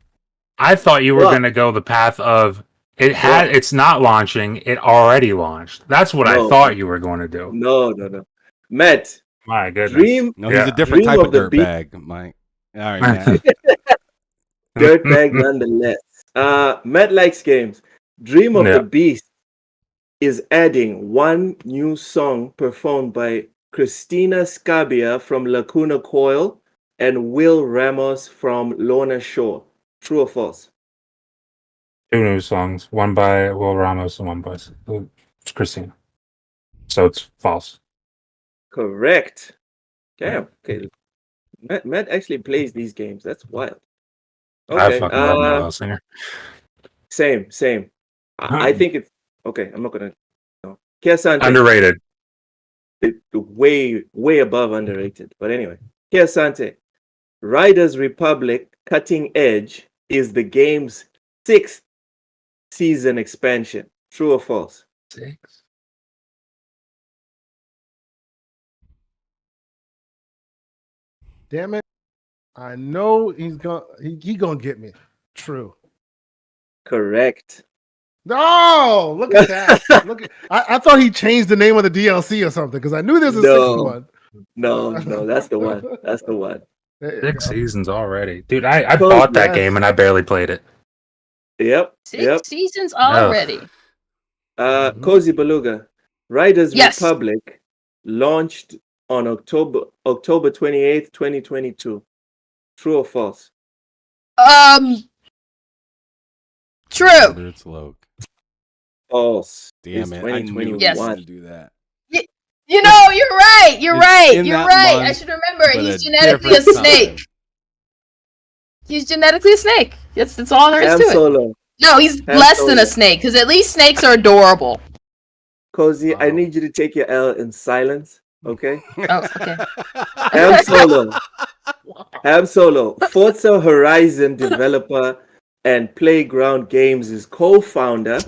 Speaker 2: I thought you were
Speaker 3: What?
Speaker 2: going to go the path of it's not launching, it already launched. That's what I
Speaker 3: No.
Speaker 2: thought you were going to do.
Speaker 3: No. Matt,
Speaker 2: My goodness.
Speaker 3: Dream
Speaker 1: No, he's a different
Speaker 3: Dream
Speaker 1: type
Speaker 3: of
Speaker 1: of
Speaker 3: the
Speaker 1: dirt
Speaker 3: Beast.
Speaker 1: bag, Mike. All right, man.
Speaker 3: Dirtbag nonetheless. Matt likes games. Dream of
Speaker 2: Yeah.
Speaker 3: the Beast is adding one new song performed by Christina Scabia from Lacuna Coil and Will Ramos from Lorna Shore. True or false?
Speaker 2: 2 new songs, one by Will Ramos and one by Christina. So it's false.
Speaker 3: Correct. Damn. Okay. Matt actually plays these games. That's wild.
Speaker 2: I
Speaker 3: Okay.
Speaker 2: fucking love Metal Singer.
Speaker 3: Same. I think it's okay. I'm not gonna. No. Kiasante,
Speaker 2: Underrated.
Speaker 3: way above underrated. But anyway, Kiasante, Riders Republic Cutting Edge is the game's 6th season expansion. True or false?
Speaker 2: 6.
Speaker 4: Damn it! I know he's gonna get me. True.
Speaker 3: Correct.
Speaker 4: No, look at that. Look at, I thought he changed the name of the DLC or something because I knew there's a sixth one.
Speaker 3: No, that's the one. That's the one.
Speaker 4: There you
Speaker 2: 6
Speaker 4: go.
Speaker 2: seasons already. Dude, I
Speaker 3: Cool,
Speaker 2: bought that
Speaker 4: yes.
Speaker 2: game and I barely played it.
Speaker 3: Yep.
Speaker 5: 6 seasons already.
Speaker 3: Cozy Beluga, Riders
Speaker 5: Yes.
Speaker 3: Republic launched on October 28th, 2022. True or false?
Speaker 5: True.
Speaker 1: It's low.
Speaker 3: False.
Speaker 1: Damn
Speaker 3: It's
Speaker 1: it! I knew he was
Speaker 5: Yes.
Speaker 1: gonna do that.
Speaker 5: You know, you're right. You're
Speaker 1: It's
Speaker 5: right.
Speaker 1: in
Speaker 5: You're
Speaker 1: that
Speaker 5: right. I
Speaker 1: month,
Speaker 5: should remember.
Speaker 1: but
Speaker 5: He's
Speaker 1: a
Speaker 5: genetically a
Speaker 1: different
Speaker 5: snake.
Speaker 1: time.
Speaker 5: He's genetically a snake. That's all there is
Speaker 3: Ham
Speaker 5: to it.
Speaker 3: Solo.
Speaker 5: No, he's
Speaker 3: Ham
Speaker 5: less than
Speaker 3: Solo.
Speaker 5: a snake because at least snakes are adorable.
Speaker 3: Cozy, I
Speaker 4: Wow.
Speaker 3: need you to take your L in silence, okay?
Speaker 5: Oh, okay.
Speaker 3: Ham Solo, Forza Horizon developer and Playground Games' co-founder,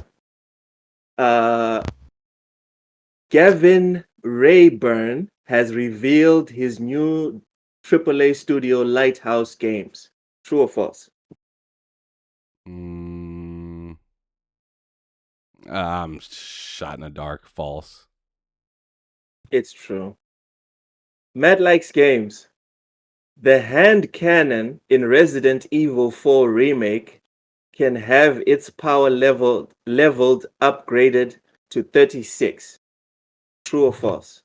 Speaker 3: Gavin Rayburn, has revealed his new AAA studio Lighthouse Games. True or false?
Speaker 1: I'm shot in the dark. False.
Speaker 3: It's true. Matt likes games. The hand cannon in Resident Evil 4 Remake can have its power leveled upgraded to 36. True or false?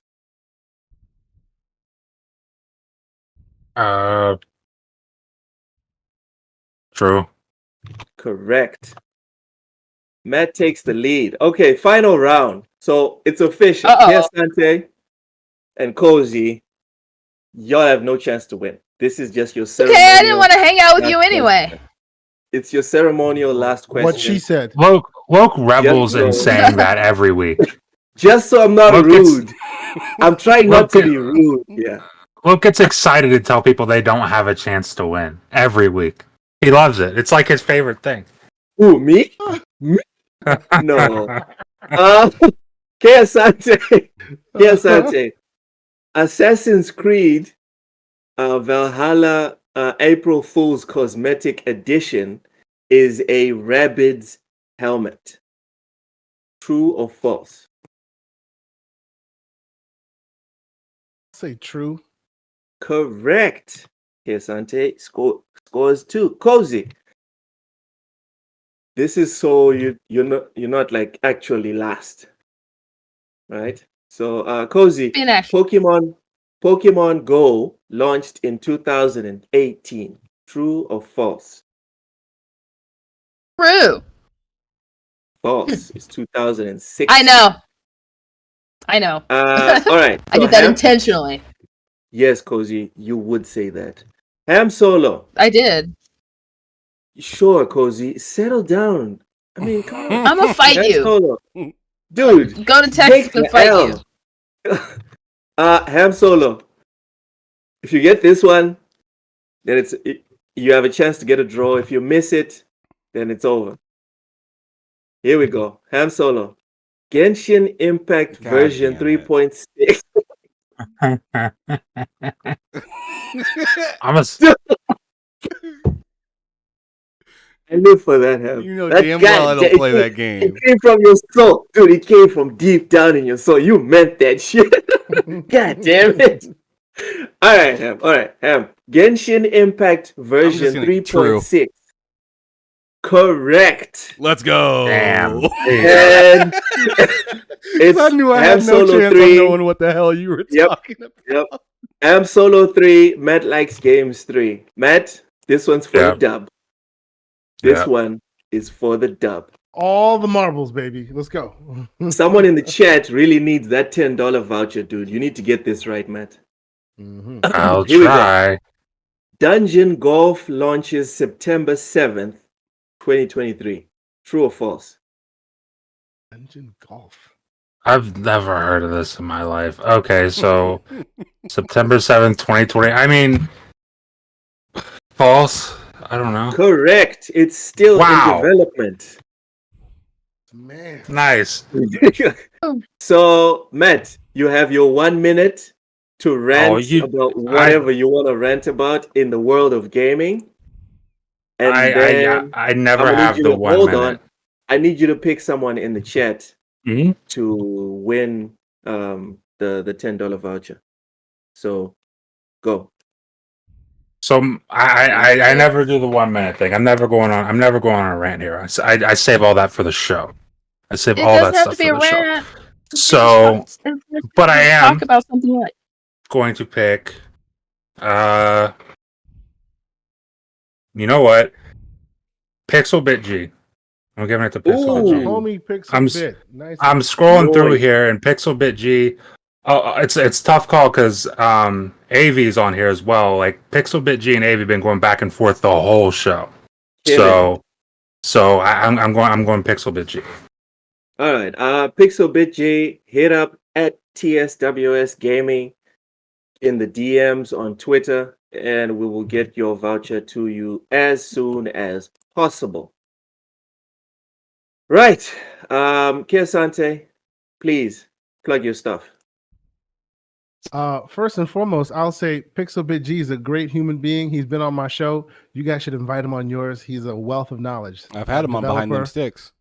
Speaker 2: True.
Speaker 3: Correct. Matt takes the lead. Okay, final round. So it's official.
Speaker 5: Uh-oh.
Speaker 3: Sante and Cozy, y'all have no chance to win. This is just your ceremonial.
Speaker 5: Okay, I didn't want to hang out with you
Speaker 3: last
Speaker 5: anyway.
Speaker 3: question. It's your ceremonial last question.
Speaker 4: What she said.
Speaker 2: Woke revels in saying that every week.
Speaker 3: Just so I'm not
Speaker 2: Woke
Speaker 3: rude. I'm trying not to
Speaker 2: Woke-
Speaker 3: be rude. Yeah.
Speaker 2: Woke gets excited to tell people they don't have a chance to win every week. He loves it. It's like his favorite thing.
Speaker 3: Who, me? Me? No. Keasante. Assassin's Creed Valhalla April Fool's Cosmetic Edition is a Rabbids helmet. True or false?
Speaker 4: Say true.
Speaker 3: Correct. Keasante scores 2. Cozy. This is so you're not like actually last. Right? So Cozy,
Speaker 5: Being actually.
Speaker 3: Pokemon Go launched in 2018. True or false?
Speaker 5: True.
Speaker 3: False. It's 2006.
Speaker 5: I know.
Speaker 3: All right.
Speaker 5: I did that intentionally.
Speaker 3: Yes, Cozy, you would say that. Ham Solo.
Speaker 5: I did.
Speaker 3: Sure, Cozy. Settle down. I mean, come on.
Speaker 5: I'm gonna fight
Speaker 3: Ham
Speaker 5: you.
Speaker 3: Solo. Dude.
Speaker 5: Go to Texas and fight you.
Speaker 3: Ham Solo. If you get this one, then you have a chance to get a draw. If you miss it, then it's over. Here we go. Ham Solo. Genshin Impact
Speaker 1: God
Speaker 3: version
Speaker 1: damn it.
Speaker 3: 3.6.
Speaker 2: I'm a
Speaker 3: I live for that, Ham.
Speaker 1: You know
Speaker 3: That
Speaker 1: damn
Speaker 3: guy-
Speaker 1: well I don't play that game.
Speaker 3: It came from your soul. Dude, it came from deep down in your soul. You meant that shit. God damn it. All right, Ham. Genshin Impact version
Speaker 1: gonna-
Speaker 3: 3.6. Correct.
Speaker 1: Let's go.
Speaker 2: Damn.
Speaker 3: And it's
Speaker 1: I knew I
Speaker 3: Ham
Speaker 1: had no
Speaker 3: Solo
Speaker 1: chance
Speaker 3: 3.
Speaker 1: of knowing what the hell you were
Speaker 3: Yep.
Speaker 1: talking about.
Speaker 3: Yep. Ham Solo 3. Matt likes games 3. Matt, this one's for the
Speaker 2: Yep.
Speaker 3: dub. This
Speaker 2: Yep.
Speaker 3: one is for the dub.
Speaker 4: All the marbles, baby. Let's go.
Speaker 3: Someone in the chat really needs that $10 voucher, dude. You need to get this right, Matt.
Speaker 4: Mhm.
Speaker 2: I'll
Speaker 3: Here we go.
Speaker 2: try.
Speaker 3: Dungeon Golf launches September 7th, 2023. True or false?
Speaker 4: Dungeon golf.
Speaker 2: I've never heard of this in my life. Okay, so September 7th, 2020. I mean, false. I don't know.
Speaker 3: Correct. It's still
Speaker 2: Wow.
Speaker 3: in development.
Speaker 4: Man.
Speaker 2: Nice.
Speaker 3: So, Matt, you have your 1 minute to rant
Speaker 2: you-
Speaker 3: about whatever you want to rant about in the world of gaming. And then
Speaker 2: I never
Speaker 3: I'm gonna
Speaker 2: have
Speaker 3: need you
Speaker 2: the
Speaker 3: to
Speaker 2: 1
Speaker 3: hold
Speaker 2: minute.
Speaker 3: on. I need you to pick someone in the chat
Speaker 2: Mhm.
Speaker 3: to win the $10 voucher. So go.
Speaker 2: So I never do the 1 minute thing. I'm never going on a rant here. I save all that for the show. I save
Speaker 5: It
Speaker 2: all that
Speaker 5: doesn't have
Speaker 2: stuff
Speaker 5: to be
Speaker 2: for
Speaker 5: a
Speaker 2: the show.
Speaker 5: rant.
Speaker 2: So, but I am
Speaker 5: talk about something like.
Speaker 2: going to pick. You know what? Pixel G. I'm giving it to Pixel
Speaker 3: Ooh.
Speaker 2: G.
Speaker 4: Homie picks
Speaker 2: I'm
Speaker 4: a
Speaker 2: s-
Speaker 4: bit. Nice.
Speaker 2: I'm scrolling through
Speaker 3: Noise.
Speaker 2: here, and Pixel G. Oh, it's tough call because AV's on here as well. Like Pixel G and AV have been going back and forth the whole show.
Speaker 3: Killing.
Speaker 2: So I'm going Pixel G.
Speaker 3: All right. Pixel J, hit up at TSWS Gaming in the DMs on Twitter, and we will get your voucher to you as soon as possible. Right. Keasante, please plug your stuff.
Speaker 4: First and foremost, I'll say Pixel G is a great human being. He's been on my show. You guys should invite him on yours. He's a wealth of knowledge.
Speaker 1: I've had him on behind them
Speaker 4: Developer.
Speaker 1: sticks.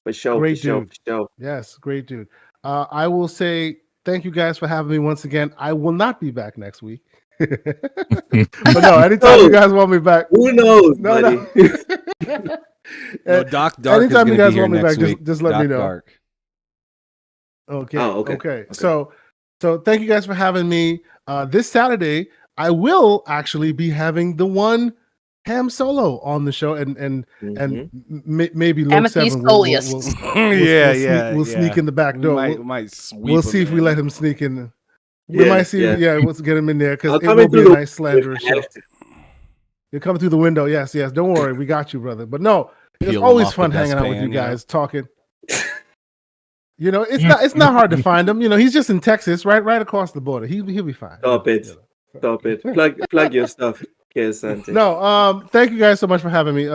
Speaker 3: For sure,
Speaker 4: Great
Speaker 3: for sure,
Speaker 4: dude.
Speaker 3: for sure.
Speaker 4: Yes, great dude. I will say thank you guys for having me once again. I will not be back next week. But no, anytime you guys want me back.
Speaker 3: Who knows,
Speaker 4: No,
Speaker 3: buddy?
Speaker 4: no.
Speaker 1: No, Doc Dark is
Speaker 4: Anytime
Speaker 1: going
Speaker 4: you
Speaker 1: to be
Speaker 4: guys
Speaker 1: here
Speaker 4: want me
Speaker 1: next
Speaker 4: back,
Speaker 1: week.
Speaker 4: just let
Speaker 1: Doc
Speaker 4: me know.
Speaker 1: Dark.
Speaker 4: Okay.
Speaker 3: Oh, okay.
Speaker 4: Okay.
Speaker 3: Okay.
Speaker 4: So thank you guys for having me. This Saturday, I will actually be having the one Ham Solo on the show, and maybe Loke
Speaker 5: Amity
Speaker 4: 7
Speaker 5: Solius.
Speaker 4: will sneak in the back door.
Speaker 1: Might sweep
Speaker 4: We'll see if we
Speaker 1: him
Speaker 4: let
Speaker 1: in.
Speaker 4: him sneak in. We might see. Yeah, let's get him in there because
Speaker 3: I'll
Speaker 4: it
Speaker 3: come
Speaker 4: will
Speaker 3: in
Speaker 4: be a
Speaker 3: through the
Speaker 4: nice slanderous
Speaker 3: window
Speaker 4: show.
Speaker 3: if I have to.
Speaker 4: You're coming through the window. Yes, yes. Don't worry, we got you, brother. But no, it's
Speaker 1: Peel him
Speaker 4: always
Speaker 1: off the
Speaker 4: fun hanging out with
Speaker 1: dustpan,
Speaker 4: you
Speaker 1: you know?
Speaker 4: guys, talking. You know, it's not hard to find him. You know, he's just in Texas, right across the border. He'll be fine.
Speaker 3: Stop it.
Speaker 4: You know.
Speaker 3: Stop it. Plug your stuff, Sante.
Speaker 4: No, thank you guys so much for having me.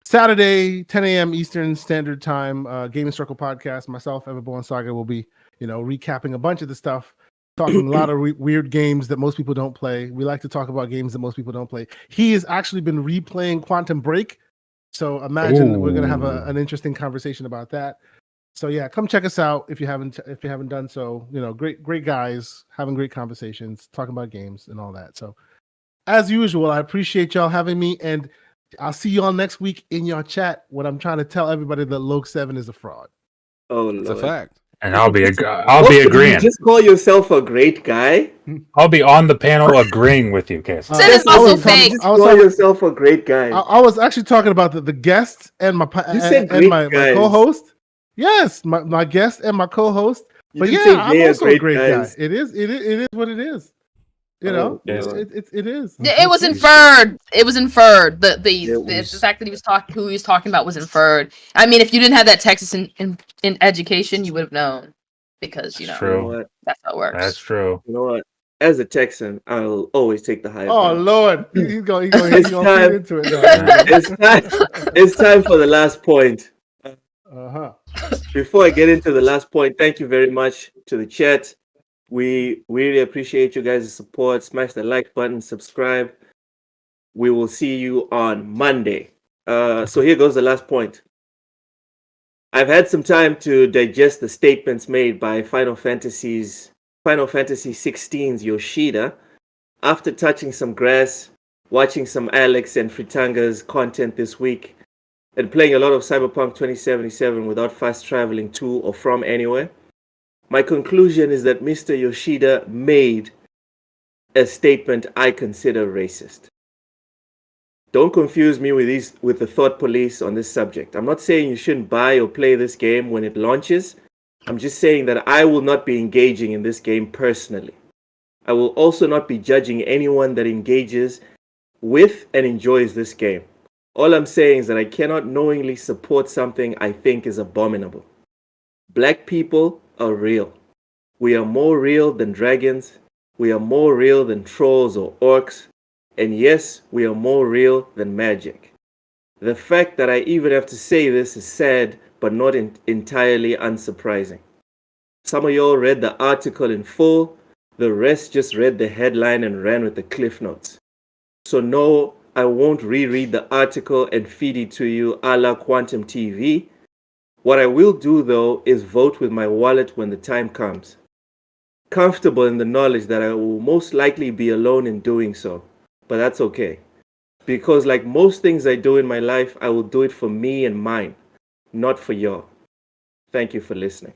Speaker 4: Saturday, 10 a.m. Eastern Standard Time, Gaming Circle podcast. Myself, Everborn Saga, will be, recapping a bunch of the stuff, talking a lot of weird games that most people don't play. We like to talk about games that most people don't play. He has actually been replaying Quantum Break, so imagine we're gonna have an interesting conversation about that. So yeah, come check us out if you haven't done so. Great guys having great conversations, talking about games and all that. So as usual, I appreciate y'all having me, and I'll see y'all next week in your chat when I'm trying to tell everybody that Loke 7 is a fraud.
Speaker 3: Oh,
Speaker 1: It's a
Speaker 3: Lord.
Speaker 1: fact.
Speaker 2: And I'll be
Speaker 3: You
Speaker 2: agreeing.
Speaker 3: just call yourself a great guy?
Speaker 2: I'll be on the panel agreeing with you, Casey.
Speaker 5: Sid is also fake.
Speaker 3: You just call yourself a great guy.
Speaker 4: I was actually talking about the guests and my
Speaker 3: You said
Speaker 4: and
Speaker 3: great
Speaker 4: my
Speaker 3: guys.
Speaker 4: co-host. Yes, my guest and my co-host.
Speaker 3: You
Speaker 4: But
Speaker 3: didn't
Speaker 4: yeah,
Speaker 3: say
Speaker 4: I'm
Speaker 3: they are
Speaker 4: also a great
Speaker 3: guys.
Speaker 4: guy. It is what it is. You know,
Speaker 2: yes.
Speaker 4: it is.
Speaker 5: It was inferred. It was inferred. The
Speaker 3: was-
Speaker 5: fact that who he was talking about was inferred. I mean, if you didn't have that Texas in education, you would have known, because
Speaker 2: True.
Speaker 3: You know
Speaker 2: True.
Speaker 3: what?
Speaker 5: that's how it works.
Speaker 2: That's true.
Speaker 3: You know what? As a Texan, I'll always take the higher
Speaker 4: Oh
Speaker 3: ground.
Speaker 4: Lord, he's going
Speaker 3: It's
Speaker 4: feed
Speaker 3: time.
Speaker 4: into it.
Speaker 3: It's time for the last point.
Speaker 4: Uh-huh.
Speaker 3: Before I get into the last point, thank you very much to the chat. We really appreciate you guys' support. Smash the like button, subscribe. We will see you on Monday. So here goes the last point. I've had some time to digest the statements made by Final Fantasy 16's Yoshida after touching some grass, watching some Alex and Fritanga's content this week, and playing a lot of Cyberpunk 2077 without fast traveling to or from anywhere. My conclusion is that Mr. Yoshida made a statement I consider racist. Don't confuse me with the thought police on this subject. I'm not saying you shouldn't buy or play this game when it launches. I'm just saying that I will not be engaging in this game personally. I will also not be judging anyone that engages with and enjoys this game. All I'm saying is that I cannot knowingly support something I think is abominable. Black people are real. We are more real than dragons. We are more real than trolls or orcs. And yes, we are more real than magic. The fact that I even have to say this is sad, but not entirely unsurprising. Some of y'all read the article in full. The rest just read the headline and ran with the cliff notes. So no, I won't reread the article and feed it to you a la Quantum TV. What I will do though is vote with my wallet when the time comes. Comfortable in the knowledge that I will most likely be alone in doing so. But that's okay. Because like most things I do in my life, I will do it for me and mine, not for y'all. Thank you for listening.